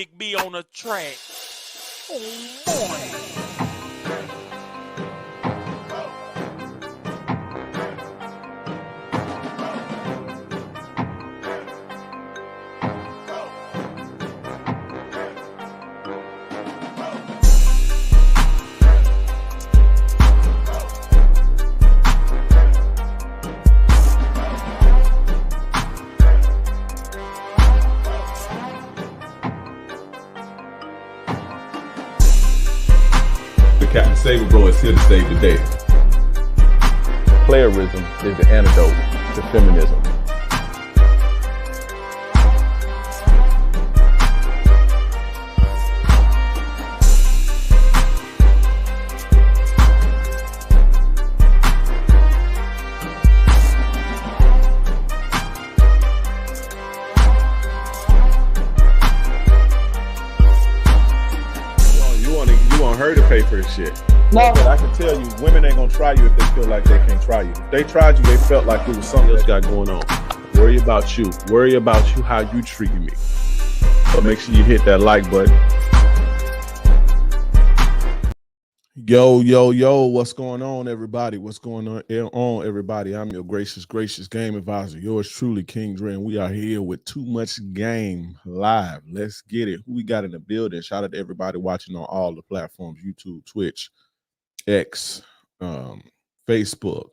Big B on the track. Oh boy. Captain Saber Bro is here to save the day. Playerism is the antidote to feminism. Her to pay for this shit. No, but I can tell you, women ain't gonna try you if they feel like they can't try you. If they tried you, they felt like it was something else got going on. Worry about you. Worry about you, how you treat me. But make sure you hit that like button. Yo, what's going on, everybody? What's going on, everybody? I'm your gracious game advisor, yours truly, King Dre, and we are here with Too Much Game live. Let's get it. Who we got in the building? Shout out to everybody watching on all the platforms: YouTube, Twitch, X, Facebook,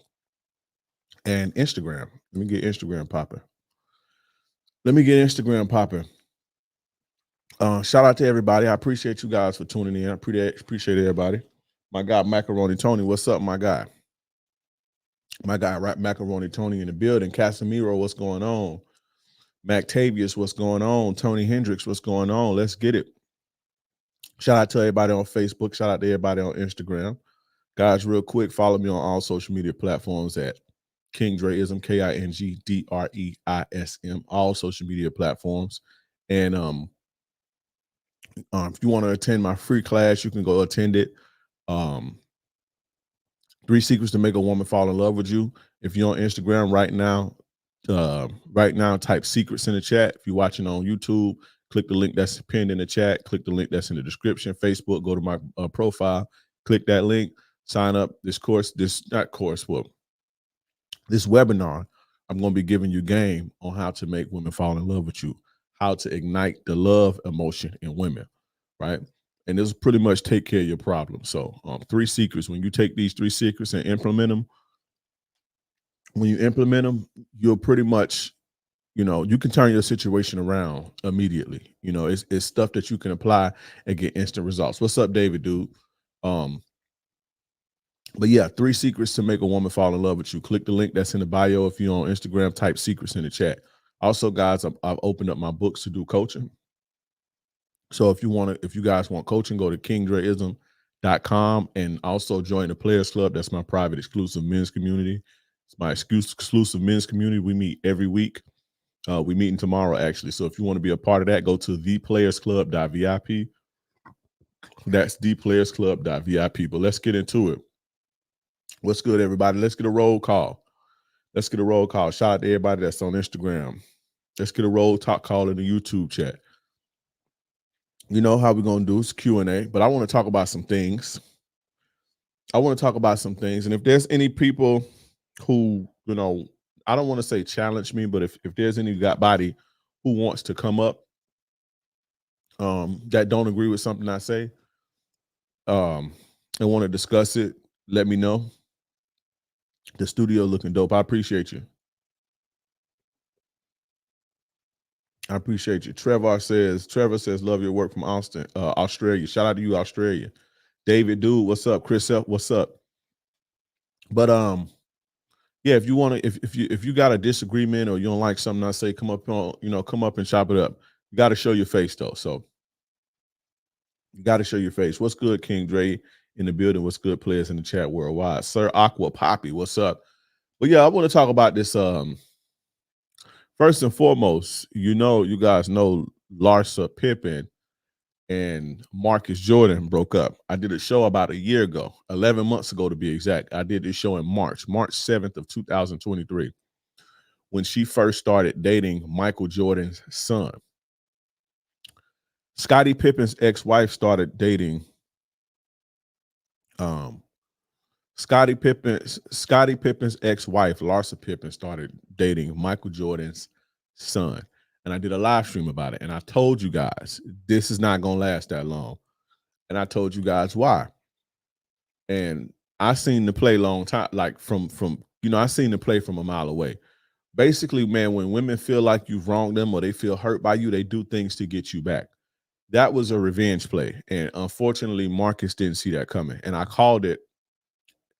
and Instagram. Let me get Instagram popping. Shout out to everybody. I appreciate you guys for tuning in. I appreciate everybody. My guy, Macaroni Tony. What's up, my guy? My guy, right? Macaroni Tony in the building. Casemiro, what's going on? Mactavius, what's going on? Tony Hendricks, what's going on? Let's get it. Shout out to everybody on Facebook. Shout out to everybody on Instagram. Guys, real quick, follow me on all social media platforms at King Dreism, KINGDREISM, all social media platforms. And if you want to attend my free class, you can go attend it. 3 secrets to make a woman fall in love with you. If you're on Instagram right now, type secrets in the chat. If you're watching on YouTube, click the link that's pinned in the chat. Click the link that's in the description. Facebook, go to my profile, click that link, sign up. This webinar, I'm going to be giving you game on how to make women fall in love with you, how to ignite the love emotion in women, right? And this pretty much take care of your problem. So 3 secrets. When you take these 3 secrets and implement them, you'll pretty much, you can turn your situation around immediately. It's stuff that you can apply and get instant results. What's up, David, dude? But yeah, 3 secrets to make a woman fall in love with you. Click the link that's in the bio. If you're on Instagram, type secrets in the chat. Also, guys, I've opened up my books to do coaching. So if you guys want coaching, go to kingdreism.com and also join the Players Club. That's my private exclusive men's community. It's my exclusive men's community. We meet every week. We meeting tomorrow, actually. So if you want to be a part of that, go to theplayersclub.vip. That's theplayersclub.vip. But let's get into it. What's good, everybody? Let's get a roll call. Shout out to everybody that's on Instagram. Let's get a roll talk call in the YouTube chat. You know how we're going to do is Q&A, but I want to talk about some things. And if there's any people who, I don't want to say challenge me, but if there's anybody who wants to come up that don't agree with something I say and want to discuss it, let me know. The studio looking dope. I appreciate you. Trevor says, love your work from Austin, Australia. Shout out to you, Australia. David, dude, what's up? Chris, what's up? But yeah, if you want to, if you got a disagreement or you don't like something I say, come up and chop it up. You got to show your face though. So you got to show your face. What's good, King Dre in the building? What's good, players in the chat worldwide? Sir Aqua Poppy, what's up? But yeah, I want to talk about this. First and foremost, you guys know Larsa Pippen and Marcus Jordan broke up. I did a show about a year ago, 11 months ago to be exact. I did this show in March 7th of 2023, when she first started dating Michael Jordan's son. Scottie Pippen's ex-wife started dating um Scottie Pippen's ex-wife, Larsa Pippen, started dating Michael Jordan's son. And I did a live stream about it. And I told you guys this is not gonna last that long. And I told you guys why. And I seen the play long time, like from I seen the play from a mile away. Basically, man, when women feel like you've wronged them or they feel hurt by you, they do things to get you back. That was a revenge play. And unfortunately, Marcus didn't see that coming. And I called it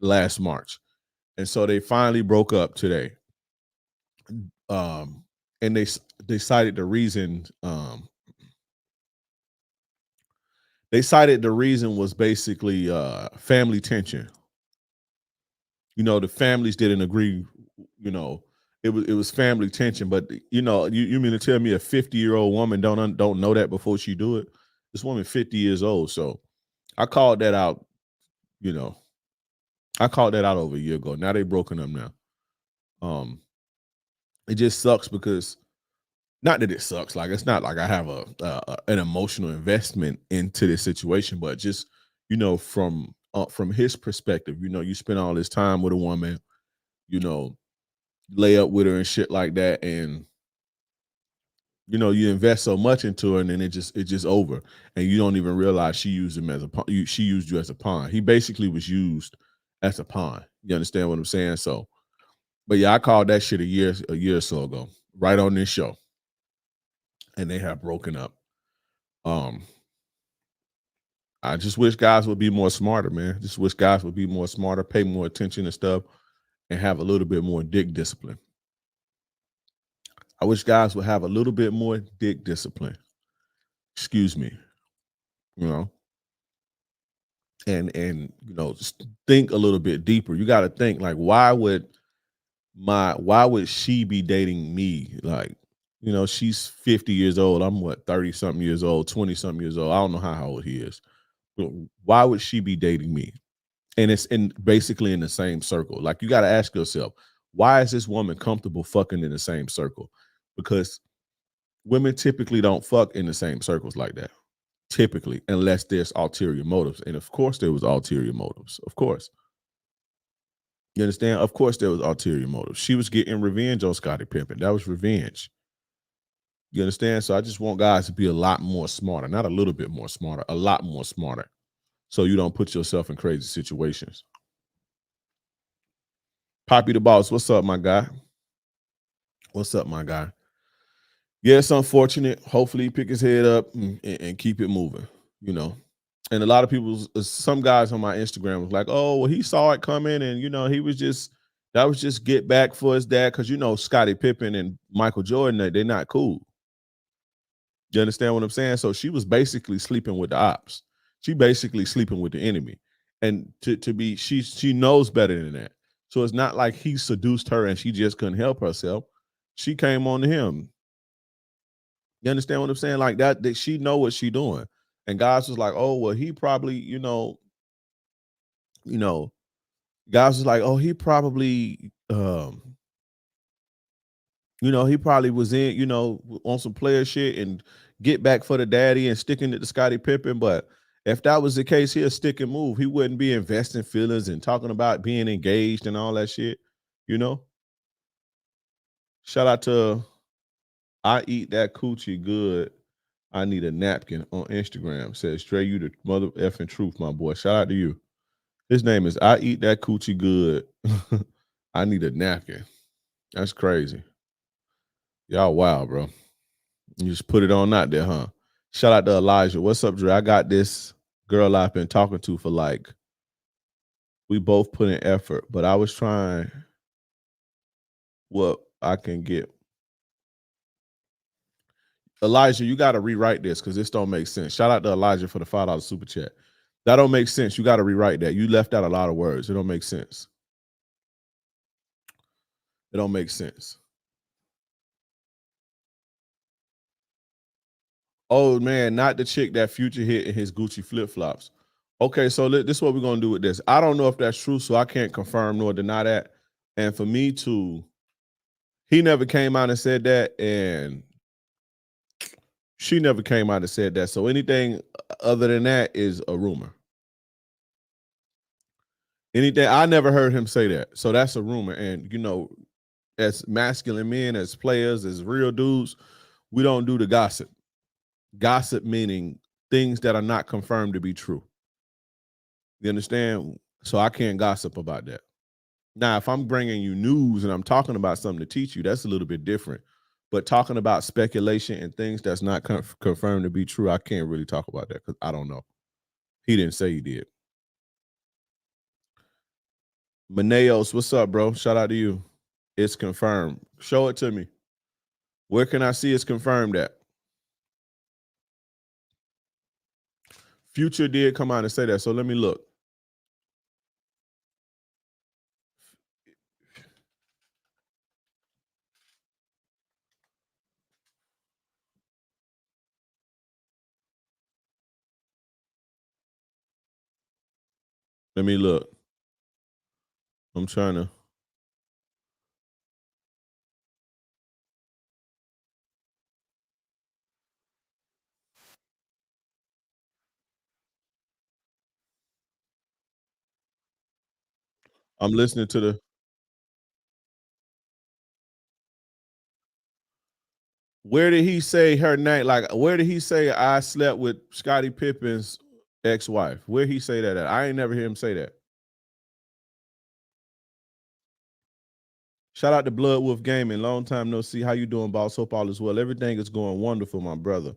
last March. And so they finally broke up today. And they cited the reason was basically family tension. The families didn't agree, it was family tension, but you mean to tell me a 50-year-old woman don't know that before she do it? This woman 50 years old. So I called that out, over a year ago. Now they broken up now. It just sucks because not that it sucks, like it's not like I have an emotional investment into this situation, but just from his perspective, you spend all this time with a woman, lay up with her and shit like that, and you invest so much into her, and then it just over, and you don't even realize she used him as a pawn. She used you as a pawn. He basically was used as a pawn. You understand what I'm saying? So, but yeah, I called that shit a year or so ago, right on this show, and they have broken up. I just wish guys would be more smarter, man. Just wish guys would be more smarter, pay more attention and stuff, and have a little bit more dick discipline. I wish guys would have a little bit more dick discipline. Excuse me. And just think a little bit deeper. You got to think, like, why would she be dating me? Like, she's 50 years old. I'm 30 something years old, 20 something years old. I don't know how old he is. But why would she be dating me? And it's basically in the same circle. Like, you got to ask yourself, why is this woman comfortable fucking in the same circle? Because women typically don't fuck in the same circles like that. Typically, unless there's ulterior motives. And of course there was ulterior motives. Of course. You understand? Of course there was ulterior motives. She was getting revenge on Scottie Pippen. That was revenge. You understand? So I just want guys to be a lot more smarter. Not a little bit more smarter, a lot more smarter. So you don't put yourself in crazy situations. Poppy the Boss, what's up, my guy? What's up, my guy? Yeah, it's unfortunate. Hopefully he pick his head up and keep it moving, And a lot of people, some guys on my Instagram was like, oh, well, he saw it coming, and that was just get back for his dad, because Scottie Pippen and Michael Jordan, they're not cool. You understand what I'm saying? So she was basically sleeping with the ops. She basically sleeping with the enemy. And she knows better than that. So it's not like he seduced her and she just couldn't help herself. She came on to him. You understand what I'm saying? Like that she know what she doing. And guys was like, oh, well, he probably, guys was like, oh, he probably he probably was in, on some player shit and get back for the daddy and sticking it to Scottie Pippen. But if that was the case, he'll stick and move. He wouldn't be investing feelings and talking about being engaged and all that shit, Shout out to I Eat That Coochie Good. I Need a Napkin on Instagram. Says, Trey, you the mother effing truth, my boy. Shout out to you. His name is I Eat That Coochie Good. I Need a Napkin. That's crazy. Y'all wild, bro. You just put it on out there, huh? Shout out to Elijah. What's up, Dre? I got this girl I've been talking to for we both put in effort, but I was trying what I can get. Elijah, you got to rewrite this because this don't make sense. Shout out to Elijah for the $5 super chat. That don't make sense. You got to rewrite that. You left out a lot of words. It don't make sense. It don't make sense. Oh, man, not the chick that Future hit in his Gucci flip-flops. Okay, so this is what we're going to do with this. I don't know if that's true, so I can't confirm nor deny that. And for me to, he never came out and said that, and She never came out and said that. So anything other than that is a rumor. Anything, I never heard him say that. So that's a rumor. And, you know, as masculine men, as players, as real dudes, we don't do the gossip. Gossip meaning things that are not confirmed to be true. You understand? So I can't gossip about that. Now, if I'm bringing you news and I'm talking about something to teach you, that's a little bit different. But talking about speculation and things that's not confirmed to be true, I can't really talk about that because I don't know. He didn't say he did. Maneos, what's up, bro? Shout out to you. It's confirmed. Show it to me. Where can I see it's confirmed at? Future did come out and say that, so let me look. Let me look. I'm trying to. I'm listening to the. Where did he say her name? Like, where did he say I slept with Scottie Pippen's ex-wife? Where he say that at? I ain't never hear him say that. Shout out to Blood Wolf Gaming. Long time no see. How you doing, boss? Hope all is well. Everything is going wonderful, my brother.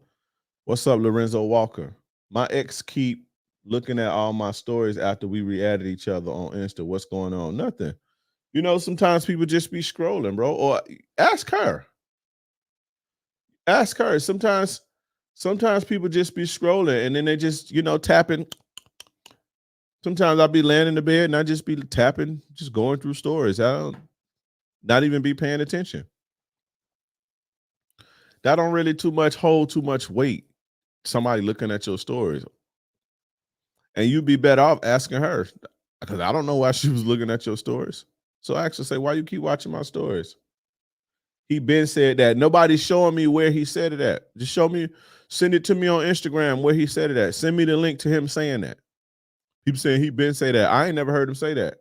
What's up, Lorenzo Walker? My ex keep looking at all my stories after we re-added each other on Insta. What's going on? Nothing. You know, sometimes people just be scrolling, bro. Or ask her. Ask her. Sometimes people just be scrolling and then they just, you know, tapping. Sometimes I'll be laying in the bed and I just be tapping, just going through stories. I don't not even be paying attention. That don't really hold too much weight. Somebody looking at your stories. And you'd be better off asking her because I don't know why she was looking at your stories. So I actually say, why you keep watching my stories? He been said that. Nobody's showing me where he said it at. Just show me, send it to me on Instagram where he said it at. Send me the link to him saying that. People saying he been say that. I ain't never heard him say that.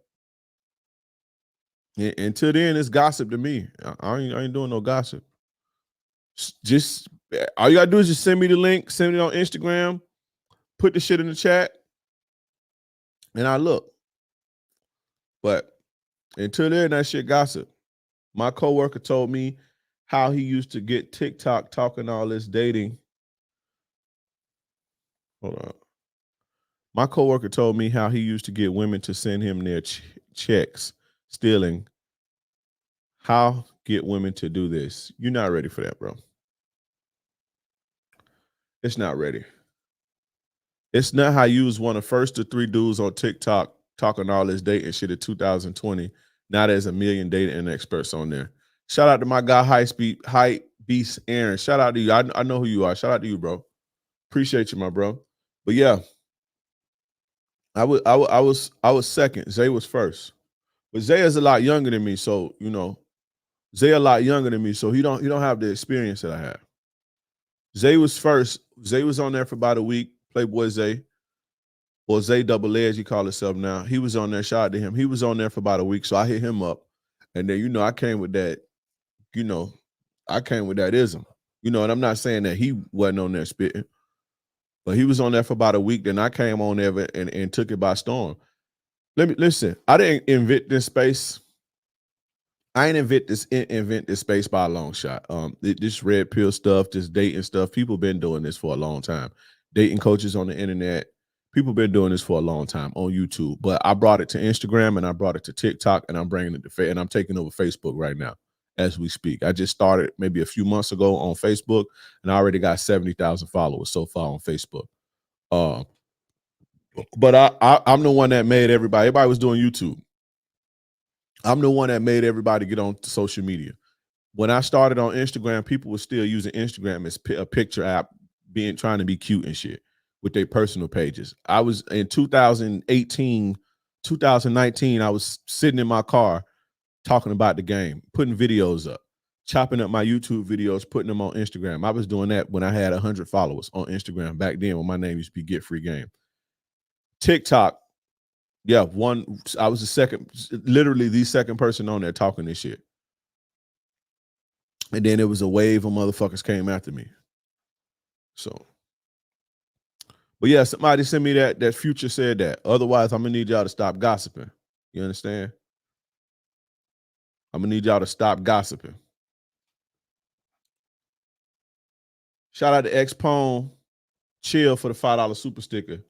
Until then, it's gossip to me. I ain't doing no gossip. Just all you gotta do is just send me the link, send it on Instagram, put the shit in the chat, and I look. But until then, that shit gossip. My coworker told me how he used to get TikTok talking all this dating. Hold on. My coworker told me how he used to get women to send him their checks, stealing. How get women to do this? You're not ready for that, bro. It's not ready. It's not how you was one of the first to 3 dudes on TikTok talking all this dating shit in 2020. Now there's a million dating experts on there. Shout out to my guy, Hype Beast Aaron. Shout out to you. I know who you are. Shout out to you, bro. Appreciate you, my bro. But yeah, I was second. Zay was first. But Zay is a lot younger than me, so you know, Zay a lot younger than me, so he don't have the experience that I have. Zay was first. Zay was on there for about a week. Playboy Zay, or Zay Double Edge, he called himself now. He was on there. Shout out to him. He was on there for about a week, so I hit him up, and then you know I came with that. You know, I came with that ism. You know, and I'm not saying that he wasn't on there spitting, but he was on there for about a week. Then I came on there and took it by storm. Let me listen. I didn't invent this space. I ain't invent this space by a long shot. This red pill stuff, this dating stuff. People been doing this for a long time. Dating coaches on the internet. People been doing this for a long time on YouTube. But I brought it to Instagram and I brought it to TikTok and I'm bringing it to and I'm taking over Facebook right now as we speak. I just started maybe a few months ago on Facebook and I already got 70,000 followers so far on Facebook. But I'm the one that made everybody. Everybody was doing YouTube. I'm the one that made everybody get on social media. When I started on Instagram, people were still using Instagram as a picture app, trying to be cute and shit with their personal pages. I was in 2018, 2019, I was sitting in my car talking about the game, putting videos up, chopping up my YouTube videos, putting them on Instagram. I was doing that when I had 100 followers on Instagram back then when my name used to be Get Free Game. TikTok, yeah, I was literally the second person on there talking this shit. And then it was a wave of motherfuckers came after me. So, but yeah, somebody sent me that Future said that. Otherwise, I'm gonna need y'all to stop gossiping. You understand? I'm gonna need y'all to stop gossiping. Shout out to X-Pone, chill for the $5 super sticker.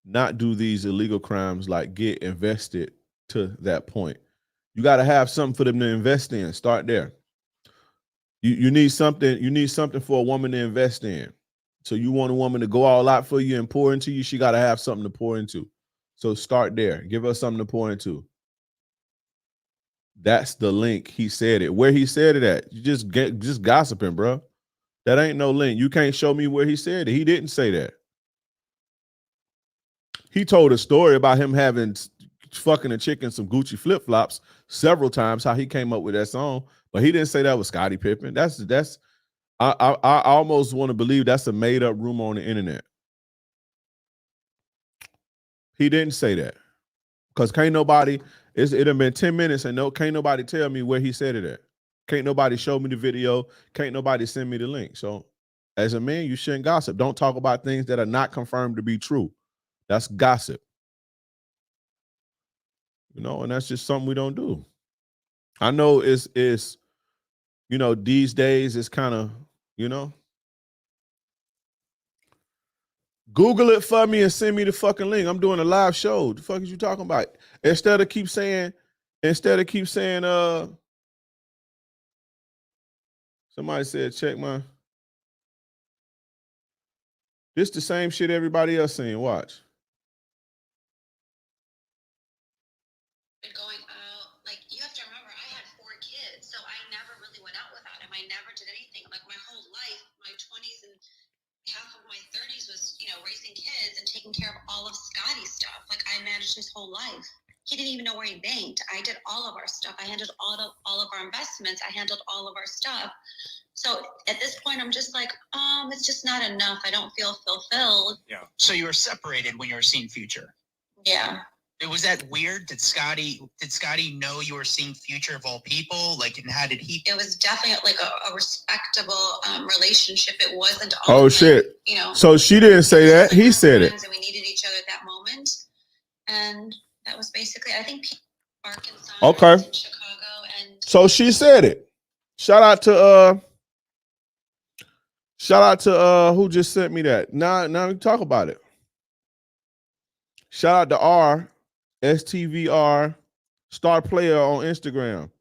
Not do these illegal crimes like get invested to that point. You got to have something for them to invest in. Start there. You need something. You need something for a woman to invest in. So you want a woman to go all out for you and pour into you. She got to have something to pour into. So start there. Give her something to pour into. That's the link. He said it. Where he said it at? You just gossiping, bro. That ain't no link. You can't show me where he said it. He didn't say that. He told a story about him having fucking a chick in some Gucci flip flops several times. How he came up with that song, but he didn't say that was Scottie Pippen. That's. I almost want to believe that's a made up rumor on the internet. He didn't say that because can't nobody. It have been 10 minutes and can't nobody tell me where he said it at. Can't nobody show me the video. Can't nobody send me the link. So, as a man, you shouldn't gossip. Don't talk about things that are not confirmed to be true. That's gossip. And that's just something we don't do. I know it's these days it's kind of, Google it for me and send me the fucking link. I'm doing a live show. The fuck is you talking about? Instead of keep saying, somebody said, check my. This the same shit everybody else saying. Watch. Going out, like you have to remember, I had 4 kids, so I never really went out without him. I never did anything. Like my whole life, my 20s and half of my 30s was, raising kids and taking care of all of Scotty's stuff. Like I managed his whole life. He didn't even know where he banked. I did all of our stuff. I handled all of our investments. I handled all of our stuff. So at this point, I'm just like, it's just not enough. I don't feel fulfilled. Yeah. So you were separated when you were seeing Future. Yeah. Was that weird? Did Scotty know you were seeing Future of all people? Like, and how did he? It was definitely like a respectable relationship. It wasn't all. Oh shit! So she didn't say that. He said it. And we needed each other at that moment, and that was basically, I think, Arkansas. Okay. In Chicago, and so she said it. Shout out to who just sent me that. Now we talk about it. Shout out to R. STVR star player on Instagram.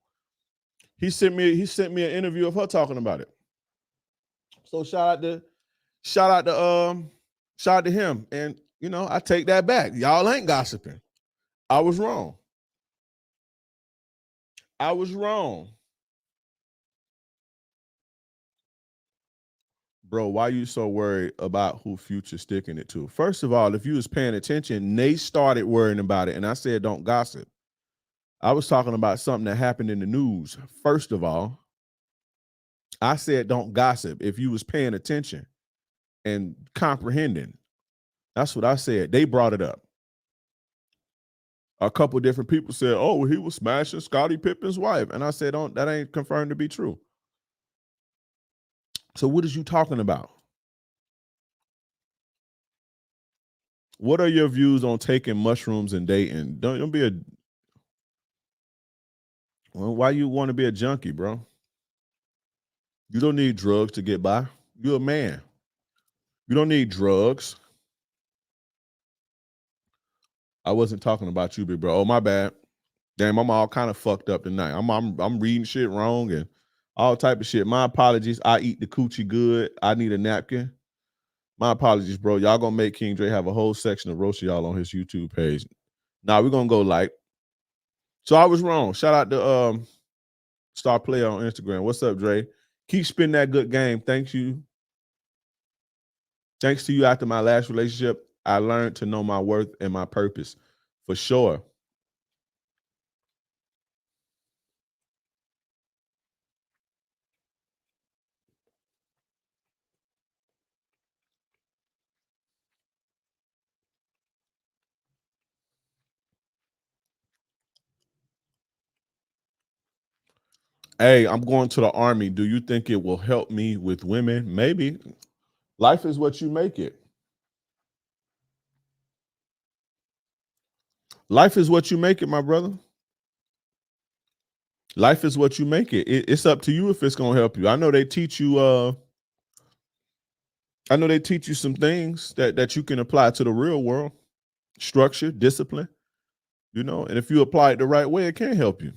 He sent me an interview of her talking about it. So shout out to him. And I take that back. Y'all ain't gossiping. I was wrong. Bro, why you so worried about who Future sticking it to? First of all, if you was paying attention, Nate started worrying about it, and I said don't gossip. I was talking about something that happened in the news. First of all, I said don't gossip if you was paying attention and comprehending. That's what I said. They brought it up. A couple different people said, oh, he was smashing Scottie Pippen's wife. And I said, that ain't confirmed to be true. So what is you talking about? What are your views on taking mushrooms and dating? Don't be why you want to be a junkie, bro? You don't need drugs to get by. You're a man. You don't need drugs. I wasn't talking about you, big bro. Oh, my bad. Damn, I'm all kind of fucked up tonight. I'm reading shit wrong and all type of shit. My apologies. I eat the coochie good. I need a napkin. My apologies, bro. Y'all gonna make King Dre have a whole section of roast y'all on his YouTube page. Nah, we're gonna go light. So I was wrong. Shout out to Star Player on Instagram. What's up, Dre? Keep spinning that good game. Thank you. Thanks to you after my last relationship, I learned to know my worth and my purpose. For sure. Hey, I'm going to the army. Do you think it will help me with women? Maybe. Life is what you make it. Life is what you make it, my brother. Life is what you make it. It's up to you if it's gonna help you. I know they teach you. I know they teach you some things that you can apply to the real world. Structure, discipline. You know, and if you apply it the right way, it can help you.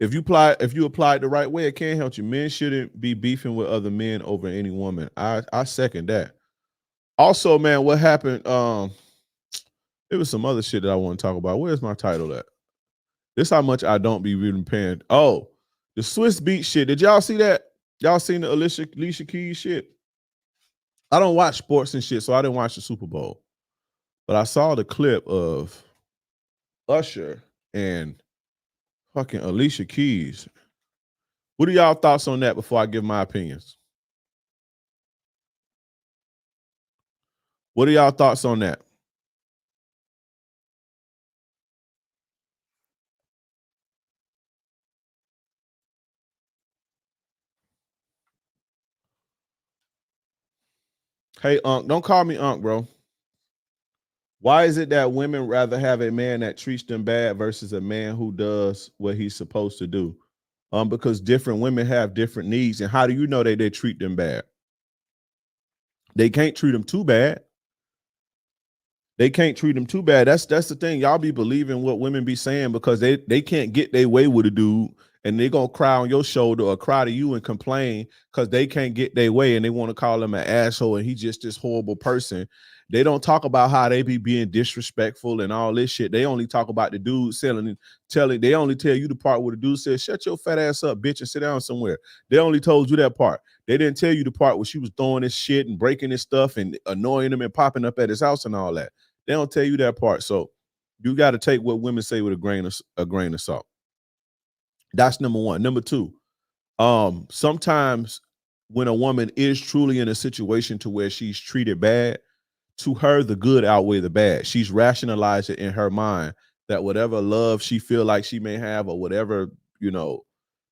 If you apply it the right way, it can help you. Men shouldn't be beefing with other men over any woman. I second that. Also, man, what happened? There was some other shit that I want to talk about. Where's my title at? This how much I don't be really paying. Oh, the Swizz Beat shit. Did y'all see that? Y'all seen the Alicia Keys shit? I don't watch sports and shit, so I didn't watch the Super Bowl. But I saw the clip of Usher and fucking Alicia Keys. What are y'all thoughts on that before I give my opinions? What are y'all thoughts on that? Hey, Unc, don't call me Unc, bro. Why is it that women rather have a man that treats them bad versus a man who does what he's supposed to do? Because different women have different needs. And how do you know they treat them bad? They can't treat them too bad. They can't treat them too bad. That's the thing. Y'all be believing what women be saying because they can't get their way with a dude, and they gonna cry on your shoulder or cry to you and complain because they can't get their way and they want to call him an asshole and he's just this horrible person. They don't talk about how they be being disrespectful and all this shit. They only talk about the dude telling. They only tell you the part where the dude says, "Shut your fat ass up, bitch, and sit down somewhere." They only told you that part. They didn't tell you the part where she was throwing his shit and breaking his stuff and annoying him and popping up at his house and all that. They don't tell you that part. So you got to take what women say with a grain of salt. That's number one. Number two, sometimes when a woman is truly in a situation to where she's treated bad, to her the good outweigh the bad. She's rationalized it in her mind that whatever love she feel like she may have or whatever,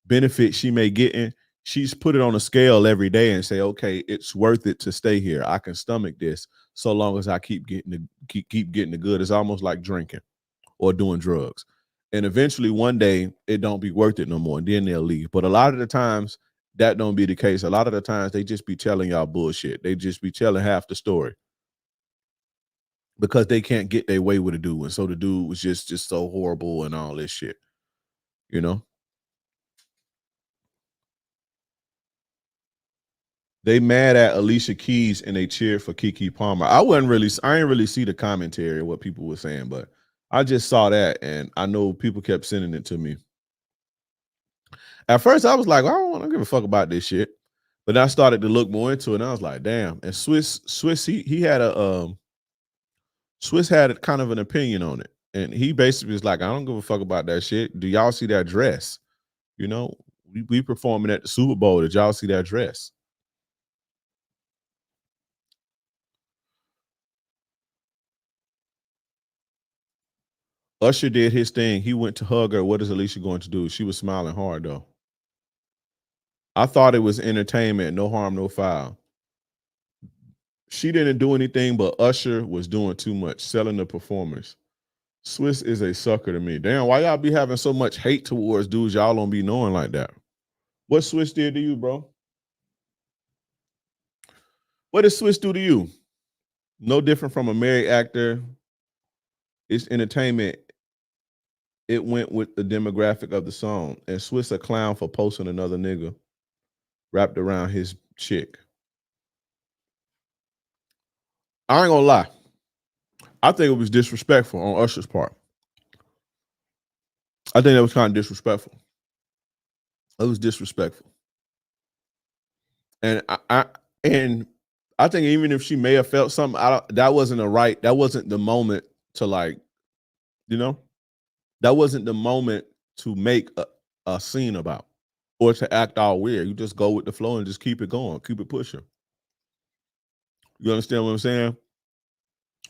benefit she may get in, she's put it on a scale every day and say, okay, it's worth it to stay here. I can stomach this so long as I keep getting the good. It's almost like drinking or doing drugs. And eventually one day it don't be worth it no more. And then they'll leave. But a lot of the times that don't be the case. A lot of the times they just be telling y'all bullshit. They just be telling half the story because they can't get their way with a dude. And so the dude was just so horrible and all this shit, you know? They mad at Alicia Keys and they cheered for Keke Palmer. I didn't really see the commentary of what people were saying, but I just saw that and I know people kept sending it to me. At first I was like, I don't give a fuck about this shit. But I started to look more into it and I was like, damn. And Swizz, he had Swizz had kind of an opinion on it. And he basically was like, I don't give a fuck about that shit. Do y'all see that dress? We performing at the Super Bowl. Did y'all see that dress? Usher did his thing. He went to hug her. What is Alicia going to do? She was smiling hard though. I thought it was entertainment, no harm, no foul. She didn't do anything, but Usher was doing too much, selling the performers. Swizz is a sucker to me. Damn, why y'all be having so much hate towards dudes y'all don't be knowing like that? What Swizz did to you, bro? What did Swizz do to you? No different from a married actor. It's entertainment. It went with the demographic of the song. And Swizz a clown for posting another nigga wrapped around his chick. I ain't gonna lie. I think it was disrespectful on Usher's part. I think that was kind of disrespectful. It was disrespectful. And I think even if she may have felt something, that wasn't that wasn't the moment to that wasn't the moment to make a scene about or to act all weird. You just go with the flow and just keep it going, keep it pushing. You understand what I'm saying?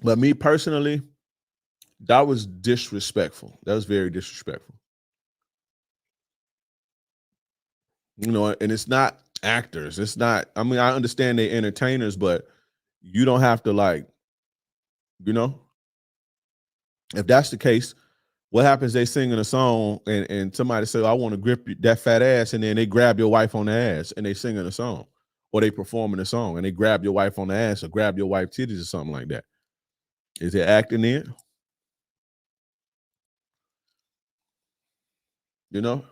But me personally, that was disrespectful. That was very disrespectful. You know, and it's not actors. It's not. I mean, I understand they're entertainers, but you don't have to like, you know, if that's the case, what happens? They singing a song and somebody say, "I want to grip that fat ass," and then they grab your wife on the ass and they singing a song, or they performing a song and they grab your wife on the ass or grab your wife titties or something like that. Is it acting in? You know,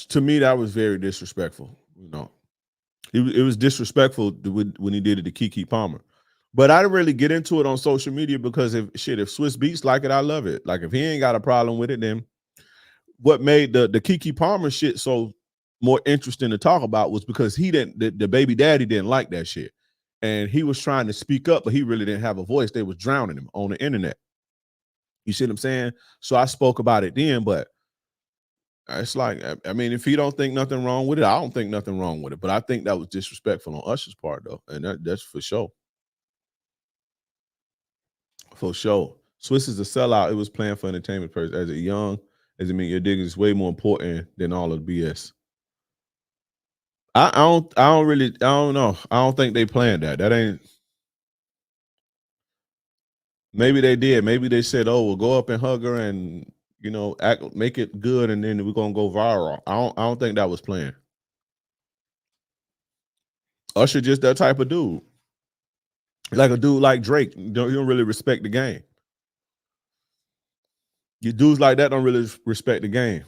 to me that was very disrespectful. You know, it was disrespectful when he did it to Keke Palmer. But I didn't really get into it on social media because if Swizz Beatz like it, I love it. Like if he ain't got a problem with it, then what made the Keke Palmer shit so more interesting to talk about was because he didn't the baby daddy didn't like that shit. And he was trying to speak up, but he really didn't have a voice. They was drowning him on the internet. You see what I'm saying? So I spoke about it then, but it's like, I mean, if he don't think nothing wrong with it, I don't think nothing wrong with it. But I think that was disrespectful on Usher's part, though. And that's for sure. For sure. Swizz is a sellout. It was planned for entertainment purpose. As a young, as I mean, your digging is way more important than all of the BS. I don't know. I don't think they planned that. That ain't. Maybe they did. Maybe they said, "Oh, we'll go up and hug her and make it good, and then we're gonna go viral." I don't think that was planned. Usher just that type of dude, like a dude like Drake. You don't really respect the game. You dudes like that don't really respect the game.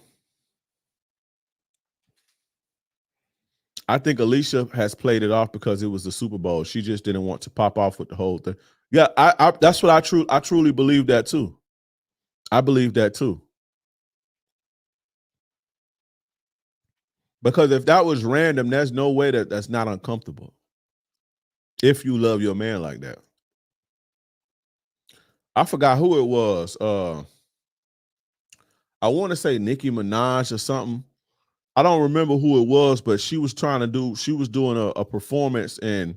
I think Alicia has played it off because it was the Super Bowl. She just didn't want to pop off with the whole thing. Yeah, I that's what I truly believe that too. I believe that too. Because if that was random, there's no way that's not uncomfortable. If you love your man like that. I forgot who it was. I want to say Nicki Minaj or something. I don't remember who it was, but she was doing a performance and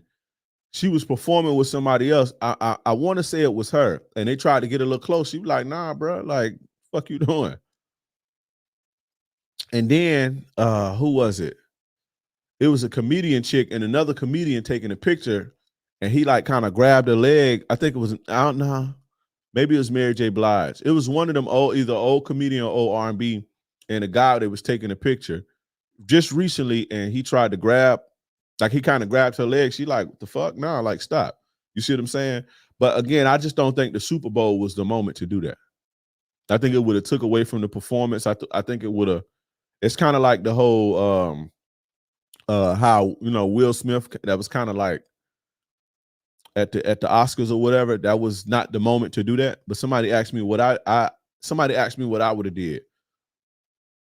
she was performing with somebody else. I want to say it was her, and they tried to get a little close. She was like, "Nah, bro, like, fuck you doing?" And then who was it? It was a comedian chick and another comedian taking a picture, and he like kind of grabbed her leg. I think it was I don't know. Maybe it was Mary J. Blige. It was one of them either old comedian or old R&B, and a guy that was taking a picture just recently, and he tried to grab, like he kind of grabbed her leg. She like, what the fuck? Nah, like stop. You see what I'm saying? But again, I just don't think the Super Bowl was the moment to do that. I think it would have took away from the performance. I think it would have. It's kind of like the whole how Will Smith. That was kind of like at the Oscars or whatever. That was not the moment to do that. But somebody asked me what somebody asked me what I would have did.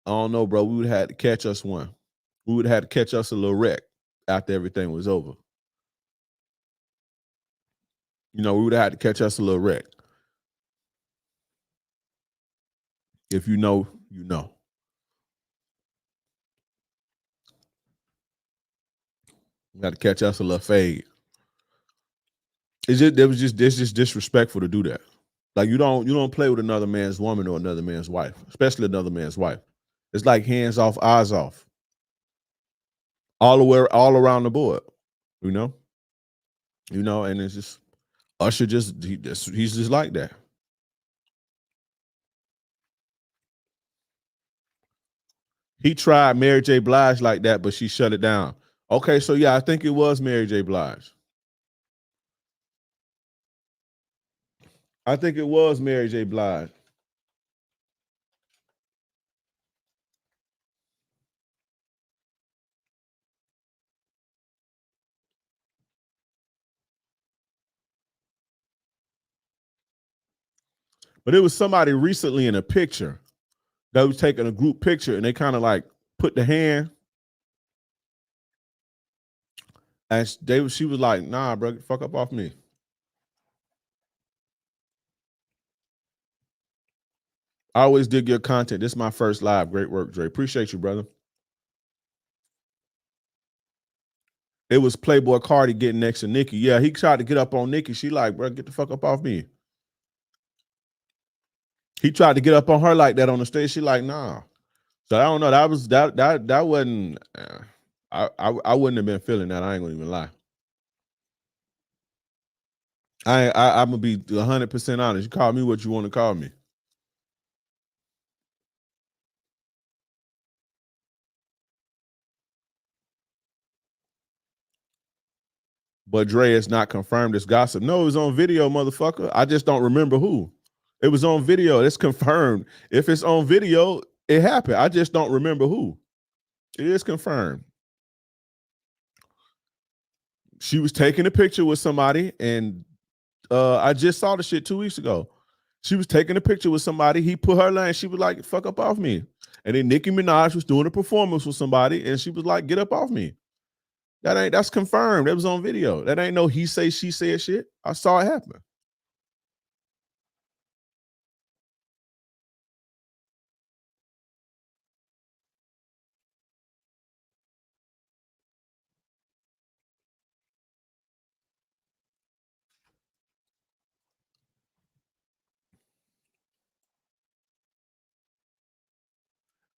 I don't know, bro. We would have had to catch us one. We would have had to catch us a little wreck after everything was over. We would have had to catch us a little wreck. If you know, you know. We got to catch us a little fade. It's just disrespectful to do that. Like you don't play with another man's woman or another man's wife, especially another man's wife. It's like hands off, eyes off. All around the board, you know, and it's just Usher he's just like that. He tried Mary J. Blige like that, but she shut it down. Okay, so yeah, I think it was Mary J. Blige. I think it was Mary J. Blige. But it was somebody recently in a picture that was taking a group picture and they kind of like put the hand and she was like, nah, bro, get the fuck up off me. I always dig your content. This is my first live. Great work, Dre. Appreciate you, brother. It was Playboy Cardi getting next to Nicki. Yeah, he tried to get up on Nicki. She like, bro, get the fuck up off me. He tried to get up on her like that on the stage. She like, nah. So I don't know. That wasn't. I wouldn't have been feeling that. I ain't gonna even lie. I'm gonna be 100% honest. You call me what you want to call me. But Dre is not confirmed as gossip. No, it was on video, motherfucker. I just don't remember who. It was on video. It's confirmed. If it's on video, it happened. I just don't remember who. It is confirmed. She was taking a picture with somebody, and I just saw the shit 2 weeks ago. She was taking a picture with somebody. He put her line. She was like, "Fuck up off me." And then Nicki Minaj was doing a performance with somebody, and she was like, "Get up off me." That's confirmed. That was on video. That ain't no he say she said shit. I saw it happen.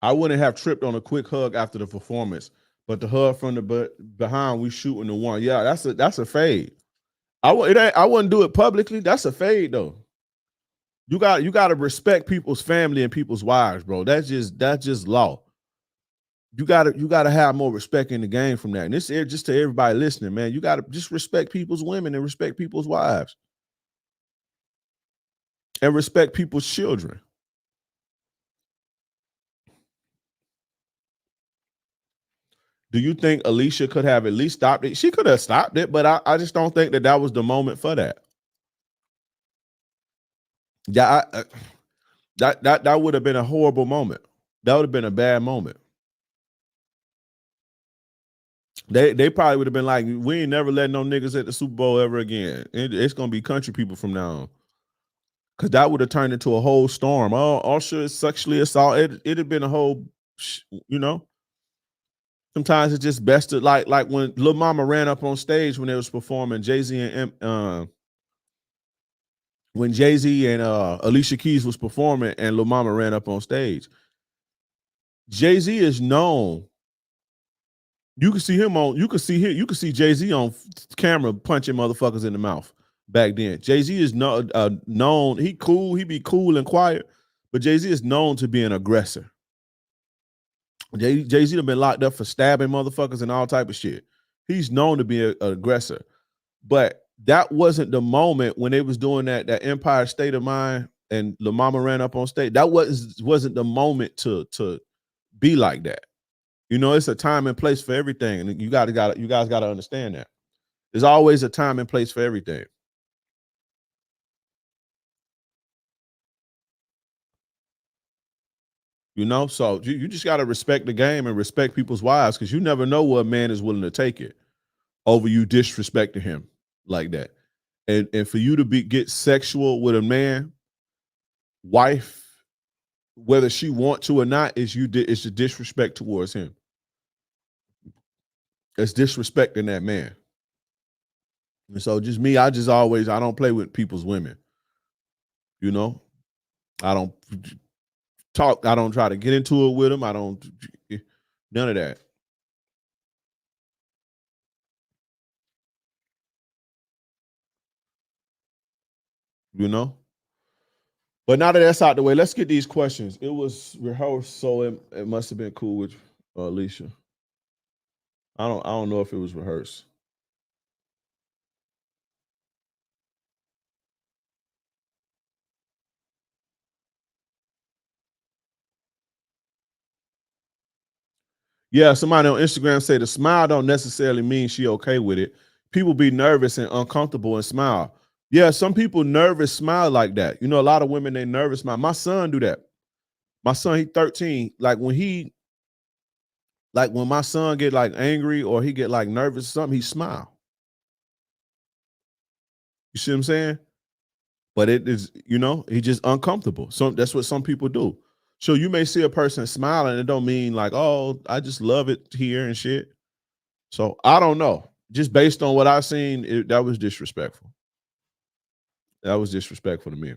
I wouldn't have tripped on a quick hug after the performance, but the hug from the behind, we shooting the one. Yeah, that's a fade. I wouldn't do it publicly. That's a fade though. You got to respect people's family and people's wives, bro. That's just law. You got to have more respect in the game from that. And this is just to everybody listening, man. You got to just respect people's women and respect people's wives and respect people's children. Do you think Alicia could have at least stopped it? She could have stopped it, but I just don't think that was the moment for that. Yeah, that would have been a horrible moment. That would have been a bad moment. They probably would have been like, we ain't never letting no niggas at the Super Bowl ever again. It's gonna be country people from now on. Cause that would have turned into a whole storm. Oh, Usher is sexually assaulted. It'd have been a whole, you know. Sometimes it's just best to like when Lil Mama ran up on stage when they was performing Jay-Z and when Jay-Z and Alicia Keys was performing and Lil Mama ran up on stage. Jay-Z is known. You can see him on. You can see Jay-Z on camera punching motherfuckers in the mouth. Back then, Jay-Z is known. He cool. He be cool and quiet, but Jay-Z is known to be an aggressor. Jay-Z have been locked up for stabbing motherfuckers and all type of shit. He's known to be an aggressor, but that wasn't the moment when they was doing that Empire State of Mind and Lil Mama ran up on stage. That wasn't the moment to be like that. You know, it's a time and place for everything, and you guys got to understand that. There's always a time and place for everything. You know, so you just got to respect the game and respect people's wives, because you never know what man is willing to take it over you disrespecting him like that. And for you to get sexual with a man, wife, whether she want to or not, it's a disrespect towards him. It's disrespecting that man. And so just me, I don't play with people's women. You know, I don't talk. I don't try to get into it with them. I don't, none of that. You know? But now that that's out the way, let's get these questions. It was rehearsed, so it must have been cool with Alicia. I don't know if it was rehearsed. Yeah, somebody on Instagram say the smile don't necessarily mean she okay with it. People be nervous and uncomfortable and smile. Yeah, some people nervous smile like that. You know, a lot of women, they nervous smile. My son do that. My son, he 13. Like when my son get like angry or he get like nervous or something, he smile. You see what I'm saying? But it is, you know, he just uncomfortable. So that's what some people do. So you may see a person smiling, it don't mean like, oh, I just love it here and shit. So I don't know. Just based on what I've seen, that was disrespectful. That was disrespectful to me.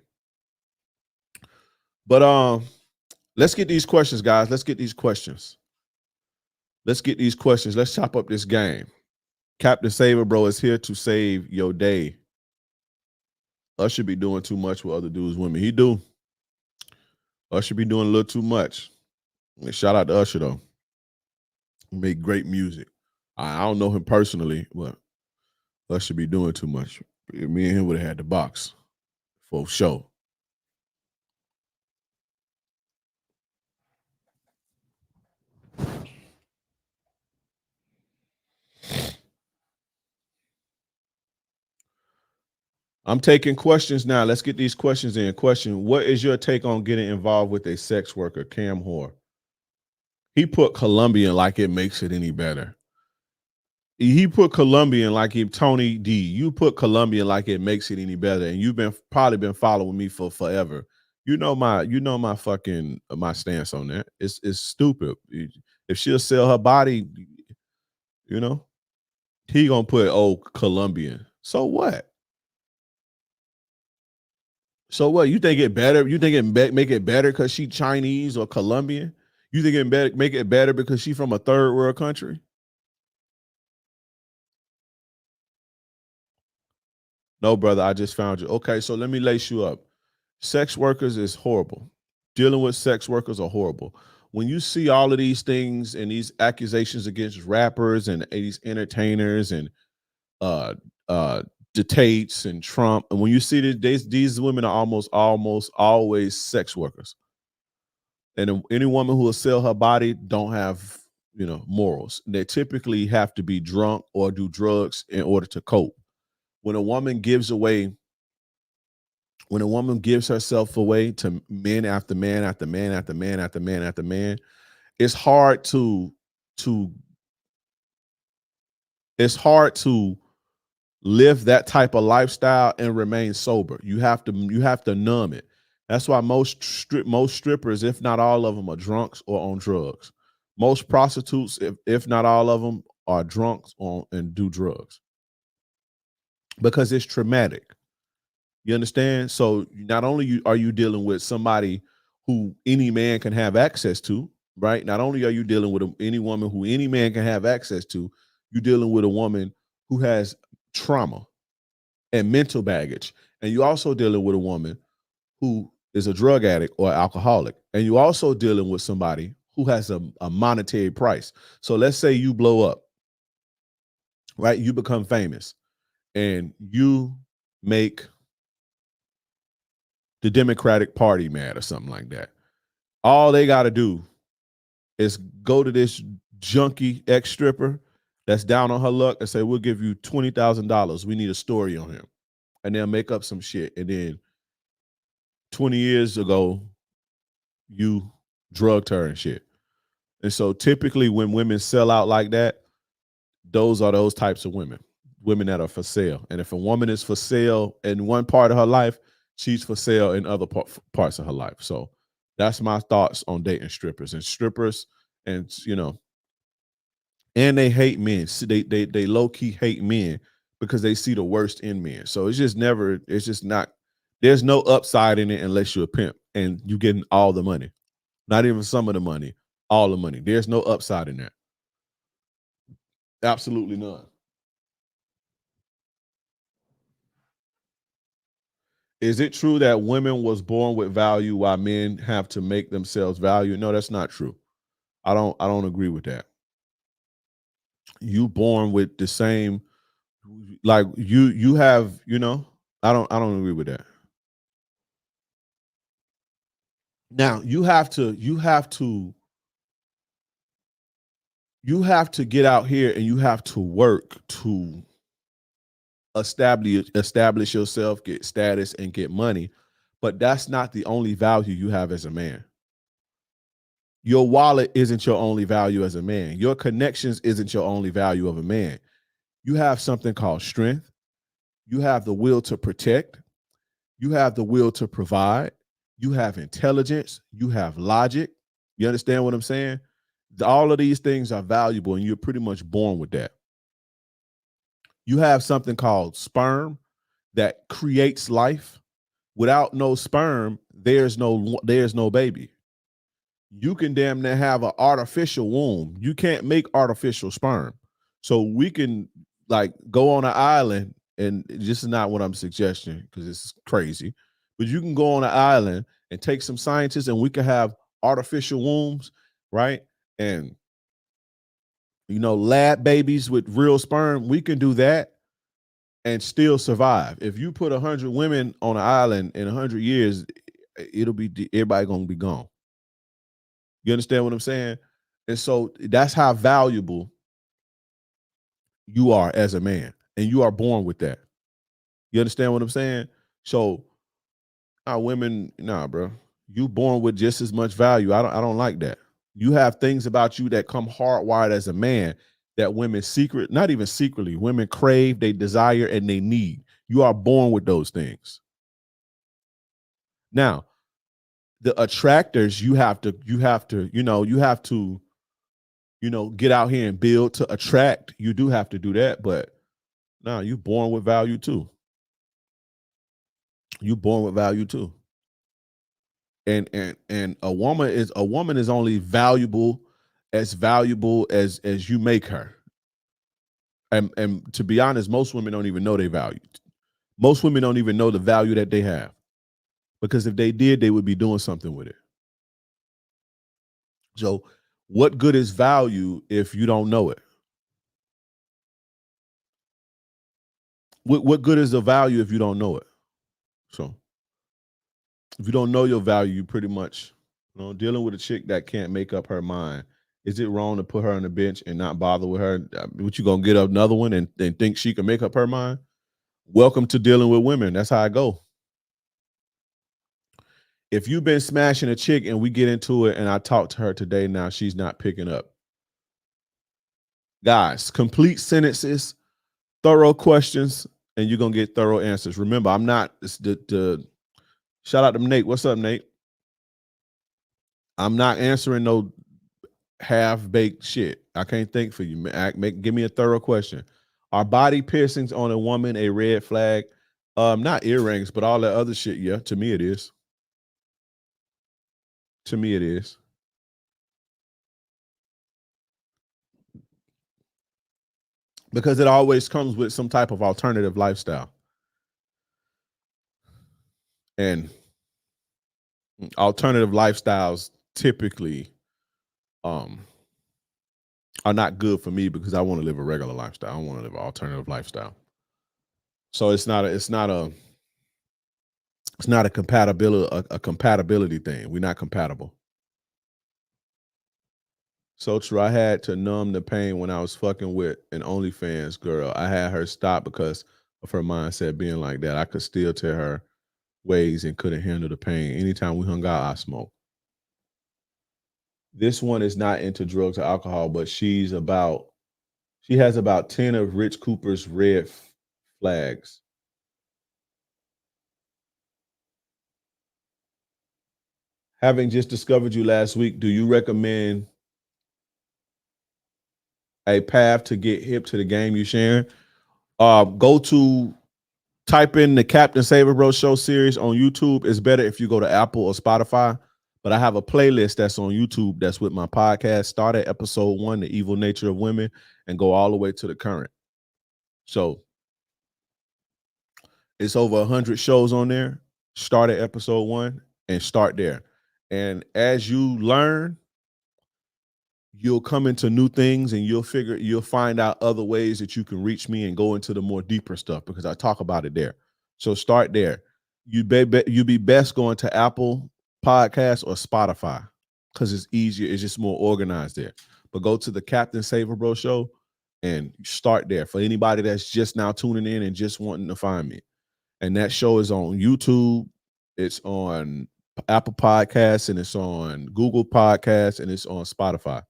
But let's get these questions, guys. Let's get these questions. Let's get these questions. Let's chop up this game. Captain Saver, bro, is here to save your day. Usher be doing too much with other dudes' women. He do. Usher be doing a little too much. And shout out to Usher, though. He make great music. I don't know him personally, but Usher be doing too much. Me and him would have had the box for sure. I'm taking questions now. Let's get these questions in. Question: what is your take on getting involved with a sex worker, Cam whore? He put Colombian like it makes it any better. He put Colombian like he Tony D. You put Colombian like it makes it any better, and you've probably been following me for forever. You know my fucking my stance on that. It's stupid. If she'll sell her body, you know, he gonna put Colombian. So what? So what? You think it better? You think it make it better because she Chinese or Colombian? You think it make it better because she from a third world country? No, brother, I just found you. Okay, so let me lace you up. Sex workers is horrible. Dealing with sex workers are horrible. When you see all of these things and these accusations against rappers and these entertainers and uh dictates and Trump, and when you see these women are almost always sex workers. And any woman who will sell her body don't have morals. They typically have to be drunk or do drugs in order to cope. When a woman gives herself away to men after man after man after man after man after man, it's hard to live that type of lifestyle and remain sober. You have to numb it. That's why most strippers, if not all of them, are drunks or on drugs. Most prostitutes, if not all of them, are drunks and do drugs because it's traumatic. You understand? So not only are you dealing with somebody who any man can have access to, right? Not only are you dealing with any woman who any man can have access to, you're dealing with a woman who has trauma and mental baggage. And you're also dealing with a woman who is a drug addict or alcoholic. And you're also dealing with somebody who has a monetary price. So let's say you blow up, right? You become famous and you make the Democratic Party mad or something like that. All they got to do is go to this junkie ex-stripper that's down on her luck and say, we'll give you $20,000. We need a story on him. And they'll make up some shit. And then 20 years ago, you drugged her and shit. And so typically when women sell out like that, those are those types of women that are for sale. And if a woman is for sale in one part of her life, she's for sale in other parts of her life. So that's my thoughts on dating strippers and and they hate men. They low key hate men because they see the worst in men. So it's just not, there's no upside in it unless you're a pimp and you getting all the money, not even some of the money, all the money. There's no upside in that. Absolutely none. Is it true that women was born with value while men have to make themselves value? No, that's not true. I don't agree with that. You born with the same, like you have, I don't agree with that. Now you have to get out here and you have to work to establish yourself, get status, and get money. But that's not the only value you have as a man. Your wallet isn't your only value as a man. Your connections isn't your only value of a man. You have something called strength. You have the will to protect. You have the will to provide. You have intelligence. You have logic. You understand what I'm saying? All of these things are valuable and you're pretty much born with that. You have something called sperm that creates life. Without no sperm, there's no baby. You can damn near have an artificial womb. You can't make artificial sperm. So we can like go on an island, and this is not what I'm suggesting because it's crazy, but you can go on an island and take some scientists and we can have artificial wombs, right? And lab babies with real sperm, we can do that and still survive. If you put 100 women on an island in 100 years, it'll be everybody gonna be gone. You understand what I'm saying? And so that's how valuable you are as a man, and you are born with that. You understand what I'm saying? So, women, nah, bro, you born with just as much value. I don't like that. You have things about you that come hardwired as a man that women not even secretly, women crave, they desire, and they need. You are born with those things. Now, the attractors, you have to get out here and build to attract. You do have to do that, but no, you're born with value too. You're born with value too. And a woman is only valuable as you make her. And to be honest, most women don't even know they value. Most women don't even know the value that they have. Because if they did, they would be doing something with it. So what good is value if you don't know it? What good is the value if you don't know it? So if you don't know your value, you pretty much, dealing with a chick that can't make up her mind. Is it wrong to put her on the bench and not bother with her? What, you gonna get another one and think she can make up her mind? Welcome to dealing with women. That's how I go. If you've been smashing a chick and we get into it and I talk to her today, now she's not picking up. Guys, complete sentences, thorough questions, and you're gonna get thorough answers. Remember, I'm not shout out to Nate. What's up, Nate? I'm not answering no half-baked shit. I can't think for you. Give me a thorough question. Are body piercings on a woman a red flag? Not earrings, but all that other shit. Yeah, to me it is. To me it is. Because it always comes with some type of alternative lifestyle. And alternative lifestyles typically are not good for me because I want to live a regular lifestyle. I don't want to live an alternative lifestyle. So it's not a compatibility thing. We're not compatible. So true. I had to numb the pain when I was fucking with an OnlyFans girl. I had her stop because of her mindset being like that. I could still tell her ways and couldn't handle the pain. Anytime we hung out, I smoked. This one is not into drugs or alcohol, but she has about 10 of Rich Cooper's red flags. Having just discovered you last week, do you recommend a path to get hip to the game you sharing? Type in the Captain Saver Bro Show series on YouTube. It's better if you go to Apple or Spotify. But I have a playlist that's on YouTube that's with my podcast. Start at episode 1, The Evil Nature of Women, and go all the way to the current. So it's over 100 shows on there. Start at episode 1 and start there. And as you learn, you'll come into new things and you'll find out other ways that you can reach me and go into the more deeper stuff because I talk about it there. So start there. You'd be best going to Apple Podcasts or Spotify because it's easier. It's just more organized there. But go to the Captain Saver Bro Show and start there for anybody that's just now tuning in and just wanting to find me. And that show is on YouTube. It's on Apple Podcasts and it's on Google Podcasts and it's on Spotify.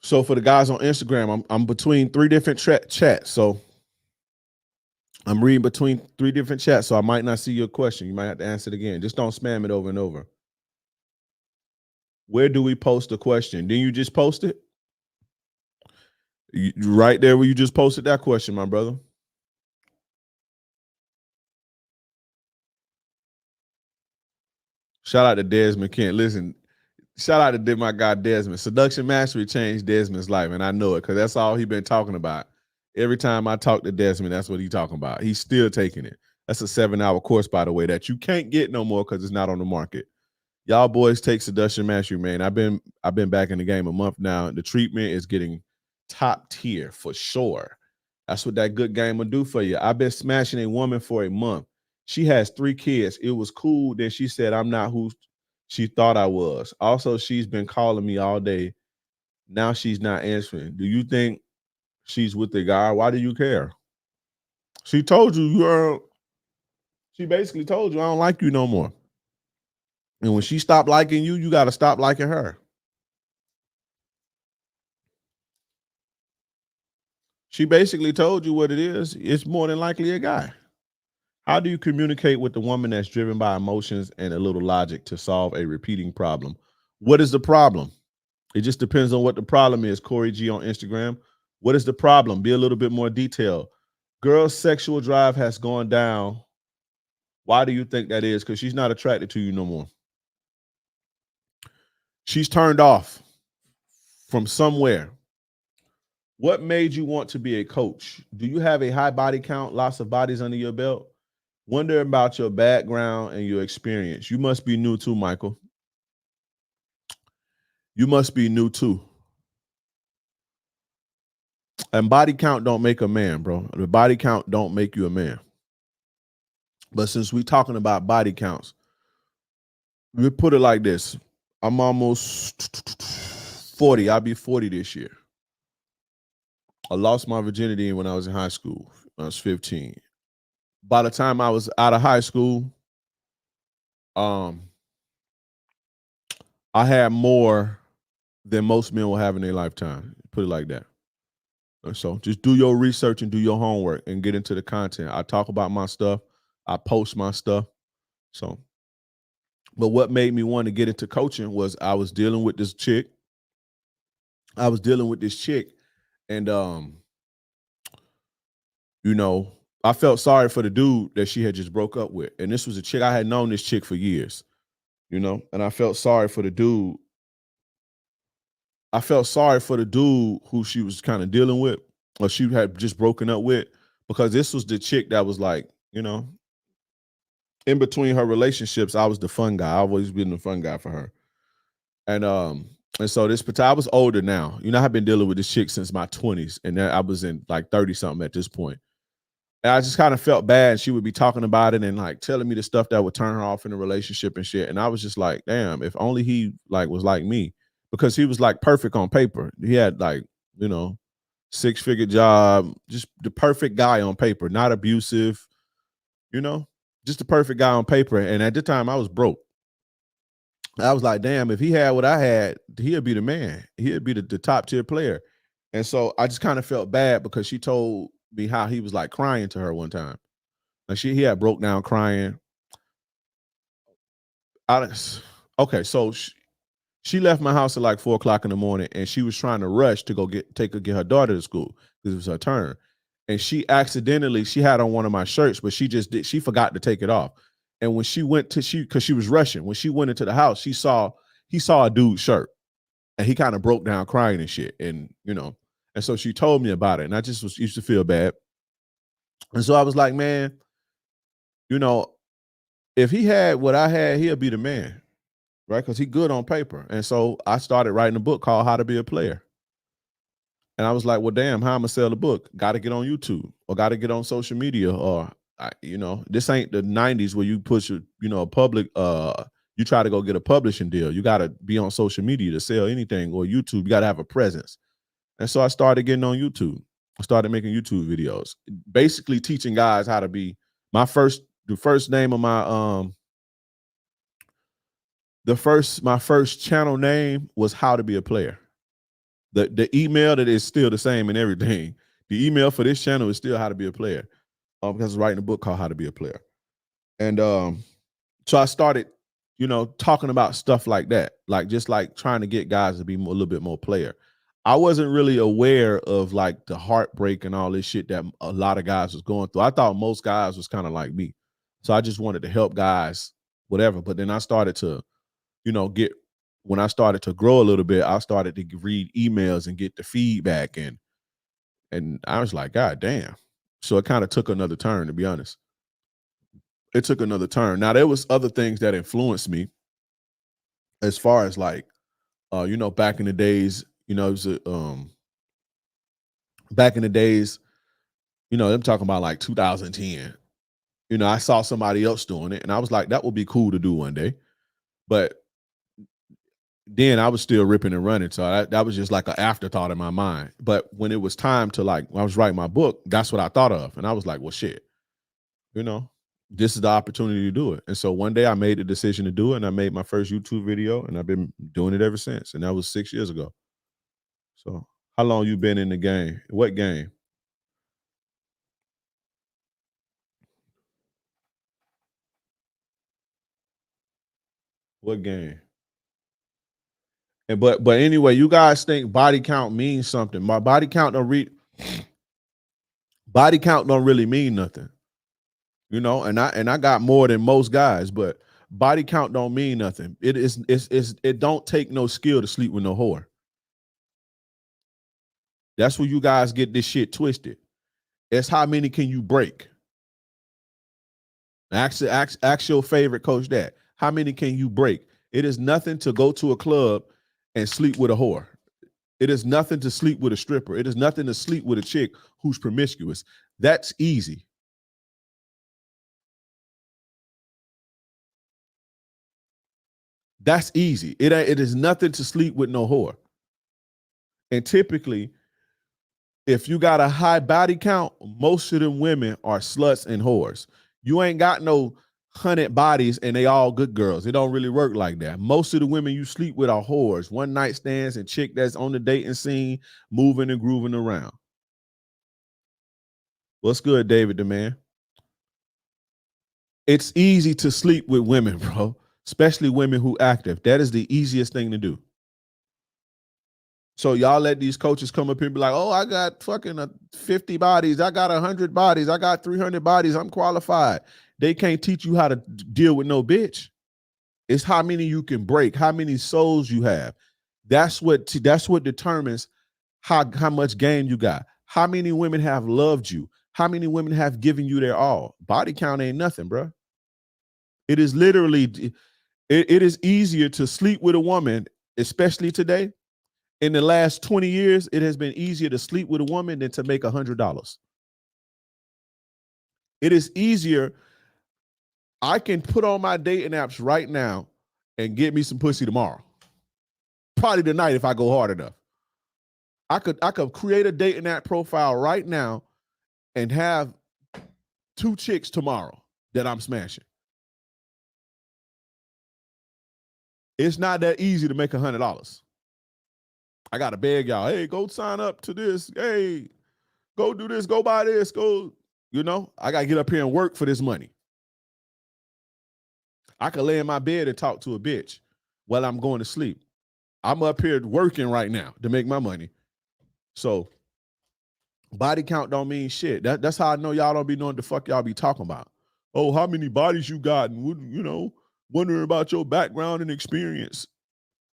So for the guys on Instagram, I'm between 3 different chats. So I'm reading between 3 different chats, so I might not see your question. You might have to answer it again. Just don't spam it over and over. Where do we post the question? Didn't you just post it? Right there where you just posted that question, my brother. Shout out to Desmond Kent. Listen, shout out to my guy Desmond. Seduction Mastery changed Desmond's life, and I know it because that's all he been talking about. Every time I talk to Desmond, that's what he's talking about. He's still taking it. That's a 7-hour course, by the way, that you can't get no more because it's not on the market. Y'all boys take Seduction Mastery, man. I've been back in the game a month now. The treatment is getting top tier for sure. That's what that good game will do for you. I've been smashing a woman for a month. She has 3 kids. It was cool. Then she said, I'm not who she thought I was. Also, she's been calling me all day. Now she's not answering. Do you think she's with the guy? Why do you care? She told you she basically told you, I don't like you no more. And when she stopped liking you, you got to stop liking her. She basically told you what it is. It's more than likely a guy. How do you communicate with the woman that's driven by emotions and a little logic to solve a repeating problem? What is the problem? It just depends on what the problem is. Corey G on Instagram. What is the problem? Be a little bit more detailed. Girl's sexual drive has gone down. Why do you think that is? Because she's not attracted to you no more. She's turned off from somewhere. What made you want to be a coach? Do you have a high body count, lots of bodies under your belt? Wonder about your background and your experience. You must be new too, Michael. You must be new too. And body count don't make a man, bro. The body count don't make you a man. But since we're talking about body counts, we put it like this. I'm almost 40. I'll be 40 this year. I lost my virginity when I was in high school. I was 15. By the time I was out of high school, I had more than most men will have in their lifetime. Put it like that. So just do your research and do your homework and get into the content. I talk about my stuff. I post my stuff. So, but what made me want to get into coaching was I was dealing with this chick. And I felt sorry for the dude that she had just broke up with. And this was a chick. I had known this chick for years, and I felt sorry for the dude. I felt sorry for the dude who she was kind of dealing with, or she had just broken up with, because this was the chick that was like, in between her relationships, I was the fun guy. I've always been the fun guy for her. And so I was older now. I've been dealing with this chick since my 20s, and I was in like 30 something at this point. And I just kind of felt bad. She would be talking about it and like telling me the stuff that would turn her off in a relationship and shit. And I was just like, damn, if only he like was like me, because he was like perfect on paper. He had like, 6-figure job, just the perfect guy on paper, not abusive, just the perfect guy on paper. And at the time I was broke. I was like, damn, if he had what I had, he'd be the man. He'd be the top tier player. And so I just kind of felt bad because she told me how he was like crying to her one time. Like he had broke down crying. Okay, so she left my house at like 4:00 in the morning, and she was trying to rush to go get her daughter to school because it was her turn. And she had on one of my shirts, but she forgot to take it off. And when she went because she was rushing, when she went into the house, he saw a dude's shirt, and he kind of broke down crying and shit. And and so she told me about it, and I just used to feel bad. And so I was like, man, if he had what I had, he'll be the man, right? Because he good on paper. And so I started writing a book called How to Be a Player. And I was like, well, damn, how am I sell the book? Got to get on YouTube, or got to get on social media, or this ain't the 90s where you push a public. You try to go get a publishing deal. You got to be on social media to sell anything, or YouTube. You got to have a presence. And so I started getting on YouTube. I started making YouTube videos, basically teaching guys how to be. The first name of my my first channel name was How to Be a Player. The email that is still the same and everything. The email for this channel is still How to Be a Player. because I was writing a book called How to Be a Player. And so I started, talking about stuff like that, like just like trying to get guys to be a little bit more player. I wasn't really aware of like the heartbreak and all this shit that a lot of guys was going through. I thought most guys was kind of like me. So I just wanted to help guys, whatever. But then I started to, when I started to grow a little bit, I started to read emails and get the feedback, and I was like, God damn. So it kind of took another turn, to be honest. It took another turn. Now there was other things that influenced me as far as like, back in the days, it was back in the days, I'm talking about like 2010. I saw somebody else doing it, and I was like, that would be cool to do one day. But then I was still ripping and running, so that was just like an afterthought in my mind. But when it was time to like, when I was writing my book, that's what I thought of, and I was like, well, shit, this is the opportunity to do it. And so one day I made the decision to do it, and I made my first YouTube video, and I've been doing it ever since. And that was 6 years ago. So how long you been in the game? What game? What game? And but anyway, you guys think body count means something. My body count don't really mean nothing. And I got more than most guys, but body count don't mean nothing. It don't take no skill to sleep with no whore. That's where you guys get this shit twisted. It's how many can you break? Ask your favorite coach that. How many can you break? It is nothing to go to a club and sleep with a whore. It is nothing to sleep with a stripper. It is nothing to sleep with a chick who's promiscuous. That's easy. That's easy. It is nothing to sleep with no whore. And typically, if you got a high body count, most of them women are sluts and whores. You ain't got no 100 bodies and they all good girls. It don't really work like that. Most of the women you sleep with are whores, one night stands, and chick that's on the dating scene, moving and grooving around. What's good, David the man? It's easy to sleep with women, bro, especially women who active. That is the easiest thing to do. So y'all let these coaches come up here and be like, oh, I got fucking 50 bodies. I got 100 bodies. I got 300 bodies. I'm qualified. They can't teach you how to deal with no bitch. It's how many you can break, how many souls you have. That's what determines how much game you got. How many women have loved you? How many women have given you their all? Body count ain't nothing, bro. It is literally, it is easier to sleep with a woman, especially today. In the last 20 years, it has been easier to sleep with a woman than to make $100. It is easier. I can put on my dating apps right now and get me some pussy tomorrow. Probably tonight if I go hard enough. I could create a dating app profile right now and have 2 chicks tomorrow that I'm smashing. It's not that easy to make $100. I gotta beg y'all, hey, go sign up to this. Hey, go do this, go buy this, go, I gotta get up here and work for this money. I could lay in my bed and talk to a bitch while I'm going to sleep. I'm up here working right now to make my money. So body count don't mean shit. That's how I know y'all don't be knowing the fuck y'all be talking about. Oh, how many bodies you got? And, wondering about your background and experience.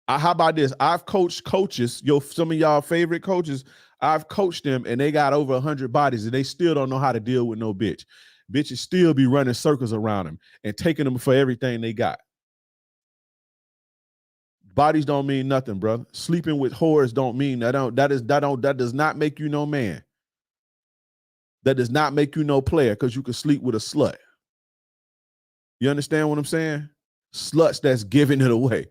How about this? I've coached coaches, some of y'all favorite coaches, I've coached them and they got over 100 bodies and they still don't know how to deal with no bitch. Bitches still be running circles around them and taking them for everything they got. Bodies don't mean nothing, brother. Sleeping with whores don't mean that does not make you no man. That does not make you no player because you can sleep with a slut. You understand what I'm saying? Sluts that's giving it away.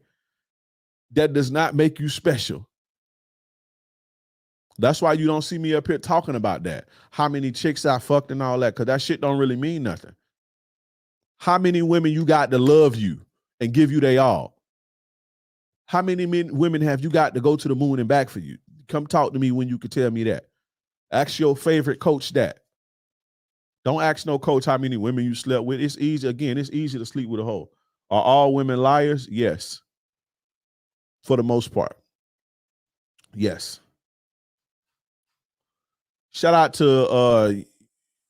That does not make you special. That's why you don't see me up here talking about that. How many chicks I fucked and all that, because that shit don't really mean nothing. How many women you got to love you and give you they all? How many women have you got to go to the moon and back for you? Come talk to me when you can tell me that. Ask your favorite coach that. Don't ask no coach how many women you slept with. It's easy. Again, it's easy to sleep with a hoe. Are all women liars? Yes. For the most part. Yes. Shout out to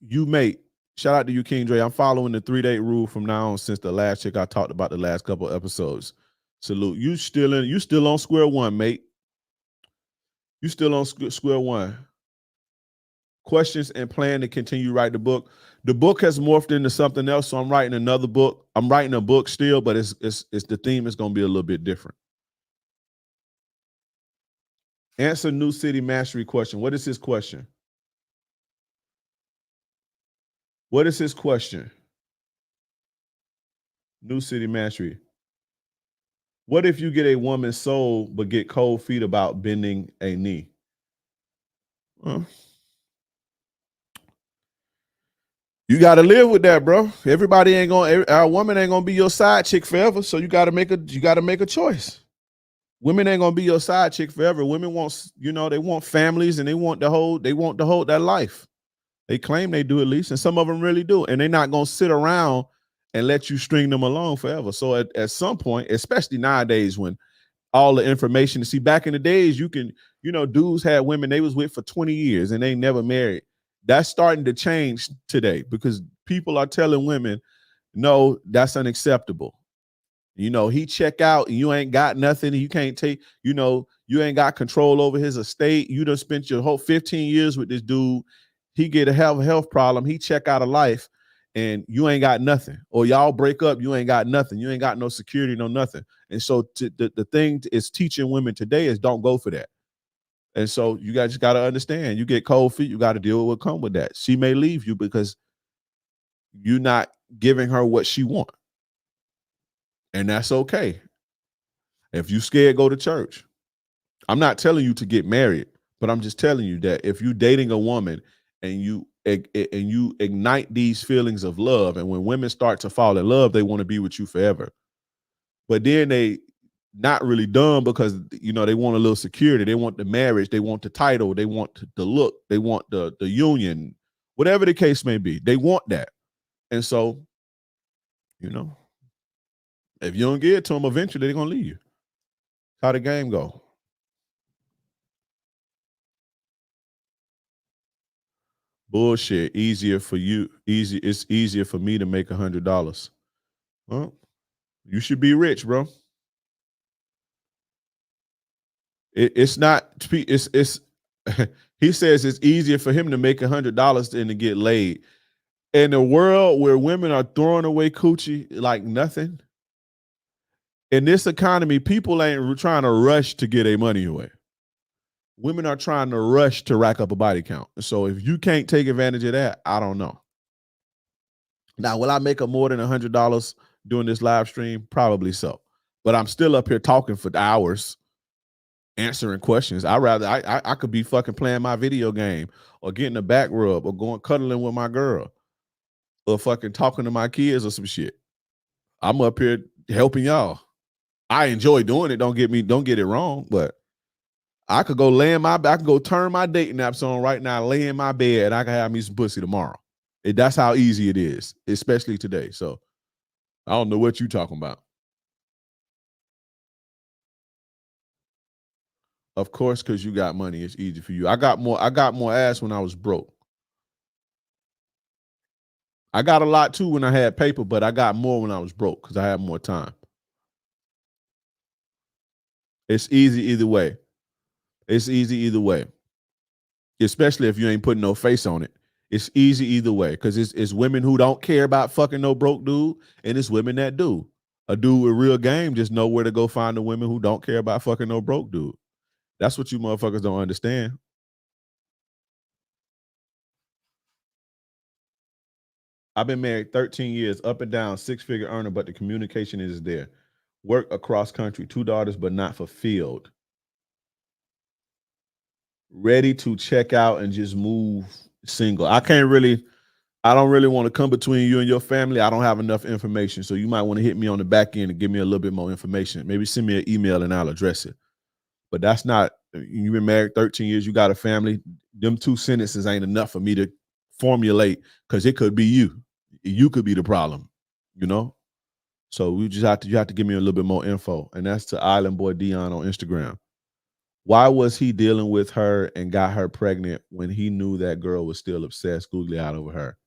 you mate. Shout out to you, King Dre. I'm following the 3-date rule from now on since the last chick I talked about the last couple episodes. Salute. You still on square one, mate. You still on square one. Questions and plan to continue write the book. The book has morphed into something else, so I'm writing another book. I'm writing a book still, but it's the theme is going to be a little bit different. Answer New City Mastery question. What is his question? What is his question? New City Mastery. What if you get a woman's soul but get cold feet about bending a knee? You got to live with that, bro. Everybody ain't gonna. Our woman ain't gonna be your side chick forever. So you got to make a choice. Women ain't gonna be your side chick forever. Women want, they want families and they want to hold that life. They claim they do at least, and some of them really do. And they're not gonna sit around and let you string them along forever. So at some point, especially nowadays when all the information, see, back in the days, you can, dudes had women they was with for 20 years and they never married. That's starting to change today because people are telling women, no, that's unacceptable. He check out and you ain't got nothing. You can't take, you ain't got control over his estate. You done spent your whole 15 years with this dude. He get a health problem. He check out of life and you ain't got nothing. Or y'all break up, you ain't got nothing. You ain't got no security, no nothing. And so the thing is teaching women today is don't go for that. And so you guys just got to understand, you get cold feet, you got to deal with what come with that. She may leave you because you're not giving her what she wants. And that's okay. If you scared, go to church. I'm not telling you to get married, but I'm just telling you that if you're dating a woman and you ignite these feelings of love, and when women start to fall in love, they want to be with you forever. But then they not really dumb because they want a little security. They want the marriage, they want the title, they want the look, they want the union, whatever the case may be. They want that. And so, if you don't get it to them, eventually they're gonna leave you. How the game go? Bullshit. Easier for you. It's easier for me to make $100. Well, you should be rich, bro. It's not. It's. He says it's easier for him to make $100 than to get laid. In a world where women are throwing away coochie like nothing, in this economy, people ain't trying to rush to get their money away. Women are trying to rush to rack up a body count. So if you can't take advantage of that, I don't know. Now, will I make more than $100 doing this live stream? Probably so. But I'm still up here talking for hours, answering questions. I could be fucking playing my video game or getting a back rub or going cuddling with my girl or fucking talking to my kids or some shit. I'm up here helping y'all. I enjoy doing it. Don't get it wrong, but I could go I could go turn my dating apps on right now, lay in my bed, and I can have me some pussy tomorrow. That's how easy it is, especially today. So I don't know what you're talking about. Of course, because you got money, it's easy for you. I got more ass when I was broke. I got a lot too when I had paper, but I got more when I was broke because I had more time. It's easy either way. It's easy either way. Especially if you ain't putting no face on it. It's easy either way because it's women who don't care about fucking no broke dude, and it's women that do. A dude with real game just know where to go find the women who don't care about fucking no broke dude. That's what you motherfuckers don't understand. I've been married 13 years, up and down, 6-figure earner, but the communication is there. Work across country, 2 daughters, but not fulfilled. Ready to check out and just move single. I don't really want to come between you and your family. I don't have enough information. So you might want to hit me on the back end and give me a little bit more information. Maybe send me an email and I'll address it. But that's not, you've been married 13 years, you got a family. Them 2 sentences ain't enough for me to formulate, because it could be you. You could be the problem, you know? So you have to give me a little bit more info. And that's to Island Boy Dion on Instagram. Why was he dealing with her and got her pregnant when he knew that girl was still obsessed, googly eyed over her?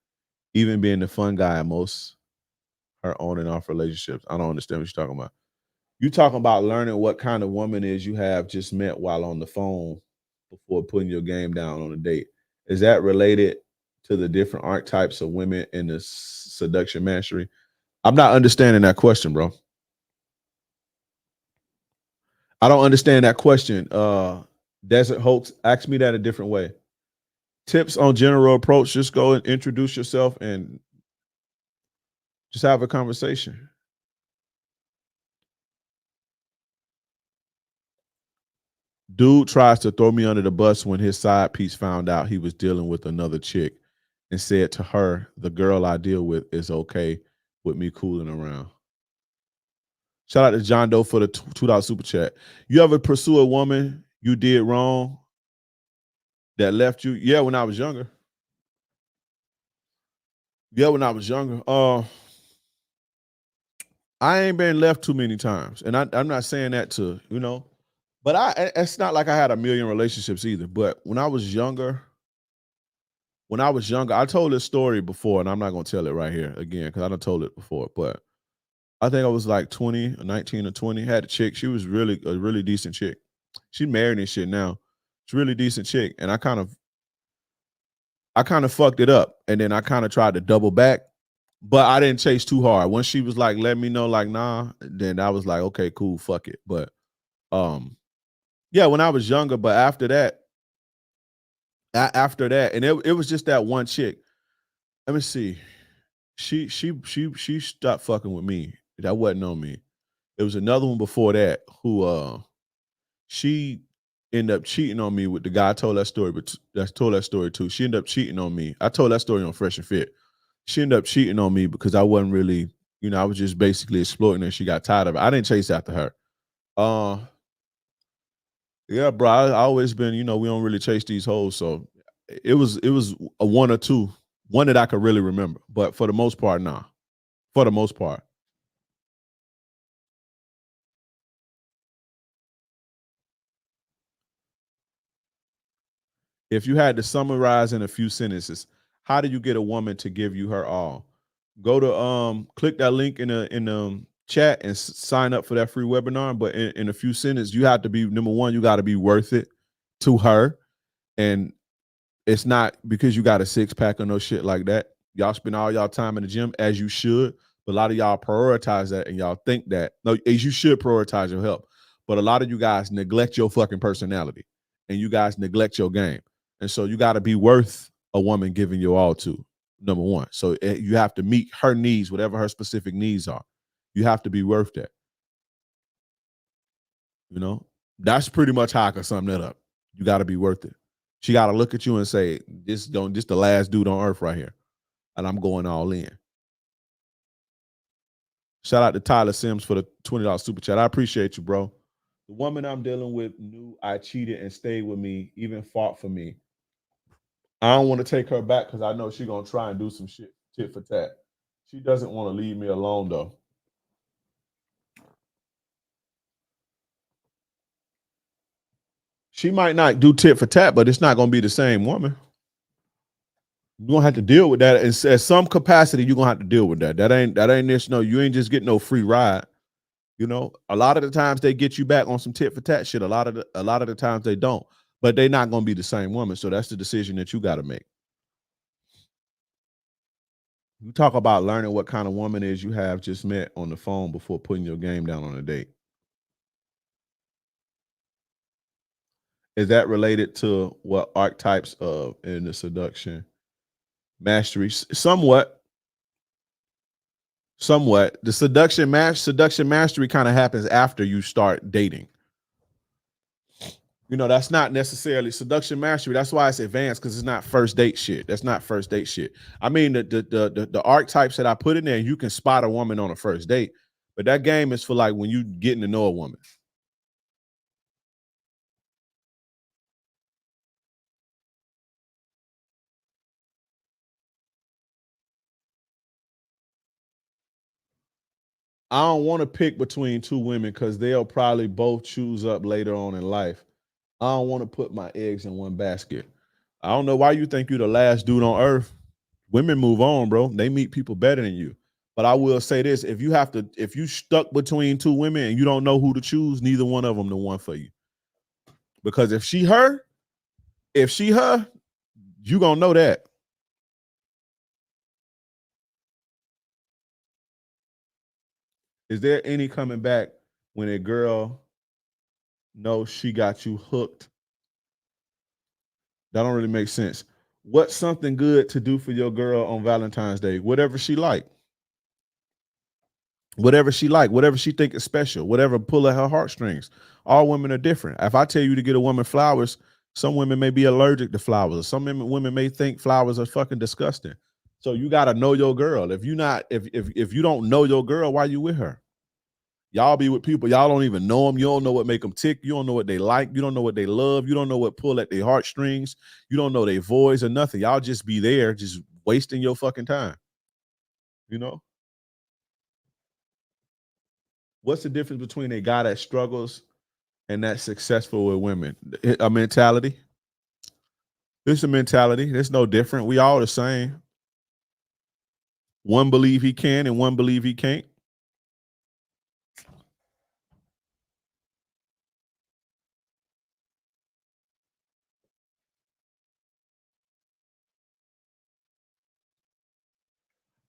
Even being the fun guy in most her on and off relationships. I don't understand what you're talking about. You talking about learning what kind of woman is you have just met while on the phone before putting your game down on a date. Is that related to the different archetypes of women in the seduction mastery? I'm not understanding that question, bro. I don't understand that question. Desert Hoax, ask me that a different way. Tips on general approach, just go and introduce yourself and just have a conversation. Dude tries to throw me under the bus when his side piece found out he was dealing with another chick and said to her, the girl I deal with is okay with me cooling around. Shout out to John Doe for the $2 super chat. You ever pursue a woman you did wrong that left you? Yeah, when I was younger. I ain't been left too many times. And I'm not saying that to, but it's not like I had a million relationships either. But when I was younger, I told this story before, and I'm not gonna tell it right here again because I done told it before. But I think I was like 20, 19 or 20. Had a chick. She was a really decent chick. She married and shit now. She's a really decent chick. And I kind of fucked it up. And then I kind of tried to double back, but I didn't chase too hard. Once she was like, let me know, like, nah, then I was like, okay, cool, fuck it. But yeah, when I was younger, but after that, and it was just that one chick. Let me see. She stopped fucking with me. That wasn't on me. It was another one before that who she ended up cheating on me with the guy. I told that story, but that's told that story too. She ended up cheating on me. I told that story on Fresh and Fit. She ended up cheating on me because I wasn't really, I was just basically exploiting her. She got tired of it. I didn't chase after her. Yeah, bro. I always been, we don't really chase these hoes. So it was a one or two, one that I could really remember. But for the most part, nah. For the most part. If you had to summarize in a few sentences, how do you get a woman to give you her all? Go to click that link in the chat and sign up for that free webinar. But in a few sentences, you have to be, number one, you got to be worth it to her. And it's not because you got a six pack or no shit like that. Y'all spend all y'all time in the gym as you should, but a lot of y'all prioritize that and y'all think that, no, as you should prioritize your health. But a lot of you guys neglect your fucking personality and you guys neglect your game. And so you got to be worth a woman giving you all to, number one. So you have to meet her needs, whatever her specific needs are. You have to be worth that. That's pretty much how I can sum that up. You got to be worth it. She got to look at you and say, this the last dude on earth right here. And I'm going all in. Shout out to Tyler Sims for the $20 super chat. I appreciate you, bro. The woman I'm dealing with knew I cheated and stayed with me, even fought for me. I don't want to take her back because I know she's going to try and do some shit, tit for tat. She doesn't want to leave me alone, though. She might not do tit for tat, but it's not going to be the same woman. You're gonna have to deal with that. At some capacity, you're gonna have to deal with that. That ain't this. No, you ain't just getting no free ride. A lot of the times they get you back on some tit for tat shit. A lot of the times they don't, but they're not gonna be the same woman. So that's the decision that you got to make. You talk about learning what kind of woman is you have just met on the phone before putting your game down on a date. Is that related to what archetypes of in the seduction mastery? Somewhat. The seduction mastery kind of happens after you start dating. That's not necessarily seduction mastery. That's why it's advanced, because it's not first date shit. That's not first date shit. I mean, the archetypes that I put in there, you can spot a woman on a first date, but that game is for like when you getting to know a woman. I don't want to pick between two women because they'll probably both choose up later on in life. I don't want to put my eggs in one basket. I don't know why you think you're the last dude on earth. Women move on, bro. They meet people better than you. But I will say this: if you stuck between two women and you don't know who to choose, neither one of them the one for you. Because if she her, you gonna know that. Is there any coming back when a girl knows she got you hooked? That don't really make sense. What's something good to do for your girl on Valentine's Day? Whatever she like. Whatever she like, whatever she think is special, whatever pull at her heartstrings. All women are different. If I tell you to get a woman flowers, some women may be allergic to flowers. Some women may think flowers are fucking disgusting. So you got to know your girl. If you not, if you don't know your girl, why you with her? Y'all be with people y'all don't even know them. You don't know what make them tick. You don't know what they like. You don't know what they love. You don't know what pull at their heartstrings. You don't know their voice or nothing. Y'all just be there, just wasting your fucking time. You know. What's the difference between a guy that struggles and that's successful with women? A mentality. It's a mentality. It's no different. We all the same. One believe he can and one believe he can't.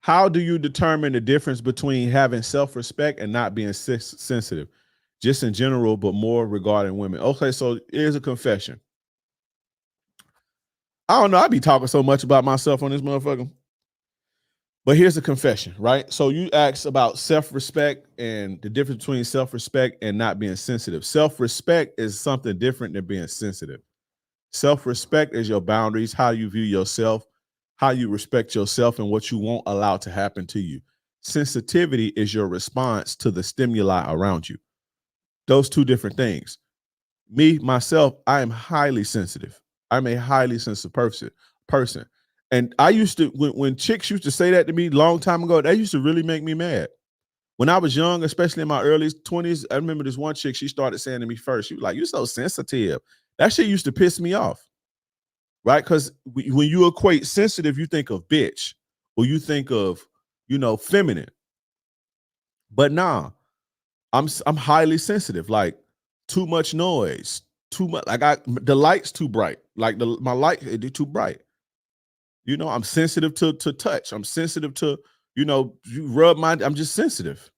How do you determine the difference between having self-respect and not being sensitive? Just in general, but more regarding women. Okay, so here's a confession. I don't know. I be talking so much about myself on this motherfucker. But here's a confession, right? So you asked about self-respect and the difference between self-respect and not being sensitive. Self-respect is something different than being sensitive. Self-respect is your boundaries, how you view yourself, how you respect yourself, and what you won't allow to happen to you. Sensitivity is your response to the stimuli around you. Those two different things. Me, myself, I am highly sensitive. I'm a highly sensitive person. And I used to, when chicks used to say that to me a long time ago, that used to really make me mad. When I was young, especially in my early 20s, I remember this one chick, she started saying to me first, she was like, "You're so sensitive." That shit used to piss me off, right? Because when you equate sensitive, you think of bitch or you think of, feminine. But nah, I'm highly sensitive. Like too much noise, too much. Like the light's too bright. Like my light it too bright. I'm sensitive to touch. I'm sensitive to you rub my. I'm just sensitive.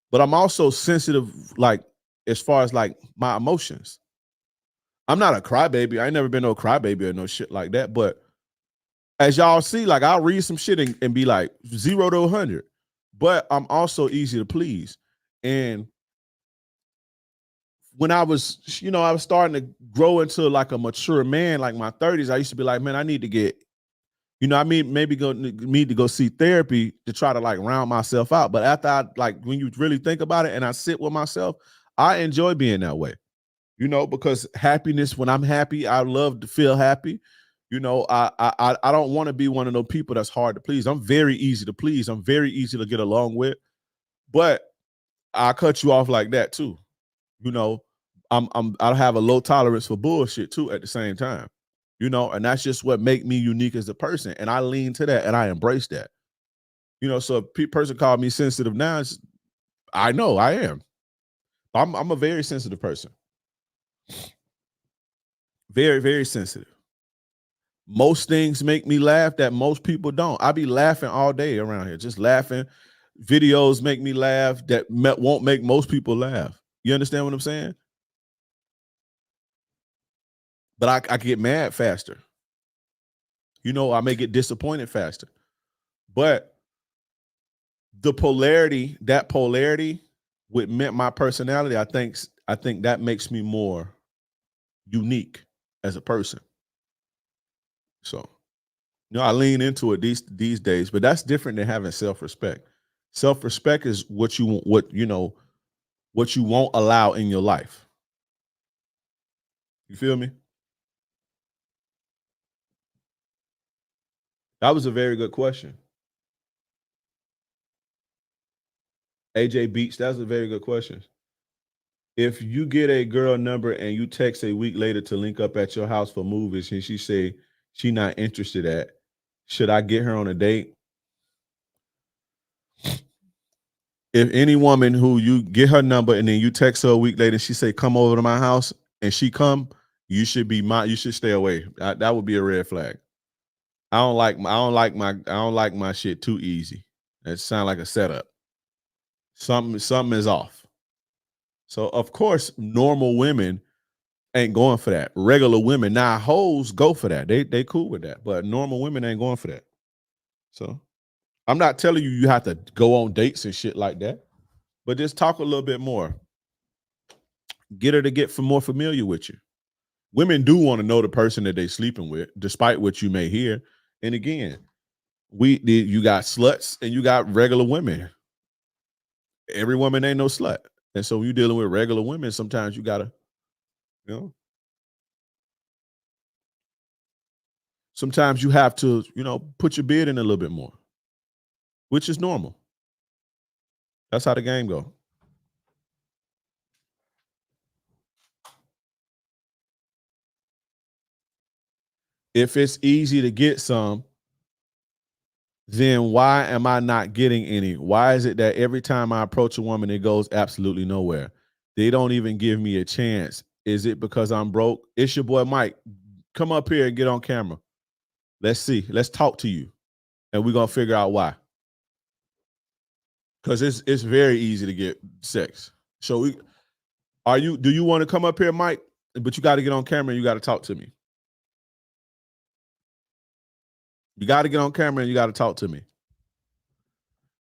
But I'm also sensitive, like as far as like my emotions. I'm not a crybaby. I ain't never been no crybaby or no shit like that. But as y'all see, like I'll read some shit and be like 0 to 100. But I'm also easy to please. And when I was, I was starting to grow into like a mature man, like my 30s, I used to be like, man, I need to get, maybe need to go see therapy to try to like round myself out. But after when you really think about it and I sit with myself, I enjoy being that way, because happiness, when I'm happy, I love to feel happy. I don't want to be one of those people that's hard to please. I'm very easy to please. I'm very easy to get along with, but I cut you off like that too. you know, I have a low tolerance for bullshit too at the same time, and that's just what make me unique as a person. And I lean to that and I embrace that. So if a person called me sensitive now, I know I am. I'm a very sensitive person. Very, very sensitive. Most things make me laugh that most people don't. I be laughing all day around here, just laughing. Videos make me laugh that won't make most people laugh. You understand what I'm saying? But I get mad faster. I may get disappointed faster. But that polarity with my personality, I think that makes me more unique as a person. So, I lean into it these days, but that's different than having self-respect. Self-respect is what you won't allow in your life. You feel me? That was a very good question. AJ Beats, that's a very good question. If you get a girl number and you text a week later to link up at your house for movies and she say she not interested at, should I get her on a date? If any woman who you get her number and then you text her a week later and she say come over to my house and she come, you should stay away. That would be a red flag. I don't like my shit too easy. It sounds like a setup. Something is off. So of course, normal women ain't going for that. Regular women, now hoes go for that. They cool with that, but normal women ain't going for that. So I'm not telling you have to go on dates and shit like that, but just talk a little bit more. Get her to get more familiar with you. Women do want to know the person that they sleeping with, despite what you may hear. And again, you got sluts and you got regular women. Every woman ain't no slut. And so when you're dealing with regular women, sometimes you gotta, sometimes you have to, put your bid in a little bit more, which is normal. That's how the game go. If it's easy to get some, then why am I not getting any? Why is it that every time I approach a woman, it goes absolutely nowhere? They don't even give me a chance. Is it because I'm broke? It's your boy Mike. Come up here and get on camera. Let's see. Let's talk to you. And we're going to figure out why. Because it's very easy to get sex. So do you want to come up here, Mike? But you got to get on camera and you got to talk to me. You got to get on camera and you got to talk to me.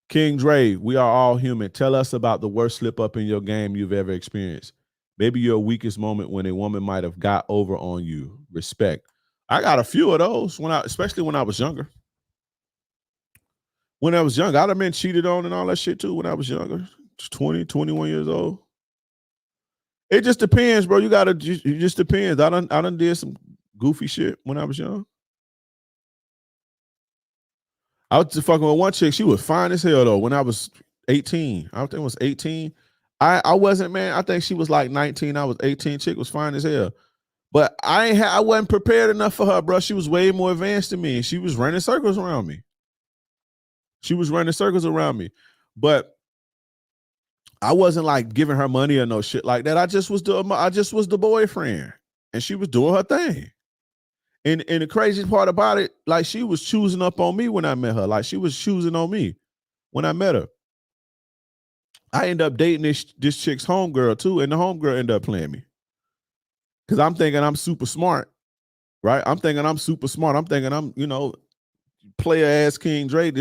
King Dre, we are all human. Tell us about the worst slip up in your game you've ever experienced. Maybe your weakest moment when a woman might have got over on you. Respect. I got a few of those especially when I was younger. When I was younger, I'd have been cheated on and all that shit too when I was younger. 20, 21 years old. It just depends, bro. It just depends. I done did some goofy shit when I was young. I was just fucking with one chick. She was fine as hell though. When I was 18, I think it was 18. I wasn't, man. I think she was like 19. I was 18. Chick was fine as hell. But I wasn't prepared enough for her, bro. She was way more advanced than me. And she was running circles around me. But I wasn't like giving her money or no shit like that. I just was the boyfriend. And she was doing her thing. And the crazy part about it, like she was choosing up on me when I met her. Like she was choosing on me when I met her. I ended up dating this chick's homegirl too, and the homegirl ended up playing me. Because I'm thinking I'm super smart, right? I'm thinking I'm, player ass King Dre.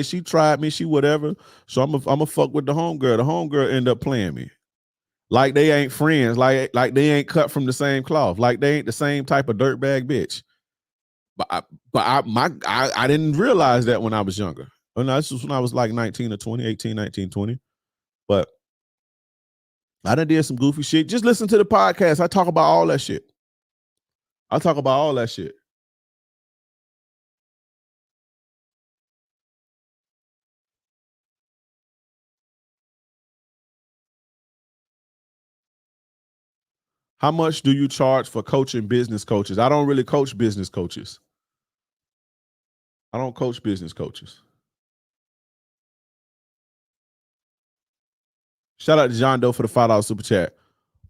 She tried me, she whatever. So I'm a fuck with the homegirl. The homegirl ended up playing me. Like they ain't friends, like they ain't cut from the same cloth, like they ain't the same type of dirtbag bitch. But I didn't realize that when I was younger. And this was when I was like 19 or 20, 18, 19, 20. But I done did some goofy shit. Just listen to the podcast. I talk about all that shit. How much do you charge for coaching business coaches? I don't really coach business coaches. I don't coach business coaches. Shout out to John Doe for the $5 super chat.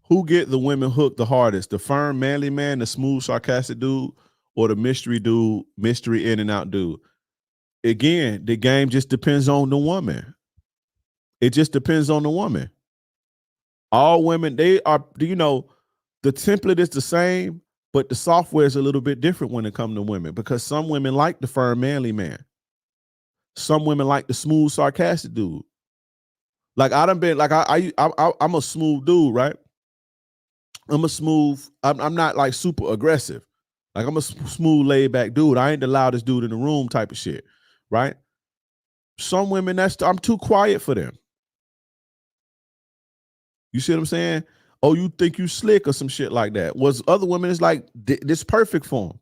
Who get the women hooked the hardest? The firm, manly man, the smooth, sarcastic dude, or the mystery dude, mystery in and out dude? Again, the game just depends on the woman. It just depends on the woman. All women, the template is the same, but the software is a little bit different when it comes to women because some women like the firm, manly man. Some women like the smooth, sarcastic dude. Like I done been, like I'm a smooth dude, right? I'm not like super aggressive. Like I'm a smooth, laid back dude. I ain't the loudest dude in the room type of shit, right? Some women, I'm too quiet for them. You see what I'm saying? Oh, you think you slick or some shit like that. Was other women, it's like, this perfect for them.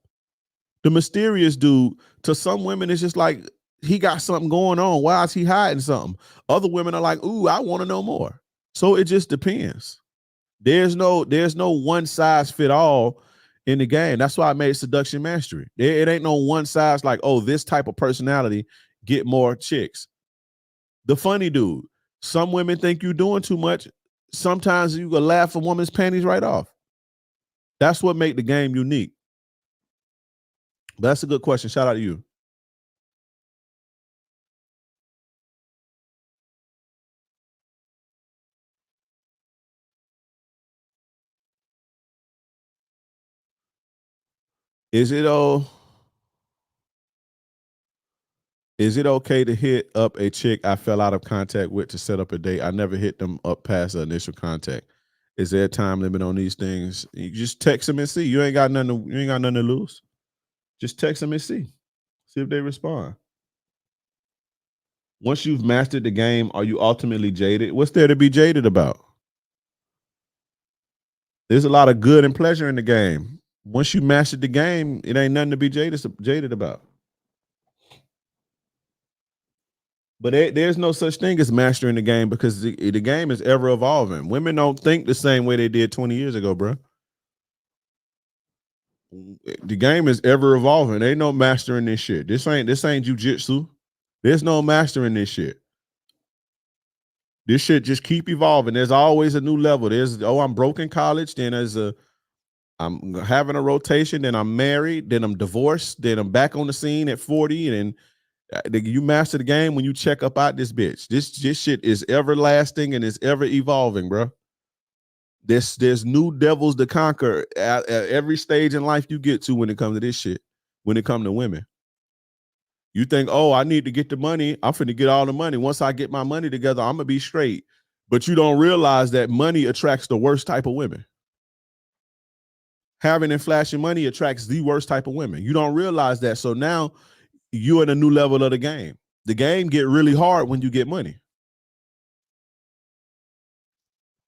The mysterious dude, to some women, it's just like, he got something going on. Why is he hiding something? Other women are like, ooh, I want to know more. So it just depends. There's no one size fit all in the game. That's why I made seduction mastery. It ain't no one size like, oh, this type of personality get more chicks. The funny dude. Some women think you're doing too much. Sometimes you can laugh a woman's panties right off. That's what make the game unique. But that's a good question. Shout out to you. Is it okay to hit up a chick I fell out of contact with to set up a date? I never hit them up past the initial contact. Is there a time limit on these things? You just text them and see. You ain't got nothing to lose. Just text them and see. See if they respond. Once you've mastered the game, are you ultimately jaded? What's there to be jaded about? There's a lot of good and pleasure in the game. Once you mastered the game, it ain't nothing to be jaded about. But there's no such thing as mastering the game because the game is ever evolving. Women don't think the same way they did 20 years ago, bro. The game is ever evolving. Ain't no mastering this shit. This ain't jujitsu. There's no mastering this shit. This shit just keep evolving. There's always a new level. I'm broke in college. Then I'm having a rotation. Then I'm married. Then I'm divorced. Then I'm back on the scene at 40. And you master the game when you check up out this bitch. This shit is everlasting and it's ever evolving, bro. There's new devils to conquer at every stage in life you get to when it comes to this shit. When it comes to women. You think, oh, I need to get the money. I'm finna get all the money. Once I get my money together, I'm gonna be straight. But you don't realize that money attracts the worst type of women. Having and flashing money attracts the worst type of women. You don't realize that. So now you're at a new level of the game. The game get really hard when you get money.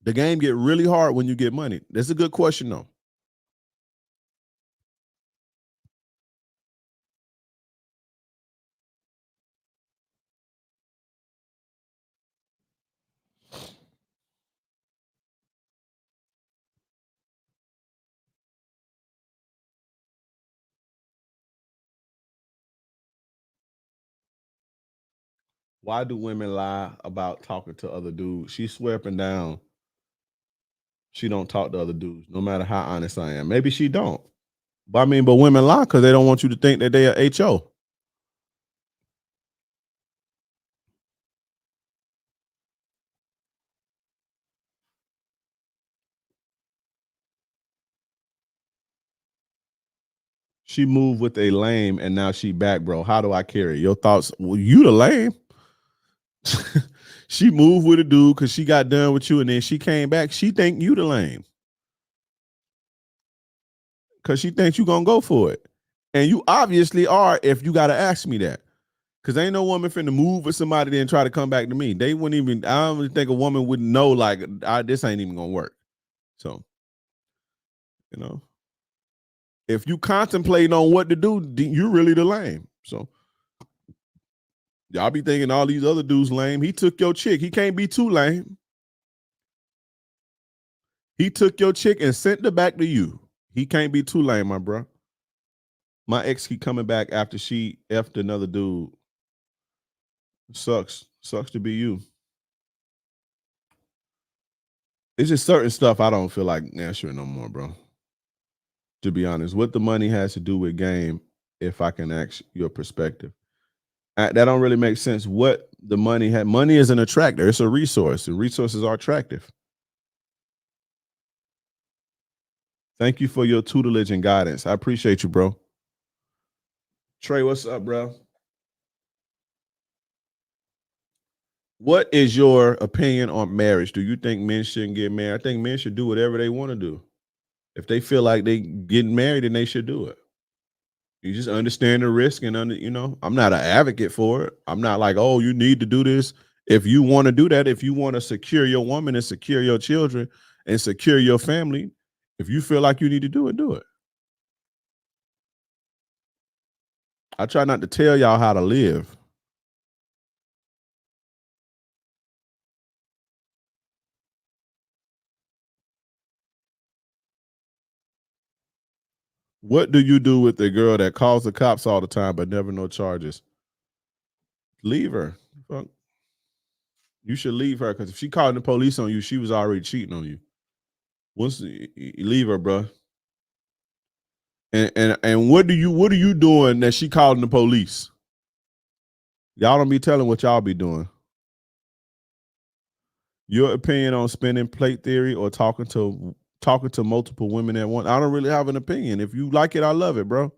The game get really hard when you get money. That's a good question, though. Why do women lie about talking to other dudes? She swear up and down she don't talk to other dudes, no matter how honest I am. Maybe she don't. But women lie because they don't want you to think that they are HO. She moved with a lame and now she back, bro. How do I carry your thoughts? Well, you the lame. She moved with a dude because she got done with you and then she came back. She think you the lame. Because she thinks you gonna go for it. And you obviously are if you gotta ask me that. Because ain't no woman finna move with somebody then try to come back to me. They wouldn't even, I don't even think a woman would know like this ain't even gonna work. So, if you contemplate on what to do, you're really the lame. So y'all be thinking all these other dudes lame. He took your chick. He can't be too lame. He took your chick and sent her back to you. He can't be too lame, my bro. My ex keep coming back after she effed another dude. Sucks to be you. It's just certain stuff I don't feel like answering no more, bro. To be honest, what the money has to do with game, if I can ask your perspective. That don't really make sense. What the money had. Money is an attractor. It's a resource. And resources are attractive. Thank you for your tutelage and guidance. I appreciate you, bro. Trey, what's up, bro? What is your opinion on marriage? Do you think men shouldn't get married? I think men should do whatever they want to do. If they feel like they getting married, then they should do it. You just understand the risk and I'm not an advocate for it. I'm not like, oh, you need to do this. If you want to do that, if you want to secure your woman and secure your children and secure your family, if you feel like you need to do it, do it. I try not to tell y'all how to live. What do you do with the girl that calls the cops all the time but never no charges? Leave her. Fuck. You should leave her because if she called the police on you, she was already cheating on you. Leave her, bro. And what are you doing that she calling the police? Y'all don't be telling what y'all be doing. Your opinion on spinning plate theory or talking to multiple women at once? I don't really have an opinion. If you like it, I love it, bro.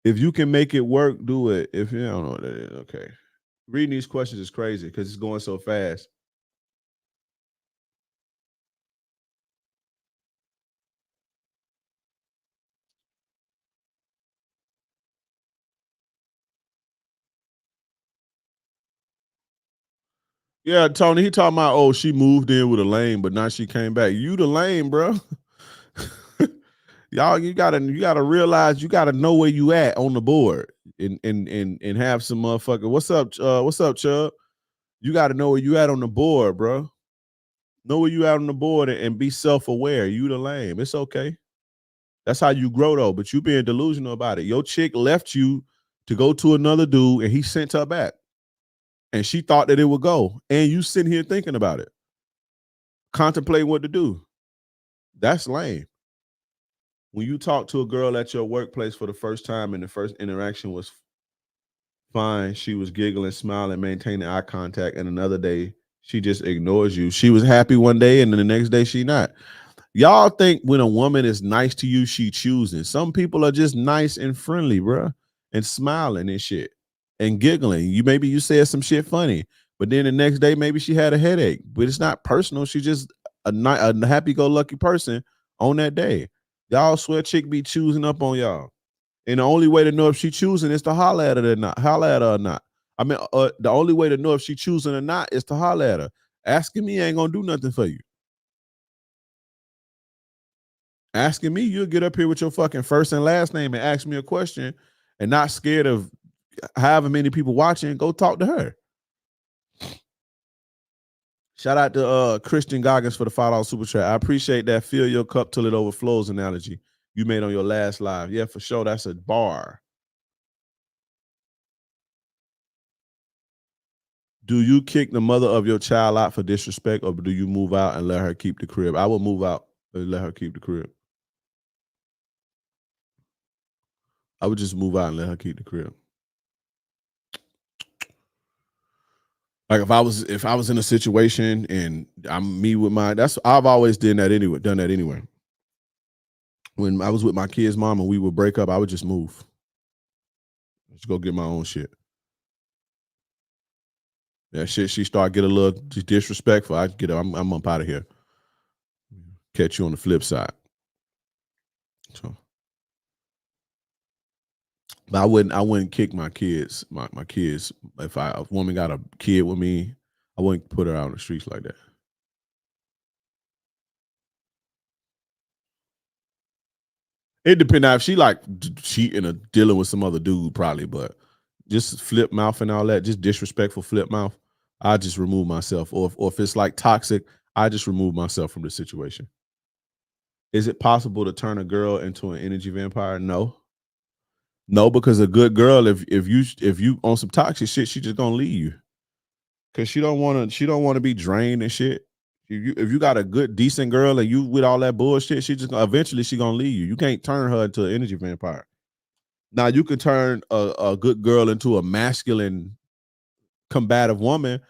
If you can make it work, do it. If you don't know what that is, okay. Reading these questions is crazy because it's going so fast. Yeah, Tony, he talking about, oh, she moved in with a lame, but now she came back. You the lame, bro. Y'all, you gotta realize you gotta know where you at on the board and have some motherfucker. What's up, Chubb? You gotta know where you at on the board, bro. Know where you at on the board and be self-aware. You the lame. It's okay. That's how you grow though, but you being delusional about it. Your chick left you to go to another dude and he sent her back. And she thought that it would go. And you sitting here thinking about it. Contemplating what to do. That's lame. When you talk to a girl at your workplace for the first time and the first interaction was fine, she was giggling, smiling, maintaining eye contact, and another day she just ignores you. She was happy one day and then the next day she not. Y'all think when a woman is nice to you, she choosing. Some people are just nice and friendly, bro, and smiling and shit and giggling. Maybe you said some shit funny, but then the next day maybe she had a headache. But it's not personal. She's just a happy-go-lucky person on that day. Y'all swear chick be choosing up on y'all, and the only way to know if she choosing is to holler at her or not. Holler at her or not. I mean, the only way to know if she choosing or not is to holler at her. Asking me ain't gonna do nothing for you. Asking me, you'll get up here with your fucking first and last name and ask me a question and not scared of however many people watching. Go talk to her. Shout out to Christian Goggins for the $5 super chat. I appreciate that. Fill your cup till it overflows analogy you made on your last live. Yeah, for sure. That's a bar. Do you kick the mother of your child out for disrespect, or do you move out and let her keep the crib? I will move out and let her keep the crib. I would just move out and let her keep the crib. Like if I was in a situation and I'm me with I've always done that anyway. When I was with my kid's mom and we would break up, I would just move. Just go get my own shit. That shit, she start get a little disrespectful. I get I'm up out of here. Catch you on the flip side. So, but I wouldn't kick my kids. My kids. If a woman got a kid with me, I wouldn't put her out on the streets like that. It depends if she like cheating or dealing with some other dude, probably, but just flip mouth and all that, just disrespectful flip mouth, I just remove myself. Or if it's like toxic, I just remove myself from the situation. Is it possible to turn a girl into an energy vampire? No. No, because a good girl, if you on some toxic shit, she just gonna leave you. Cause she don't wanna be drained and shit. If you got a good, decent girl and you with all that bullshit, eventually she gonna leave you. You can't turn her into an energy vampire. Now you can turn a good girl into a masculine, combative woman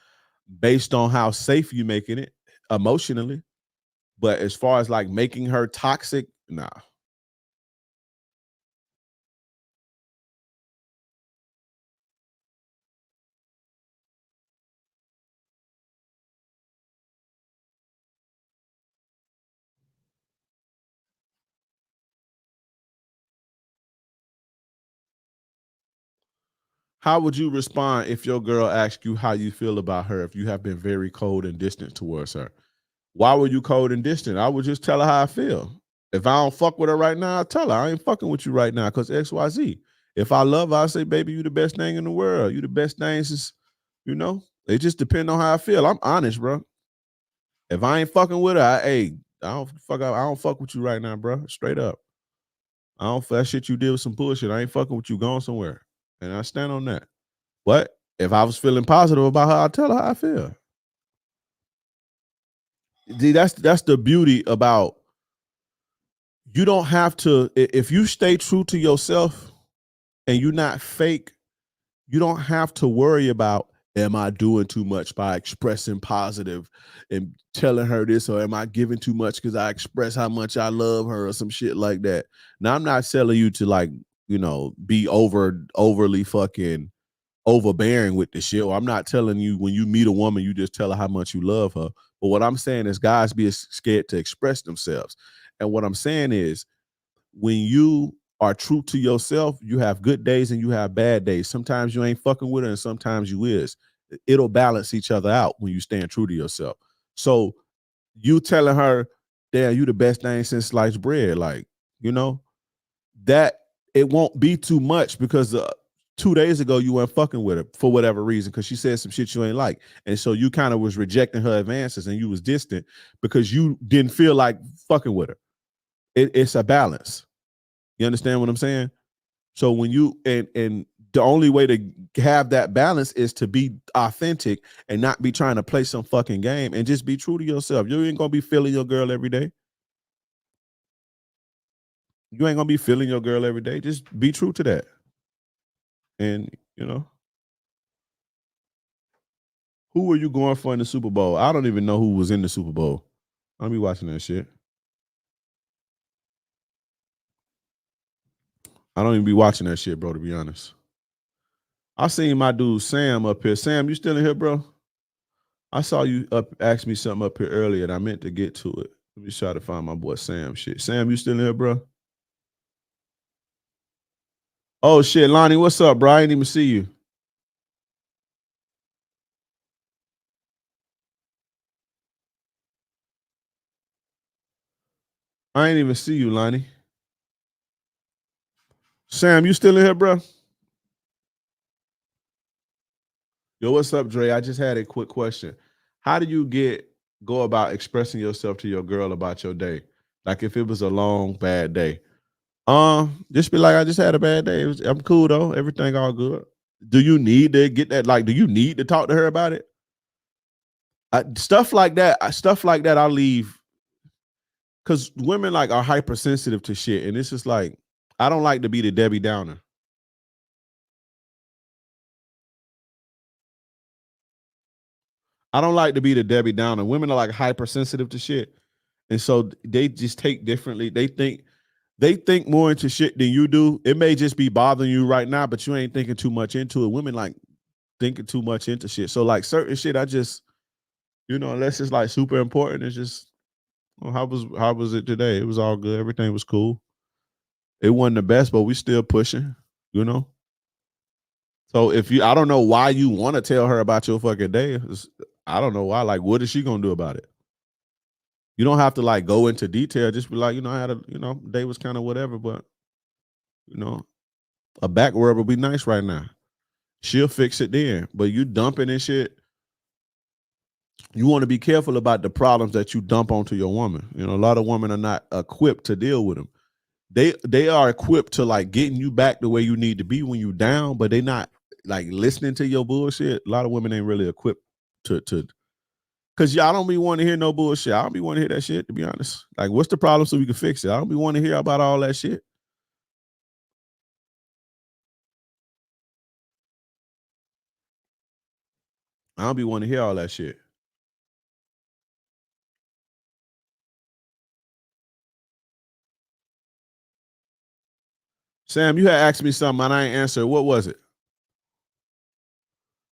based on how safe you making it emotionally. But as far as like making her toxic, nah. How would you respond if your girl asked you how you feel about her if you have been very cold and distant towards her? Why were you cold and distant? I would just tell her how I feel. If I don't fuck with her right now, I tell her I ain't fucking with you right now because XYZ. If I love her, I say, baby, you the best thing in the world. You the best thing since, it just depends on how I feel. I'm honest, bro. If I ain't fucking with her, I don't fuck with you right now, bro. Straight up. I don't that shit you did with some bullshit. I ain't fucking with you going somewhere. And I stand on that. But if I was feeling positive about her, I'd tell her how I feel. See, that's the beauty about you don't have to, if you stay true to yourself and you're not fake, you don't have to worry about, am I doing too much by expressing positive and telling her this, or am I giving too much because I express how much I love her or some shit like that. Now, I'm not telling you to like, be overly fucking overbearing with the shit. Or I'm not telling you when you meet a woman, you just tell her how much you love her. But what I'm saying is guys be scared to express themselves. And what I'm saying is when you are true to yourself, you have good days and you have bad days. Sometimes you ain't fucking with her and sometimes you is. It'll balance each other out when you stand true to yourself. So you telling her, damn, you the best thing since sliced bread, like, that it won't be too much because 2 days ago you weren't fucking with her for whatever reason because she said some shit you ain't like. And so you kind of was rejecting her advances and you was distant because you didn't feel like fucking with her. It's a balance. You understand what I'm saying? So when you and the only way to have that balance is to be authentic and not be trying to play some fucking game and just be true to yourself. You ain't gonna be feeling your girl every day. You ain't gonna be feeling your girl every day. Just be true to that. And who were you going for in the Super Bowl? I don't even know who was in the Super Bowl. I'll be watching that shit. I don't even be watching that shit, bro, to be honest. I seen my dude Sam up here. Sam, you still in here, bro? I saw you ask me something up here earlier and I meant to get to it. Let me try to find my boy Sam shit. Sam, you still in here, bro? Oh shit, Lonnie, what's up, bro? I didn't even see you. I ain't even see you, Lonnie. Sam, you still in here, bro? Yo, what's up, Dre? I just had a quick question. How do you go about expressing yourself to your girl about your day? Like if it was a long, bad day. Just be like, I just had a bad day. I'm cool though. Everything all good. Do you need to get that? Like, do you need to talk to her about it? Stuff like that. I'll leave because women like are hypersensitive to shit, and it's just like I don't like to be the Debbie Downer. I don't like to be the Debbie Downer. Women are like hypersensitive to shit, and so they just take differently. They think more into shit than you do. It may just be bothering you right now, but you ain't thinking too much into it. Women like thinking too much into shit. So like certain shit, I just unless it's like super important, it's just how was it today? It was all good. Everything was cool. It wasn't the best, but we still pushing. So I don't know why you want to tell her about your fucking day. I don't know why. Like, what is she gonna do about it? You don't have to like go into detail. Just be like, I had a day was kind of whatever, but a back rub would be nice right now. She'll fix it then. But you dumping and shit. You want to be careful about the problems that you dump onto your woman. A lot of women are not equipped to deal with them. They are equipped to like getting you back the way you need to be when you down, but they not like listening to your bullshit. A lot of women ain't really equipped to because y'all don't be wanting to hear no bullshit. I don't be wanting to hear that shit, to be honest. Like, what's the problem so we can fix it? I don't be wanting to hear about all that shit. I don't be wanting to hear all that shit. Sam, you had asked me something and I ain't answered. What was it?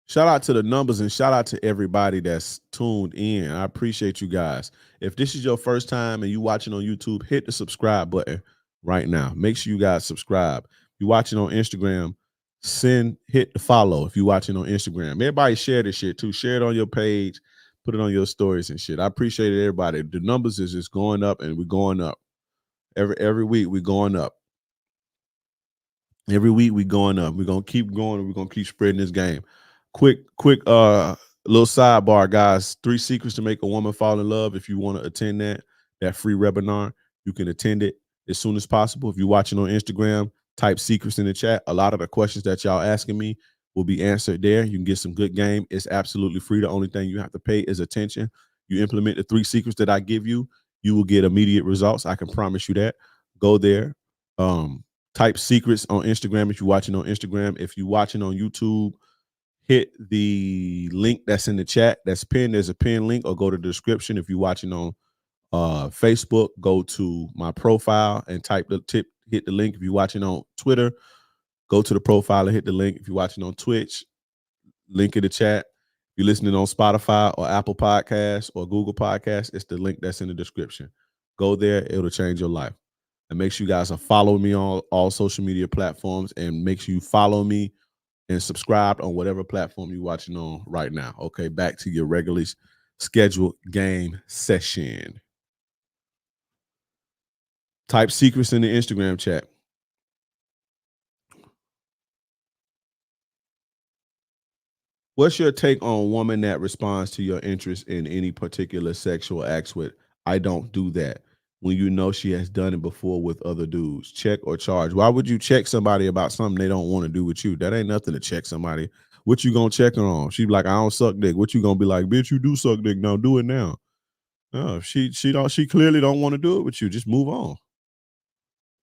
Shout out to the numbers and shout out to everybody that's tuned in. I appreciate you guys. If this is your first time and you watching on YouTube, hit the subscribe button right now. Make sure you guys subscribe. If you're watching on Instagram, hit the follow if you're watching on Instagram. Everybody share this shit too. Share it on your page, put it on your stories and shit. I appreciate it, everybody. The numbers is just going up and we're going up. Every week we're going up. Every week we going up. We're gonna keep going and we're gonna keep spreading this game. Quick little sidebar, guys. 3 secrets to make a woman fall in love. If you want to attend that free webinar, you can attend it. as soon as possible. If you're watching on Instagram, type secrets in the chat. A lot of the questions that y'all asking me will be answered there. You can get some good game. It's absolutely free. The only thing you have to pay is attention. You implement the 3 secrets that I give you, you will get immediate results. I can promise you that. Go there. Type secrets on Instagram if you're watching on Instagram. If you're watching on YouTube, hit the link that's in the chat that's pinned. There's a pinned link, or go to the description. If you're watching on Facebook, go to my profile and hit the link. If you're watching on Twitter, go to the profile and hit the link. If you're watching on Twitch, link in the chat. If you're listening on Spotify or Apple Podcasts or Google Podcasts, it's the link that's in the description. Go there. It'll change your life. And make sure you guys are following me on all social media platforms, and make sure you follow me and subscribe on whatever platform you're watching on right now. Okay, back to your regularly scheduled game session. Type secrets in the Instagram chat. What's your take on a woman that responds to your interest in any particular sexual acts with, I don't do that, when you know she has done it before with other dudes? Check or charge? Why would you check somebody about something they don't want to do with you? That ain't nothing to check somebody. What you gonna check her on? She be like, I don't suck dick. What you gonna be like, bitch, you do suck dick. Now do it now. No, she clearly don't want to do it with you. Just move on.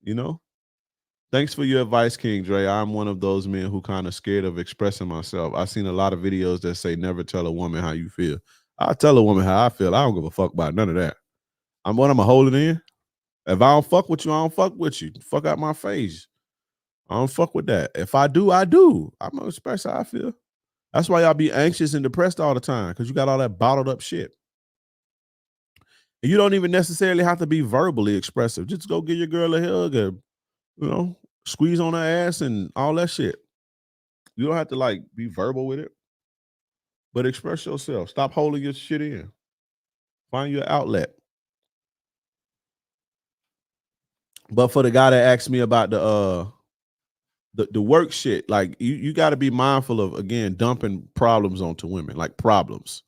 You know? Thanks for your advice, King Dre. I'm one of those men who kind of scared of expressing myself. I've seen a lot of videos that say never tell a woman how you feel. I tell a woman how I feel. I don't give a fuck about none of that. I'm gonna hold it in. If I don't fuck with you, I don't fuck with you. Fuck out my face. I don't fuck with that. If I do, I do. I'm gonna express how I feel. That's why y'all be anxious and depressed all the time, because you got all that bottled up shit. And you don't even necessarily have to be verbally expressive. Just go give your girl a hug, or squeeze on her ass and all that shit. You don't have to like be verbal with it, but express yourself. Stop holding your shit in. Find your outlet. But for the guy that asked me about the work shit, like you got to be mindful of, again, dumping problems onto women, like problems,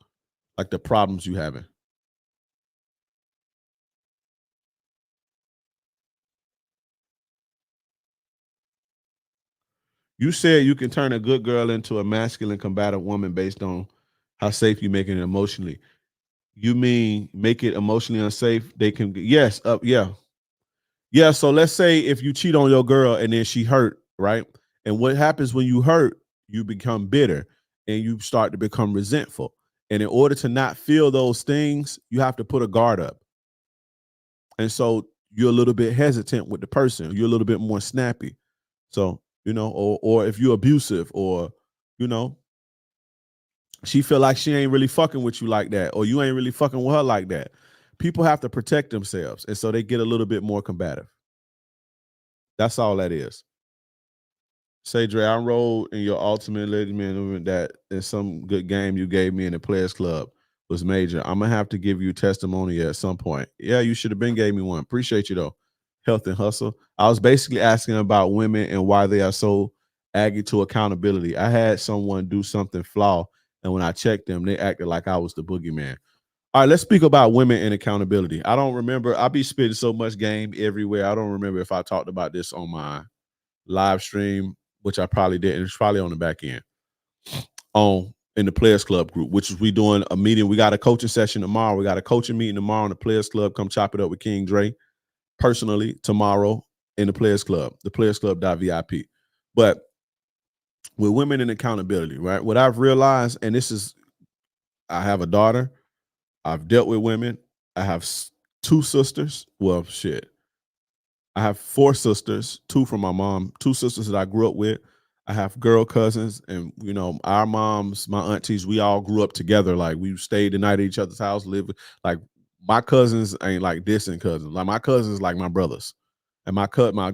like the problems you having. You said you can turn a good girl into a masculine, combative woman based on how safe you make it emotionally. You mean make it emotionally unsafe? They can, yes, yeah. Yeah, so let's say if you cheat on your girl and then she hurt, right? And what happens when you hurt, you become bitter and you start to become resentful. And in order to not feel those things, you have to put a guard up. And so you're a little bit hesitant with the person. You're a little bit more snappy. So, or if you're abusive, or, she feel like she ain't really fucking with you like that, or you ain't really fucking with her like that. People have to protect themselves. And so they get a little bit more combative. That's all that is. Say, Dre, I enrolled in your ultimate legend that in some good game you gave me in the Players Club was major. I'm going to have to give you testimony at some point. Yeah, you should have been gave me one. Appreciate you, though. Health and hustle. I was basically asking about women and why they are so aggy to accountability. I had someone do something flaw, and when I checked them, they acted like I was the boogeyman. All right, let's speak about women and accountability. I don't remember. I be spitting so much game everywhere. I don't remember if I talked about this on my live stream, which I probably didn't. It's probably on the back end. In the Players Club group, which is we doing a meeting. We got a coaching session tomorrow. We got a coaching meeting tomorrow in the Players Club. Come chop it up with King Dre personally tomorrow in the Players Club, the playerclub.vip. But with women and accountability, right? What I've realized, and this is, I have a daughter. I've dealt with women. I have 2 sisters. Well, shit. I have 4 sisters, 2 from my mom, 2 sisters that I grew up with. I have girl cousins, and our moms, my aunties, we all grew up together. Like, we stayed the night at each other's house, lived. Like, my cousins ain't like distant cousins. Like, my cousins like my brothers, and my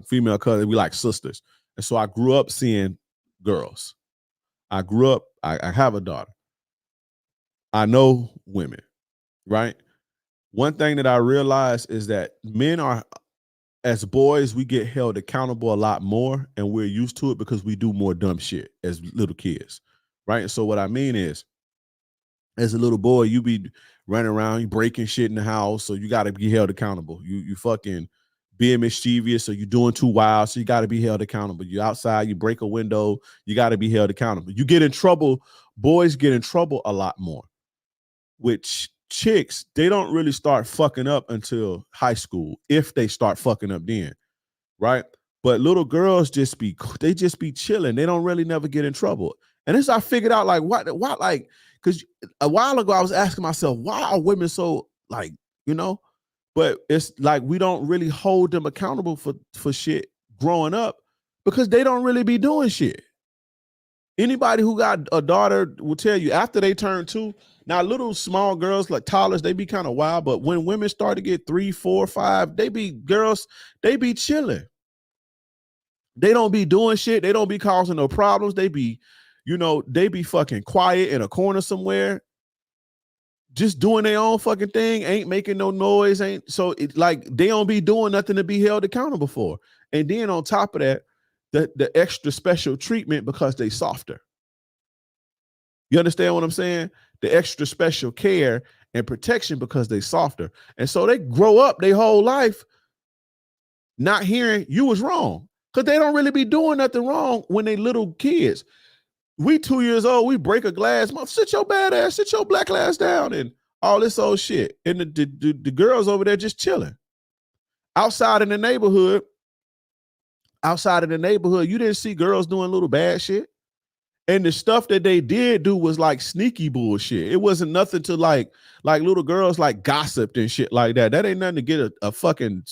female cousin, we like sisters. And so I grew up seeing girls. I grew up. I have a daughter. I know women, right? One thing that I realized is that men are, as boys, we get held accountable a lot more, and we're used to it because we do more dumb shit as little kids, right? And so what I mean is, as a little boy, you be running around, you breaking shit in the house, so you got to be held accountable. You fucking being mischievous, or you doing too wild, so you got to be held accountable. You outside, you break a window, you got to be held accountable. You get in trouble, boys get in trouble a lot more. Which chicks, they don't really start fucking up until high school, if they start fucking up then, right? But little girls just be chilling. They don't really never get in trouble. And this I figured out, like, why, like, because a while ago I was asking myself, why are women so, like, you know? But it's like we don't really hold them accountable for shit growing up, because they don't really be doing shit. Anybody who got a daughter will tell you after they turn 2, now little small girls like toddlers, they be kind of wild, but when women start to get 3, 4, 5, they be chilling. They don't be doing shit. They don't be causing no problems. They be fucking quiet in a corner somewhere, just doing their own fucking thing, ain't making no noise, ain't so it, like they don't be doing nothing to be held accountable for. And then on top of that, the extra special treatment because they softer. You understand what I'm saying? The extra special care and protection because they softer. And so they grow up their whole life not hearing you was wrong, because they don't really be doing nothing wrong when they little kids. We 2 years old, we break a glass, sit your bad ass, sit your black ass down, and all this old shit. And the girls over there just chilling. Outside in the neighborhood, you didn't see girls doing little bad shit. And the stuff that they did do was like sneaky bullshit. It wasn't nothing to like little girls like gossiped and shit like that. That ain't nothing to get a fucking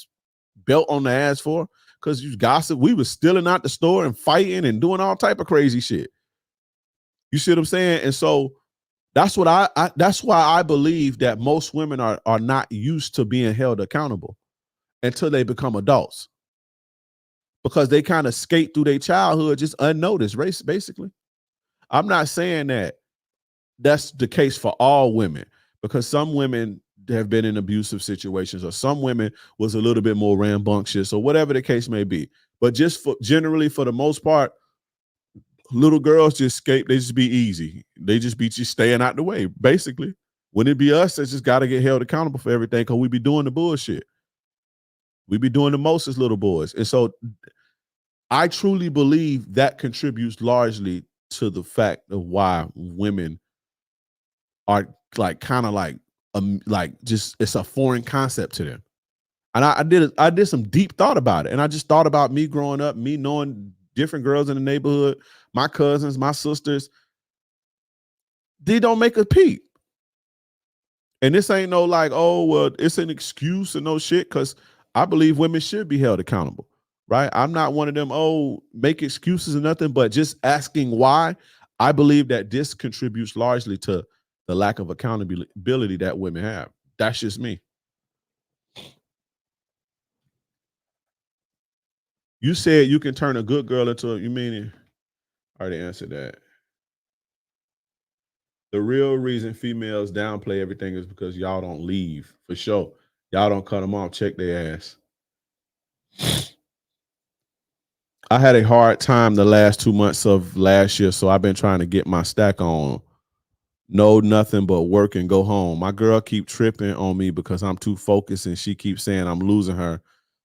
belt on the ass for, because you gossip. We was stealing out the store and fighting and doing all type of crazy shit. You see what I'm saying? And so that's what that's why I believe that most women are not used to being held accountable until they become adults, because they kind of skate through their childhood just unnoticed, basically. I'm not saying that that's the case for all women, because some women have been in abusive situations, or some women was a little bit more rambunctious, or whatever the case may be. But just generally, for the most part, little girls just escape. They just be easy. They just be just staying out the way, basically. Wouldn't it be us that just got to get held accountable for everything, because we be doing the bullshit. We be doing the most as little boys. And so I truly believe that contributes largely to the fact of why women are like kind of like just, it's a foreign concept to them. And I did some deep thought about it. And I just thought about me growing up, me knowing different girls in the neighborhood, my cousins, my sisters. They don't make a peep. And this ain't no like, oh, well, it's an excuse and no shit, because I believe women should be held accountable, right? I'm not one of them, oh, make excuses or nothing, but just asking why. I believe that this contributes largely to the lack of accountability that women have. That's just me. You said you can turn a good girl into you mean, I already answered that. The real reason females downplay everything is because y'all don't leave, for sure. Y'all don't cut them off, check their ass. I had a hard time the last 2 months of last year, so I've been trying to get my stack on. No, nothing but work and go home. My girl keep tripping on me because I'm too focused, and she keeps saying I'm losing her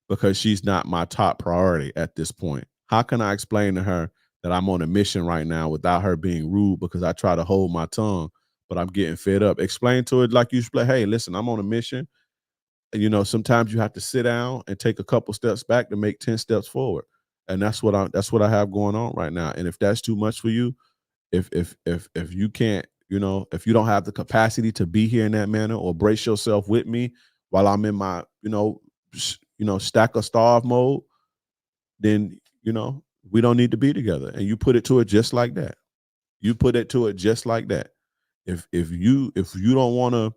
because she's not my top priority at this point. How can I explain to her that I'm on a mission right now without her being rude, because I try to hold my tongue, but I'm getting fed up? Explain to her like you explain, hey, listen, I'm on a mission. And, sometimes you have to sit down and take a couple steps back to make 10 steps forward. And that's what I have going on right now. And if that's too much for you, if you can't, if you don't have the capacity to be here in that manner, or brace yourself with me while I'm in my, stack or starve mode, then, we don't need to be together. And you put it to it just like that. You put it to it just like that. If you don't want to,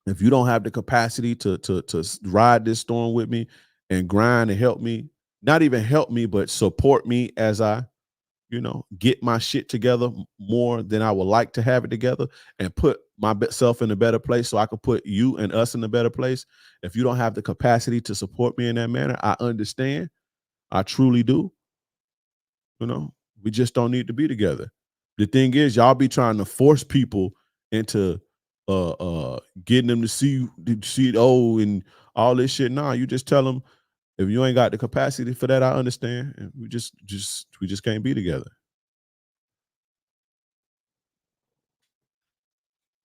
if you don't have the capacity to ride this storm with me and grind and help me, not even help me, but support me as I, get my shit together more than I would like to have it together, and put myself in a better place so I can put you and us in a better place. If you don't have the capacity to support me in that manner, I understand. I truly do. We just don't need to be together. The thing is, y'all be trying to force people into getting them to see and all this shit. Nah, you just tell them, If you ain't got the capacity for that, I understand. And we just can't be together.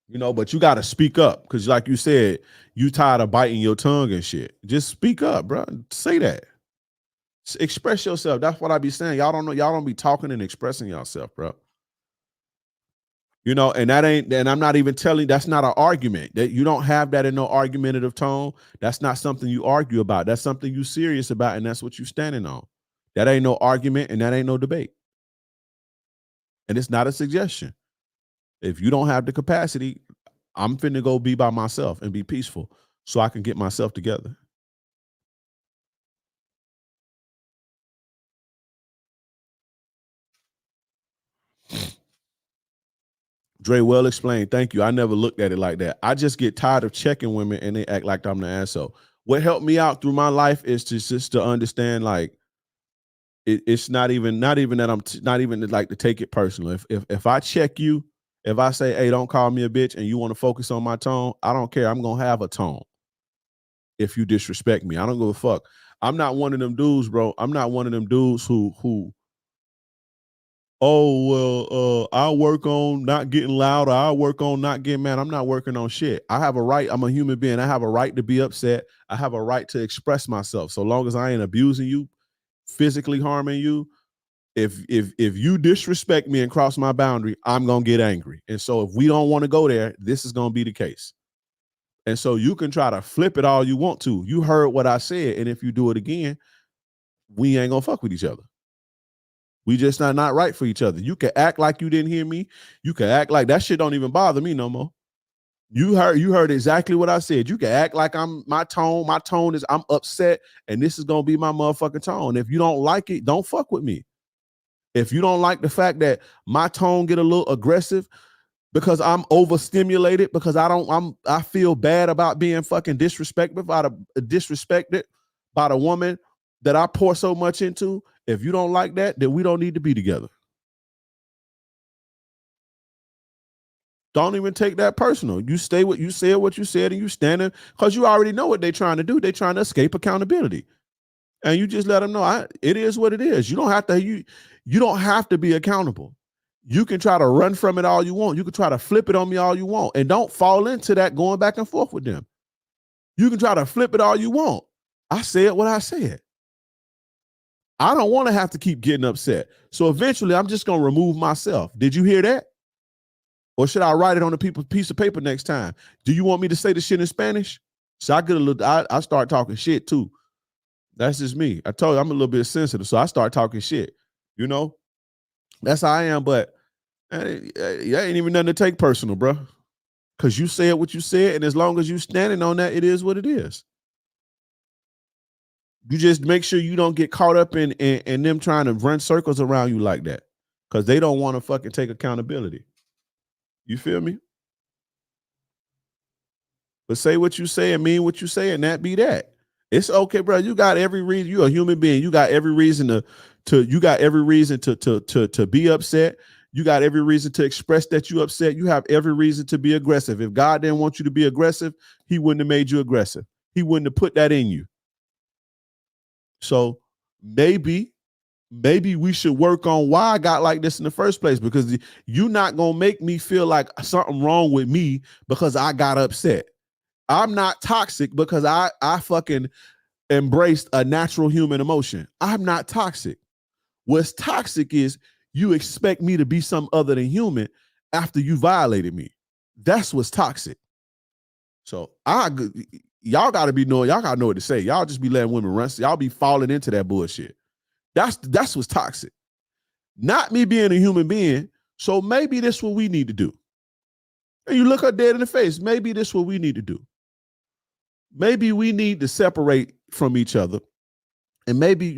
You know, but you got to speak up because, like you said, you tired of biting your tongue and shit. Just speak up, bro. Say that. Express yourself. That's what I be saying. Y'all don't know. Y'all don't be talking and expressing yourself, bro. You know, and I'm not even telling, that's not an argument. That you don't have that in no argumentative tone. That's not something you argue about. That's something you serious about, and that's what you standing on. That ain't no argument and that ain't no debate. And it's not a suggestion. If you don't have the capacity, I'm finna go be by myself and be peaceful so I can get myself together. Dre, well explained. Thank you. I never looked at it like that. I just get tired of checking women and they act like I'm the asshole. What helped me out through my life is just to understand, like, it's not even that I'm not even like to take it personal. If I check you, if I say, hey, don't call me a bitch, and you want to focus on my tone, I don't care. I'm gonna have a tone. If you disrespect me, I don't give a fuck. I'm not one of them dudes, bro. I'm not one of them dudes who oh, well, I'll work on not getting loud, or I'll work on not getting mad. I'm not working on shit. I have a right. I'm a human being. I have a right to be upset. I have a right to express myself. So long as I ain't abusing you, physically harming you, if you disrespect me and cross my boundary, I'm gonna get angry. And so if we don't want to go there, this is gonna be the case. And so you can try to flip it all you want to. You heard what I said, and if you do it again, we ain't gonna fuck with each other. We just not right for each other. You can act like you didn't hear me. You can act like that shit don't even bother me no more. You heard exactly what I said. You can act like my tone is I'm upset, and this is gonna be my motherfucking tone. If you don't like it, don't fuck with me. If you don't like the fact that my tone get a little aggressive because I'm overstimulated, because I feel bad about being fucking disrespected by the woman that I pour so much into. If you don't like that, then we don't need to be together. Don't even take that personal. You stay what you said, and you standing because you already know what they're trying to do. They're trying to escape accountability. And you just let them know it is what it is. You don't have to, you don't have to be accountable. You can try to run from it all you want. You can try to flip it on me all you want. And don't fall into that going back and forth with them. You can try to flip it all you want. I said what I said. I don't want to have to keep getting upset. So eventually I'm just going to remove myself. Did you hear that? Or should I write it on a piece of paper next time? Do you want me to say the shit in Spanish? So I start talking shit too. That's just me. I told you I'm a little bit sensitive, so I start talking shit. You know, that's how I am. But that ain't even nothing to take personal, bro. Because you said what you said, and as long as you standing on that, it is what it is. You just make sure you don't get caught up in them trying to run circles around you like that, because they don't want to fucking take accountability. You feel me? But say what you say and mean what you say, and that be that. It's okay, bro. You got every reason. You're a human being. You got every reason to be upset. You got every reason to express that you upset. You have every reason to be aggressive. If God didn't want you to be aggressive, he wouldn't have made you aggressive. He wouldn't have put that in you. So maybe we should work on why I got like this in the first place, because you're not going to make me feel like something wrong with me because I got upset. I'm not toxic because I fucking embraced a natural human emotion. I'm not toxic. What's toxic is you expect me to be some other than human after you violated me. That's what's toxic. So y'all gotta know what to say. Y'all just be letting women run. Y'all be falling into that bullshit. That's what's toxic. Not me being a human being. So maybe this is what we need to do. And you look her dead in the face. Maybe this is what we need to do. Maybe we need to separate from each other. And maybe,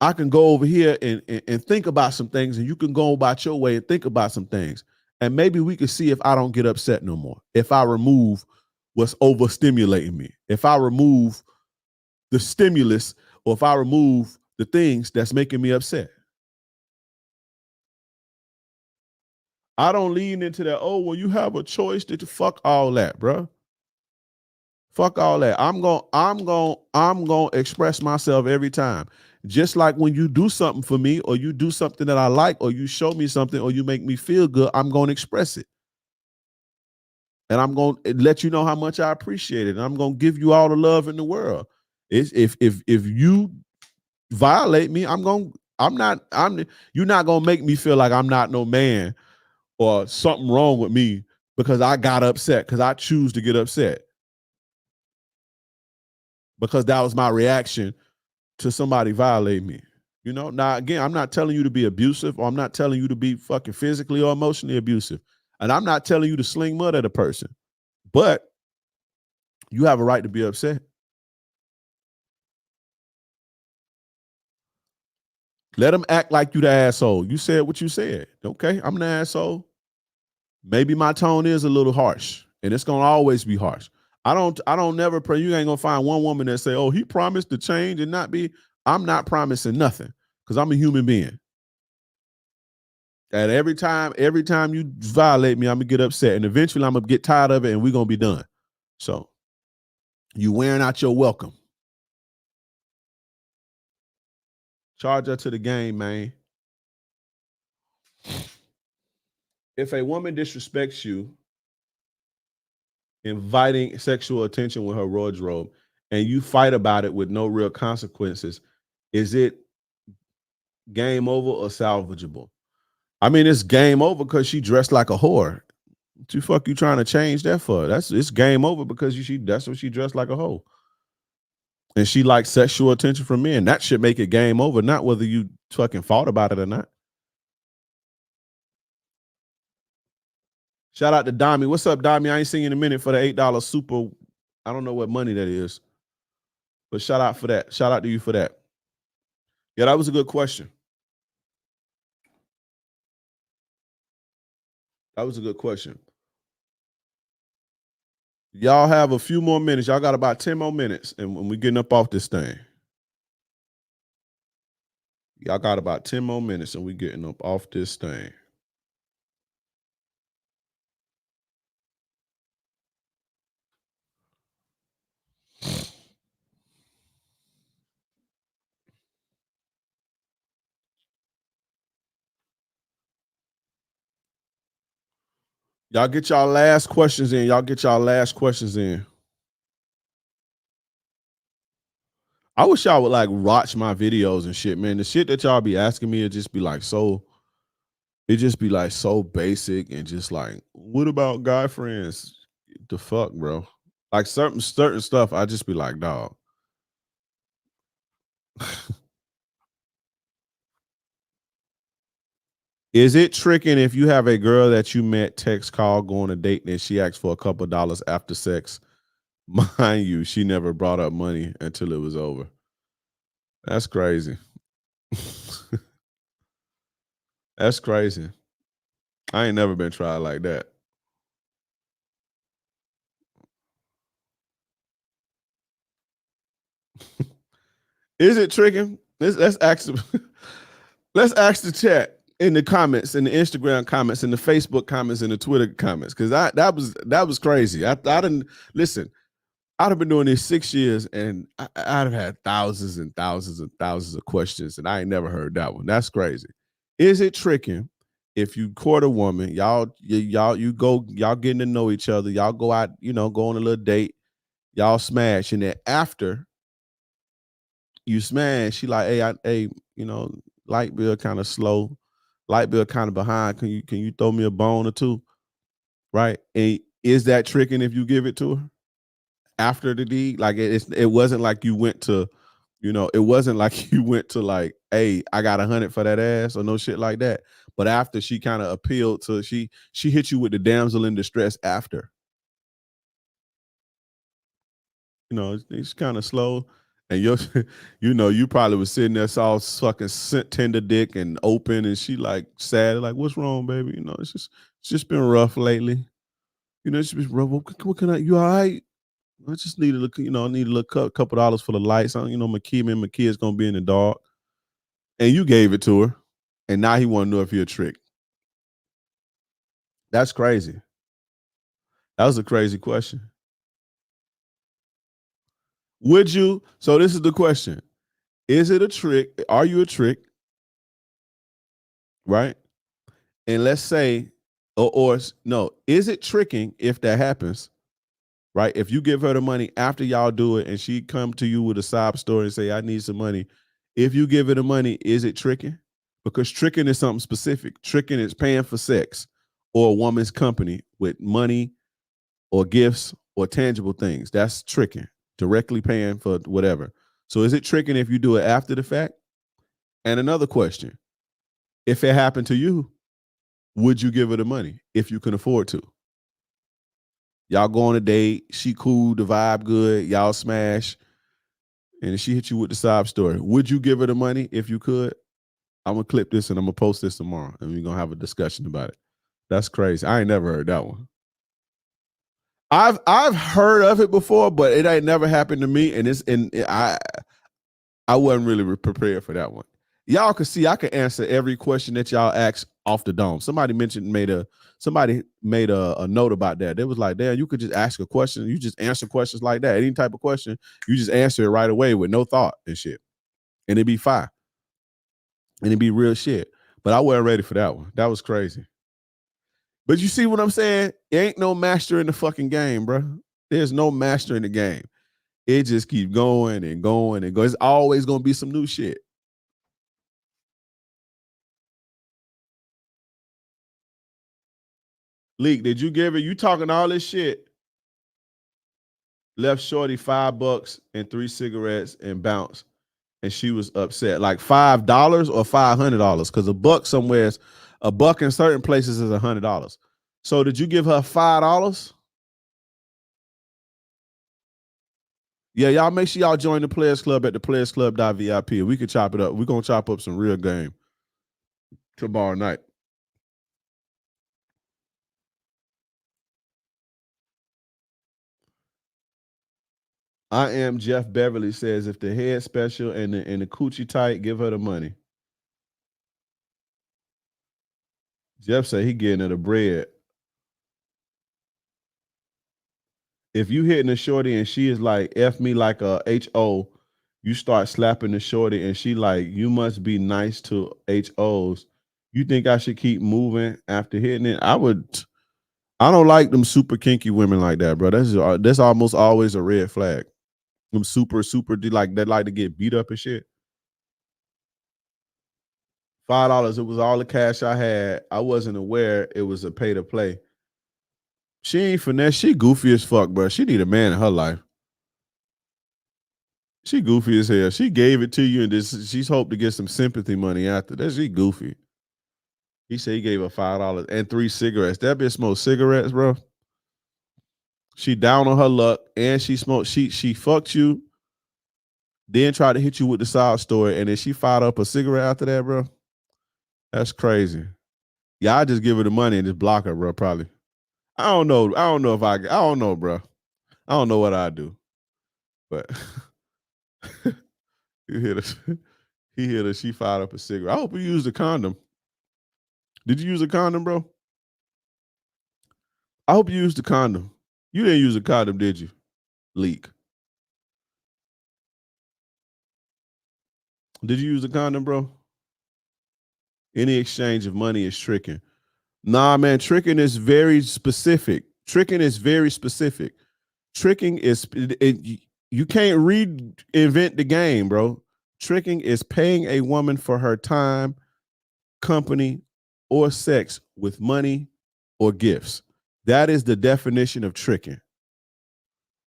I can go over here and think about some things, and you can go about your way and think about some things. And maybe we can see if I don't get upset no more. If I remove what's overstimulating me. If I remove the stimulus, or if I remove the things that's making me upset. I don't lean into that, oh, well, you have a choice to fuck all that, bro. Fuck all that. I'm gonna express myself every time. Just like when you do something for me, or you do something that I like, or you show me something, or you make me feel good, I'm gonna express it. And I'm gonna let you know how much I appreciate it. And I'm gonna give you all the love in the world. It's if you violate me, you're not gonna make me feel like I'm not no man or something wrong with me because I got upset, because I choose to get upset. Because that was my reaction to somebody violate me. You know, now again, I'm not telling you to be abusive, or I'm not telling you to be fucking physically or emotionally abusive. And I'm not telling you to sling mud at a person. But you have a right to be upset. Let them act like you the asshole. You said what you said. Okay, I'm an asshole. Maybe my tone is a little harsh, and it's gonna always be harsh. I don't never pray. You ain't gonna find one woman that say, "Oh, he promised to change and not be." I'm not promising nothing, because I'm a human being. And every time you violate me, I'm gonna get upset, and eventually I'm gonna get tired of it, and we're gonna be done. So you wearing out your welcome. Charge her to the game, man. If a woman disrespects you, inviting sexual attention with her wardrobe, and you fight about it with no real consequences, is it game over or salvageable? I mean, it's game over because she dressed like a whore. What the fuck you trying to change that for? It's game over because that's what she dressed like a hoe. And she likes sexual attention from men. That should make it game over, not whether you fucking fought about it or not. Shout out to Dami. What's up, Dami? I ain't seen you in a minute for the $8 super. I don't know what money that is, but shout out for that. Shout out to you for that. Yeah, that was a good question. That was a good question. Y'all have a few more minutes. Y'all got about 10 more minutes, and when we getting up off this thing. Y'all got about 10 more minutes, and we getting up off this thing. Y'all get y'all last questions in. Y'all get y'all last questions in. I wish y'all would like watch my videos and shit, man. The shit that y'all be asking me, it just be like so basic and just like, what about guy friends? The fuck, bro? Like certain stuff, I just be like, dog. Is it tricking if you have a girl that you met, text, call, go on a date, and she asks for a couple dollars after sex? Mind you, she never brought up money until it was over. That's crazy. That's crazy. I ain't never been tried like that. Is it tricking? Let's ask let's ask the chat in the comments, in the Instagram comments, in the Facebook comments, in the Twitter comments, because that was crazy. I didn't listen. I'd have been doing this 6 years, and I'd have had thousands and thousands and thousands of questions, and I ain't never heard that one. That's crazy. Is it tricking if you court a woman, y'all getting to know each other, y'all go out, go on a little date, y'all smash, and then after you smash, she like, hey, light bill kind of slow, light bill kind of behind. Can you throw me a bone or two? Right? And is that tricking if you give it to her after the deed? Like it wasn't like you went to, it wasn't like you went to like, hey, I got 100 for that ass or no shit like that. But after she kind of appealed to, she hit you with the damsel in distress after. It's kind of slow. And you probably was sitting there all fucking tender dick and open, and she like sad, like, what's wrong, baby? It's just been rough lately. It's just been rough. What can you all right? I just need a couple dollars for the lights. My kid's gonna be in the dark. And you gave it to her, and now he want to know if you're a trick. That's crazy. That was a crazy question. Would you? So this is the question. Is it a trick? Are you a trick? Right? And let's say, or no, is it tricking if that happens? Right? If you give her the money after y'all do it and she come to you with a sob story and say, I need some money. If you give her the money, is it tricking? Because tricking is something specific. Tricking is paying for sex or a woman's company with money or gifts or tangible things. That's tricking, directly paying for whatever. So is it tricking if you do it after the fact? And another question, if it happened to you, would you give her the money if you can afford to? Y'all go on a date, she cool, the vibe good, y'all smash, and she hit you with the sob story. Would you give her the money if you could? I'm gonna clip this and I'm gonna post this tomorrow, and we're gonna have a discussion about it. That's crazy. I ain't never heard that one. I've heard of it before, but it ain't never happened to me, and I wasn't really prepared for that one. Y'all can see I can answer every question that y'all ask off the dome. Somebody made a note about that. They was like, damn, you could just ask a question. You just answer questions like that. Any type of question, you just answer it right away with no thought and shit. And it'd be fine. And it'd be real shit. But I wasn't ready for that one. That was crazy. But you see what I'm saying? There ain't no master in the fucking game, bro. There's no master in the game. It just keeps going and going and going. It's always gonna be some new shit. Leak, did you give it? You talking all this shit? Left shorty $5 and 3 cigarettes and bounced, and she was upset. Like $5 or $500? Because a buck in certain places is $100. So did you give her $5? Yeah, y'all make sure y'all join the Players Club at the playersclub.vip. We can chop it up. We're gonna chop up some real game tomorrow night. I am Jeff Beverly says if the head special and the coochie tight, give her the money. Jeff said he getting her the bread. If you hitting a shorty and she is like F me like a HO, you start slapping the shorty and she like, you must be nice to HOs. You think I should keep moving after hitting it? I don't like them super kinky women like that, bro. That's almost always a red flag. Them super like that like to get beat up and shit. $5, it was all the cash I had. I wasn't aware it was a pay to play. She ain't finesse. She goofy as fuck, bro. She need a man in her life. She goofy as hell. She gave it to you and she's hoped to get some sympathy money after that. She goofy. He said he gave her $5 and 3 cigarettes. That bitch smoked cigarettes, bro. She down on her luck and she smoked. She fucked you, then tried to hit you with the sob story, and then she fired up a cigarette after that, bro. That's crazy. Yeah, I just give her the money and just block her, bro. Probably. I don't know. I don't know, bro. I don't know what I do, but he hit her. He hit her. She fired up a cigarette. I hope you used a condom. Did you use a condom, bro? I hope you used a condom. You didn't use a condom, did you? Leak. Did you use a condom, bro? Any exchange of money is tricking. Nah, man, tricking is very specific. Tricking is very specific. Tricking is you can't reinvent the game, bro. Tricking is paying a woman for her time, company, or sex with money or gifts. That is the definition of tricking.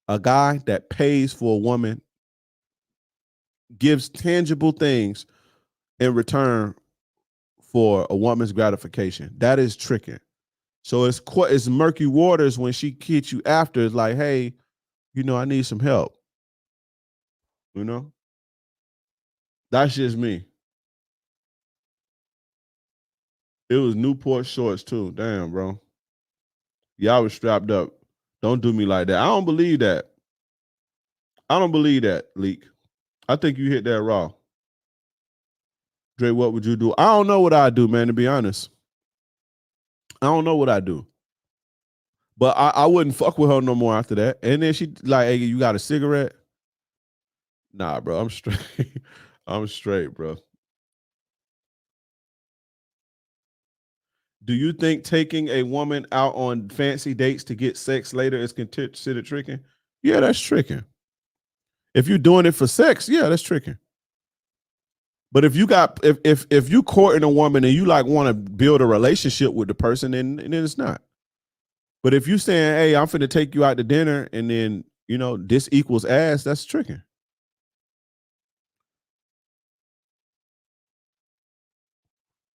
A guy that pays for a woman, gives tangible things in return for a woman's gratification. That is tricking. So it's murky waters when she hits you after. It's like, hey, I need some help. That's just me. It was Newport shorts too. Damn, bro. Y'all was strapped up. Don't do me like that. I don't believe that. Leak. I think you hit that raw. Dre, what would you do? I don't know what I'd do, man, to be honest. I don't know what I'd do. But I wouldn't fuck with her no more after that. And then she like, hey, you got a cigarette? Nah, bro, I'm straight. I'm straight, bro. Do you think taking a woman out on fancy dates to get sex later is considered tricking? Yeah, that's tricking. If you're doing it for sex, yeah, that's tricking. But if you got if you courting a woman and you like want to build a relationship with the person, then it's not. But if you saying, hey, I'm finna take you out to dinner and then this equals ass, that's tricking.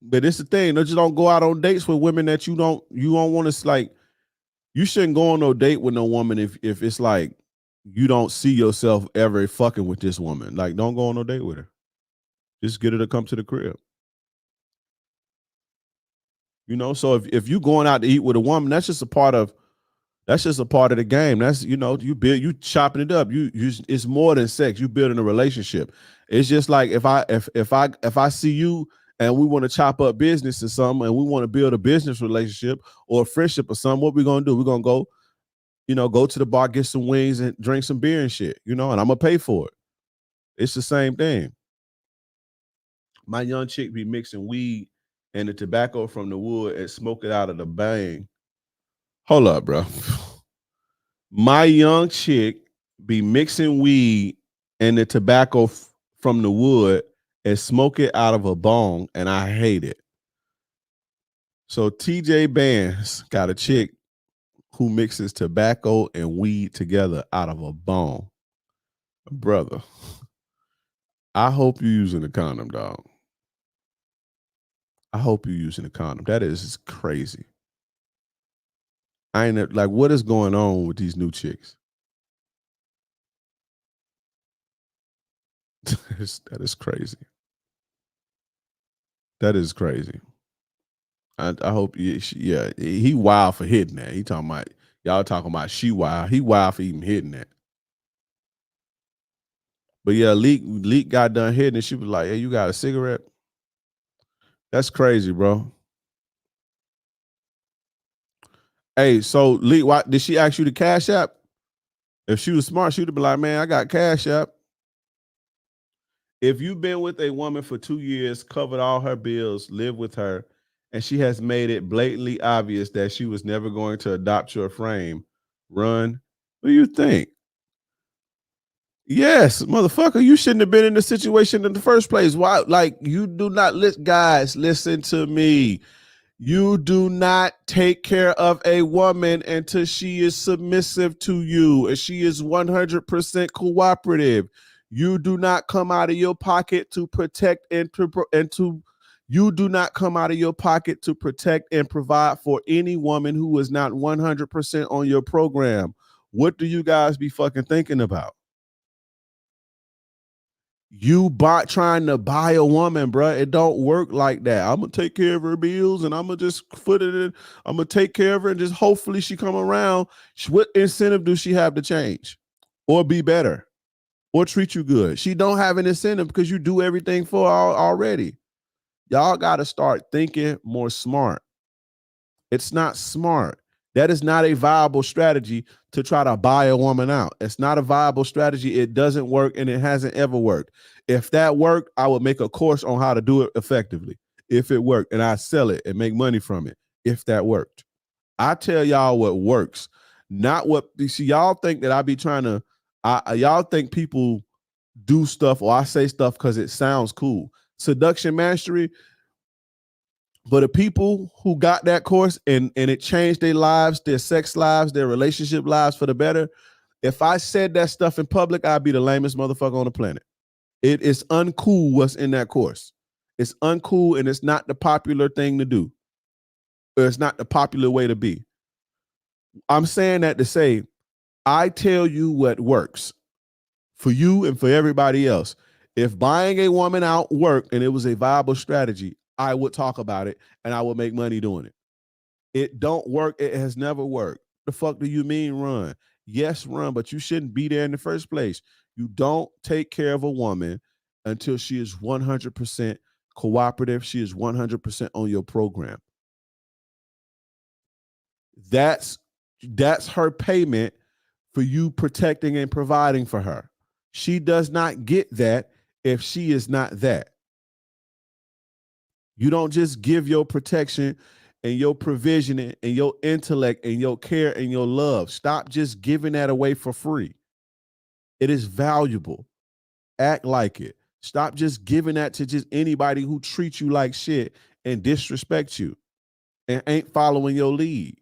But it's the thing, just don't go out on dates with women that you don't want to like. You shouldn't go on no date with no woman if it's like you don't see yourself ever fucking with this woman. Like, don't go on no date with her. Just get her to come to the crib. So if you going out to eat with a woman, that's just a part of the game. That's you chopping it up. You it's more than sex. You building a relationship. It's just like if I see you and we want to chop up business or something and we want to build a business relationship or a friendship or something, what we gonna do? We're gonna go, go to the bar, get some wings and drink some beer and shit, and I'm gonna pay for it. It's the same thing. My young chick be mixing weed and the tobacco from the wood and smoke it out of the bang. Hold up, bro. My young chick be mixing weed and the tobacco from the wood and smoke it out of a bong, and I hate it. So TJ Bands got a chick who mixes tobacco and weed together out of a bong. Brother, I hope you're using a condom, dog. I hope you're using a condom. That is crazy. I ain't like, what is going on with these new chicks? That is crazy. That is crazy. I hope, he wild for hitting that. He talking about, y'all talking about she wild. He wild for even hitting that. But yeah, Leak got done hitting and she was like, hey, you got a cigarette? That's crazy, bro. Hey, so Leak, did she ask you to Cash App? If she was smart, she'd have been like, man, I got Cash App. If you've been with a woman for 2 years, covered all her bills, lived with her, and she has made it blatantly obvious that she was never going to adopt your frame, run. What do you think? Yes, motherfucker, you shouldn't have been in the situation in the first place. Why? Like, you do not guys, listen to me. You do not take care of a woman until she is submissive to you and she is 100% cooperative. You do not come out of your pocket to protect you do not come out of your pocket to protect and provide for any woman who is not 100% on your program. What do you guys be fucking thinking about? You trying to buy a woman, bro. It don't work like that. I'm gonna take care of her bills and I'm gonna just put it in. I'm gonna take care of her and just hopefully she come around. What incentive do she have to change or be better or treat you good? She don't have an incentive because you do everything for her already. Y'all got to start thinking more smart. It's not smart. That is not a viable strategy to try to buy a woman out. It's not a viable strategy. It doesn't work and it hasn't ever worked. If that worked, I would make a course on how to do it effectively. If it worked, and I sell it and make money from it. If that worked. I tell y'all what works, not what. See, y'all think that I be trying to, y'all think people do stuff or I say stuff because it sounds cool. Seduction mastery. But the people who got that course and it changed their lives, their sex lives, their relationship lives for the better, if I said that stuff in public, I'd be the lamest motherfucker on the planet. It is uncool what's in that course. It's uncool and it's not the popular thing to do. Or it's not the popular way to be. I'm saying that to say, I tell you what works for you and for everybody else. If buying a woman out worked and it was a viable strategy, I would talk about it and I would make money doing it. It don't work. It has never worked. The fuck do you mean run? Yes, run, but you shouldn't be there in the first place. You don't take care of a woman until she is 100% cooperative. She is 100% on your program. That's her payment for you protecting and providing for her. She does not get that if she is not that. You don't just give your protection and your provisioning and your intellect and your care and your love. Stop just giving that away for free. It is valuable. Act like it. Stop just giving that to just anybody who treats you like shit and disrespects you and ain't following your lead.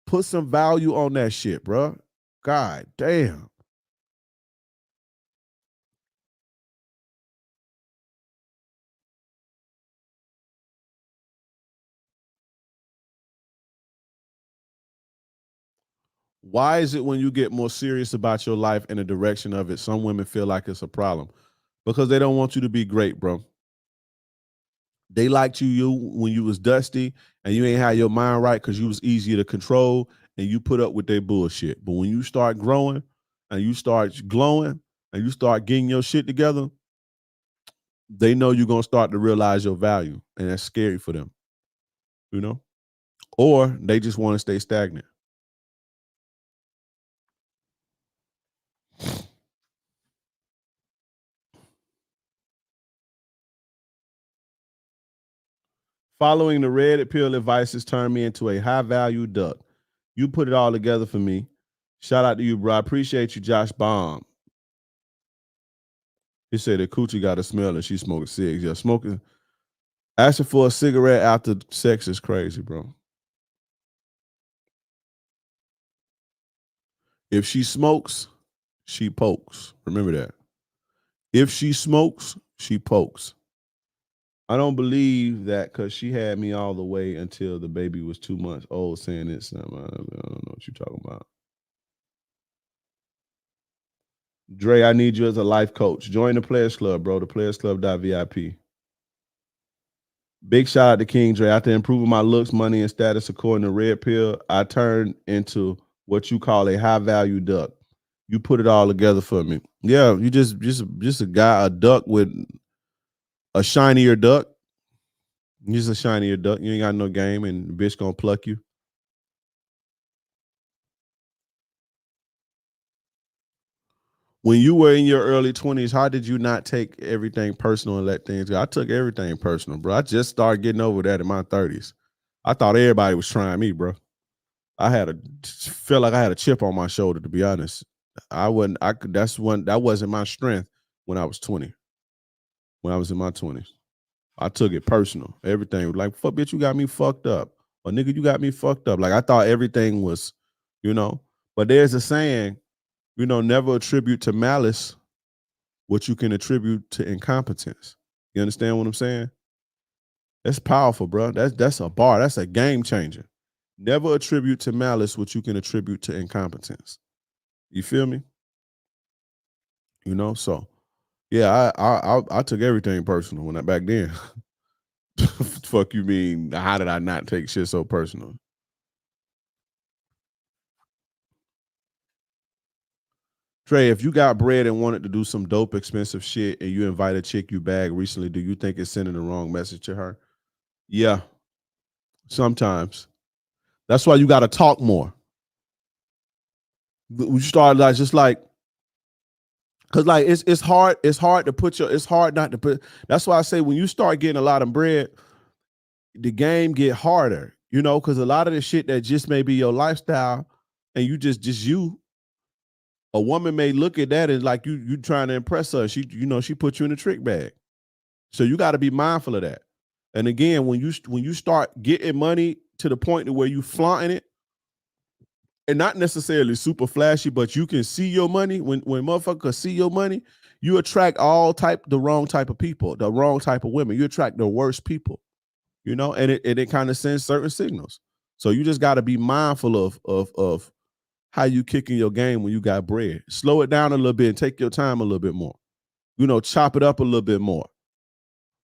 Put some value on that shit, bro. God damn. Why is it when you get more serious about your life and the direction of it, some women feel like it's a problem? Because they don't want you to be great, bro. They liked you when you was dusty and you ain't had your mind right because you was easier to control and you put up with their bullshit. But when you start growing and you start glowing and you start getting your shit together, they know you're going to start to realize your value, and that's scary for them, you know? Or they just want to stay stagnant. Following the red pill advices turned me into a high-value duck. You put it all together for me. Shout out to you, bro. I appreciate you, Josh Baum. He said that Coochie got a smell and she smoking cigs. Yeah, smoking. Asking for a cigarette after sex is crazy, bro. If she smokes, she pokes. Remember that. If she smokes, she pokes. I don't believe that because she had me all the way until the baby was 2 months old saying this. I don't know what you're talking about. Dre, I need you as a life coach. Join the Players Club, bro. The PlayersClub.vip. Big shout out to King Dre. After improving my looks, money, and status according to Red Pill, I turned into what you call a high value duck. You put it all together for me. Yeah, you just a guy, a duck with a shinier duck. You're just a shinier duck. You ain't got no game, and the bitch gonna pluck you. When you were in your early 20s, how did you not take everything personal and let things go? I took everything personal, bro. I just started getting over that in my 30s. I thought everybody was trying me, bro. Felt like I had a chip on my shoulder, to be honest. That wasn't my strength when I was 20. When I was in my 20s. I took it personal. Everything was like, fuck, bitch, you got me fucked up. Or nigga, you got me fucked up. Like I thought everything was, But there's a saying, never attribute to malice what you can attribute to incompetence. You understand what I'm saying? That's powerful, bro. That's a bar. That's a game changer. Never attribute to malice what you can attribute to incompetence. You feel me? So yeah, I took everything personal when back then. Fuck you mean? How did I not take shit so personal? Trey, if you got bread and wanted to do some dope, expensive shit, and you invite a chick you bag recently, do you think it's sending the wrong message to her? Yeah, sometimes. That's why you got to talk more. We start because it's hard to put it's hard not to put. That's why I say when you start getting a lot of bread, the game get harder. Because a lot of the shit that just may be your lifestyle, and you just you. A woman may look at that as like you trying to impress her. She put you in a trick bag. So you got to be mindful of that. And again, when you start getting money to the point to where you flaunting it, and not necessarily super flashy, but you can see your money. When motherfuckers see your money, you attract the wrong type of people, the wrong type of women. You attract the worst people, and it kind of sends certain signals. So you just got to be mindful of how you kicking your game when you got bread. Slow it down a little bit and take your time a little bit more. Chop it up a little bit more.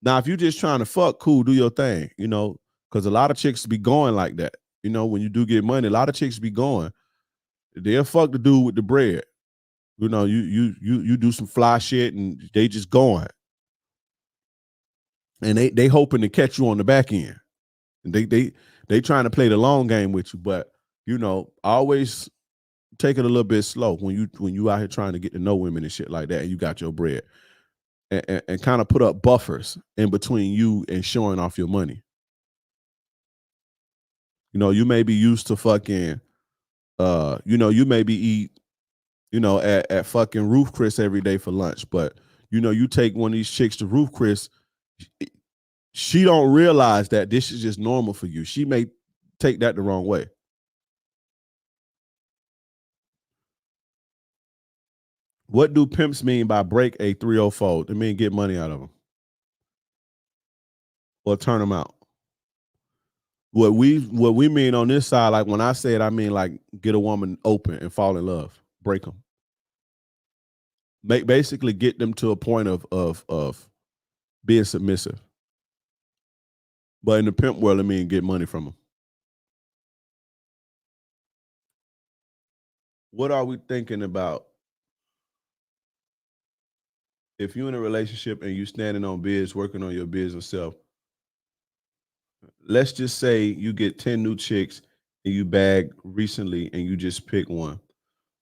Now, if you're just trying to fuck, cool, do your thing, because a lot of chicks be going like that. When you do get money, a lot of chicks be going. They'll fuck the dude with the bread. You do some fly shit and they just going. And they hoping to catch you on the back end. And they trying to play the long game with you, but always take it a little bit slow when you out here trying to get to know women and shit like that, and you got your bread, and kind of put up buffers in between you and showing off your money. You may be used to fucking, you maybe eat, at fucking Roof Chris every day for lunch, but you take one of these chicks to Roof Chris, she don't realize that this is just normal for you. She may take that the wrong way. What do pimps mean by break a 304? They mean get money out of them or turn them out. What we mean on this side, like when I say it, I mean like get a woman open and fall in love, break them, basically get them to a point of being submissive. But in the pimp world, I mean get money from them. What are we thinking about if you're in a relationship and you standing on biz, working on your business self? Let's just say you get 10 new chicks and you bag recently and you just pick one.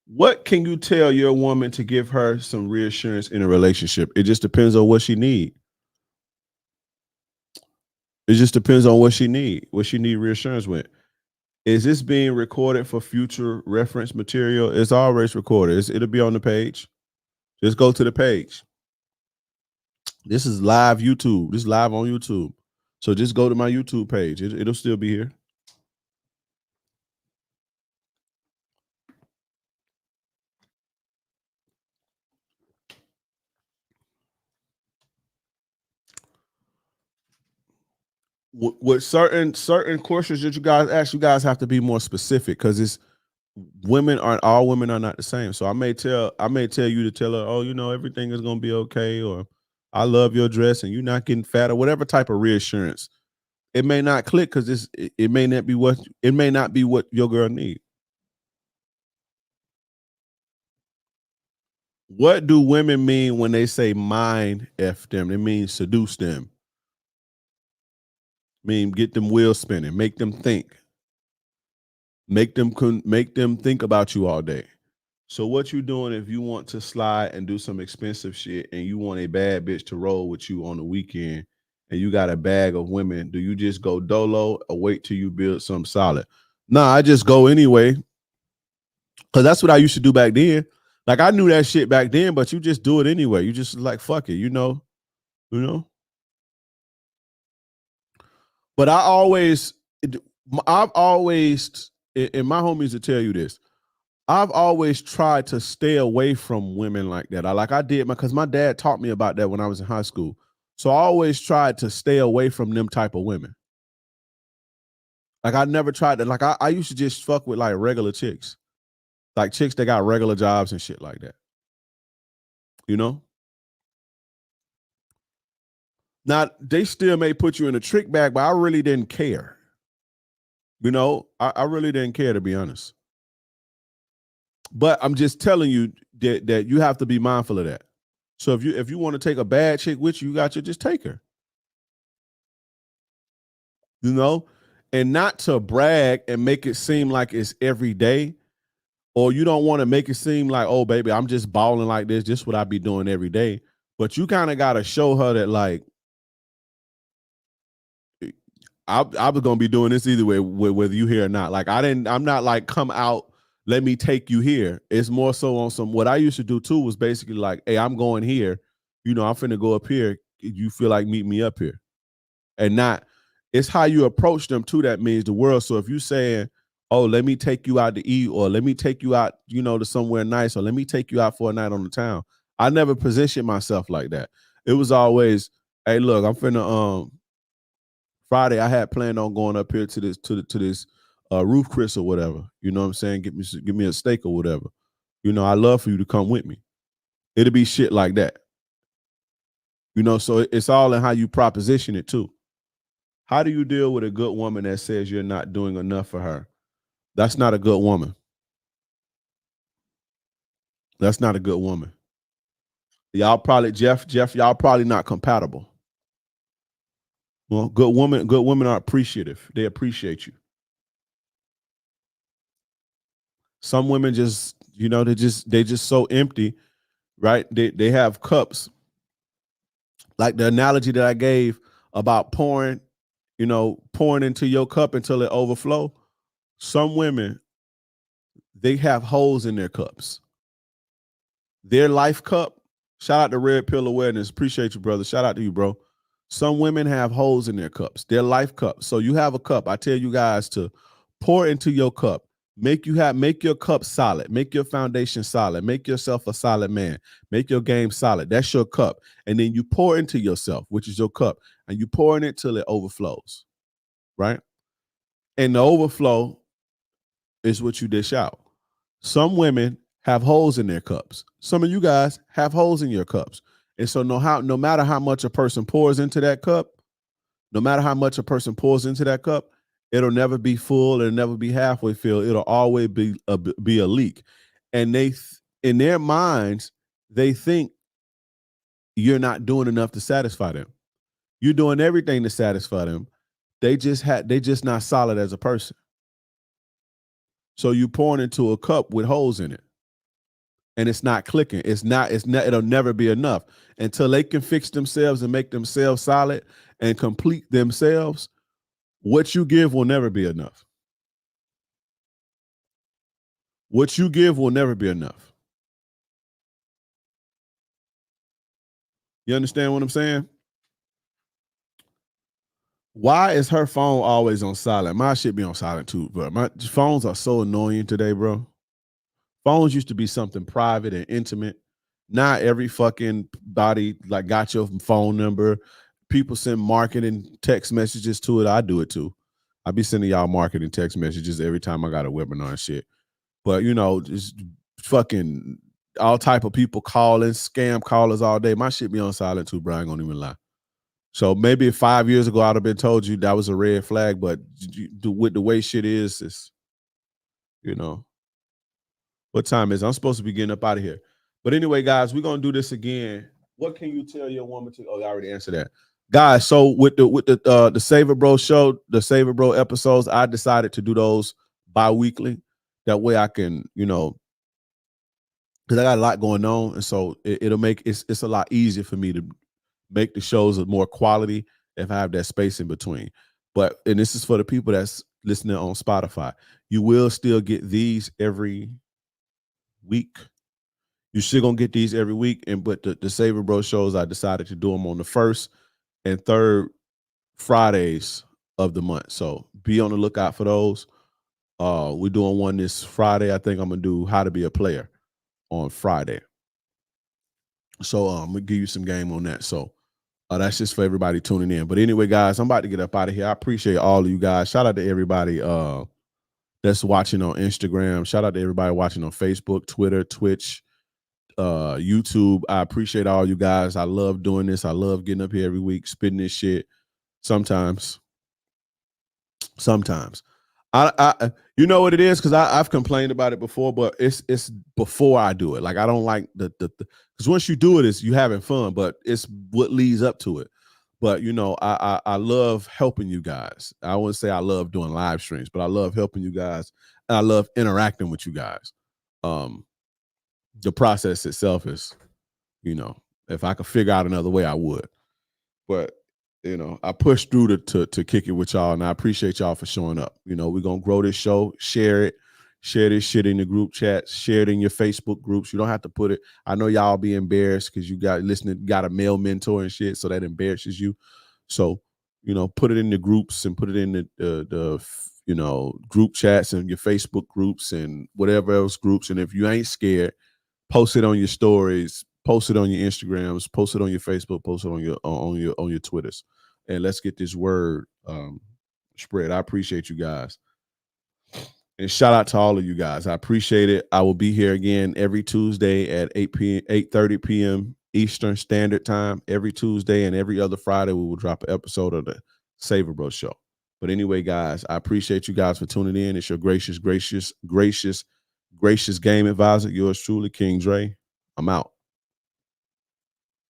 What can you tell your woman to give her some reassurance in a relationship? It just depends on what she need. It just depends on what she need reassurance with. Is this being recorded for future reference material? It's always recorded. It'll be on the page. Just go to the page. This is live YouTube. This is live on YouTube. So just go to my YouTube page. It'll still be here. With certain questions that you guys ask, you guys have to be more specific because it's all women are not the same. So I may tell you to tell her, oh, everything is gonna be okay, or I love your dress and you're not getting fat, or whatever type of reassurance. It may not click because it may not be what your girl need. What do women mean when they say mind F them? It means seduce them. Mean get them wheels spinning, make them think. Make them think about you all day. So what you doing if you want to slide and do some expensive shit and you want a bad bitch to roll with you on the weekend and you got a bag of women? Do you just go dolo or wait till you build something solid? Nah, I just go anyway. Cause that's what I used to do back then. Like I knew that shit back then, but you just do it anyway. You just like fuck it, But I've always, and my homies will tell you this. I've always tried to stay away from women like that. I did because my dad taught me about that when I was in high school. So I always tried to stay away from them type of women. Like I never tried to, like I used to just fuck with like regular chicks. Like chicks that got regular jobs and shit like that. Now they still may put you in a trick bag, but I really didn't care. I really didn't care, to be honest. But I'm just telling you that you have to be mindful of that. So if you want to take a bad chick with you, just take her. And not to brag and make it seem like it's every day, or you don't want to make it seem like, oh baby, I'm just balling like this, just what I be doing every day. But you kind of got to show her that like I was gonna be doing this either way, whether you here or not. Like I'm not like come out, let me take you here. It's more so on some, what I used to do too was basically like, hey, I'm going here, I'm finna go up here. You feel like meet me up here. And not, it's how you approach them too that means the world. So if you saying, oh, let me take you out to eat, or let me take you out, to somewhere nice, or let me take you out for a night on the town. I never positioned myself like that. It was always, hey, look, I'm finna Friday, I had planned on going up here to this Roof Chris or whatever. You know what I'm saying? Give me a steak or whatever. I love for you to come with me. It'll be shit like that. So it's all in how you proposition it too. How do you deal with a good woman that says you're not doing enough for her? That's not a good woman. That's not a good woman. Y'all probably, Jeff, y'all probably not compatible. Well, good women are appreciative. They appreciate you. Some women just, you know, they just so empty, right? They have cups. Like the analogy that I gave about pouring, you know, pouring into your cup until it overflow. Some women, they have holes in their cups. Their life cup, shout out to Red Pill Awareness. Appreciate you, brother. Shout out to you, bro. Some women have holes in their cups, their life cup. So you have a cup. I tell you guys to pour into your cup. Make your cup solid. Make your foundation solid. Make yourself a solid man. Make your game solid. That's your cup. And then you pour into yourself, which is your cup, and you pour in it till it overflows, right? And the overflow is what you dish out. Some women have holes in their cups. Some of you guys have holes in your cups. And so no matter how much a person pours into that cup, no matter how much a person pours into that cup, it'll never be full. It'll never be halfway filled. It'll always be a leak. And in their minds, they think you're not doing enough to satisfy them. You're doing everything to satisfy them. They just not solid as a person. So you pouring into a cup with holes in it, and it's not clicking. It'll never be enough until they can fix themselves and make themselves solid and complete themselves. What you give will never be enough. What you give will never be enough. You understand what I'm saying? Why is her phone always on silent? My shit be on silent too, but my phones are so annoying today, bro. Phones used to be something private and intimate. Not every fucking body like got your phone number. People send marketing text messages to it. I do it too. I be sending y'all marketing text messages every time I got a webinar and shit. But you know, just fucking all type of people calling, scam callers all day. My shit be on silent too, bro. I ain't gonna even lie. So maybe 5 years ago I'd have been told you that was a red flag, but with the way shit is, it's, you know. What time is it? I'm supposed to be getting up out of here. But anyway, guys, we're gonna do this again. What can you tell your woman to? Oh, I already answered that. Guys, so with the Savor Bro show, the Savor Bro episodes, I decided to do those bi-weekly. That way I can, you know, because I got a lot going on. And so it'll make it's a lot easier for me to make the shows of more quality if I have that space in between. And this is for the people that's listening on Spotify. You will still get these every week. You're still gonna get these every week, but the Savor Bro shows, I decided to do them on the first and third Fridays of the month. So be on the lookout for those. We're doing one this Friday. I think I'm gonna do How to Be a Player on Friday. So I'm gonna give you some game on that. So that's just for everybody tuning in. But anyway, guys, I'm about to get up out of here. I appreciate all of you guys. Shout out to everybody that's watching on Instagram. Shout out to everybody watching on Facebook, Twitter, Twitch, YouTube. I appreciate all you guys. I love doing this. I love getting up here every week, spitting this shit. Sometimes I you know what it is, because I've complained about it before, but it's before I do it. Like I don't like the because once you do it, you having fun, but it's what leads up to it. But you know, I love helping you guys. I wouldn't say I love doing live streams, but I love helping you guys, and I love interacting with you guys. The process itself is, you know, if I could figure out another way, I would. But you know, I pushed through to kick it with y'all, and I appreciate y'all for showing up. You know, we're gonna grow this show, share this shit in the group chat, share it in your Facebook groups. You don't have to put it. I know y'all be embarrassed because you got a male mentor and shit, so that embarrasses you. So, you know, put it in the groups and put it in the you know, group chats and your Facebook groups and whatever else groups. And if you ain't scared, post it on your stories, post it on your Instagrams, post it on your Facebook, post it on your Twitters, and let's get this word spread. I appreciate you guys, and shout out to all of you guys. I appreciate it. I will be here again every Tuesday at 8:30 p.m. Eastern Standard Time. Every Tuesday and every other Friday, we will drop an episode of the Savor Bro Show. But anyway, guys, I appreciate you guys for tuning in. It's your gracious game advisor, yours truly, King Dre. I'm out.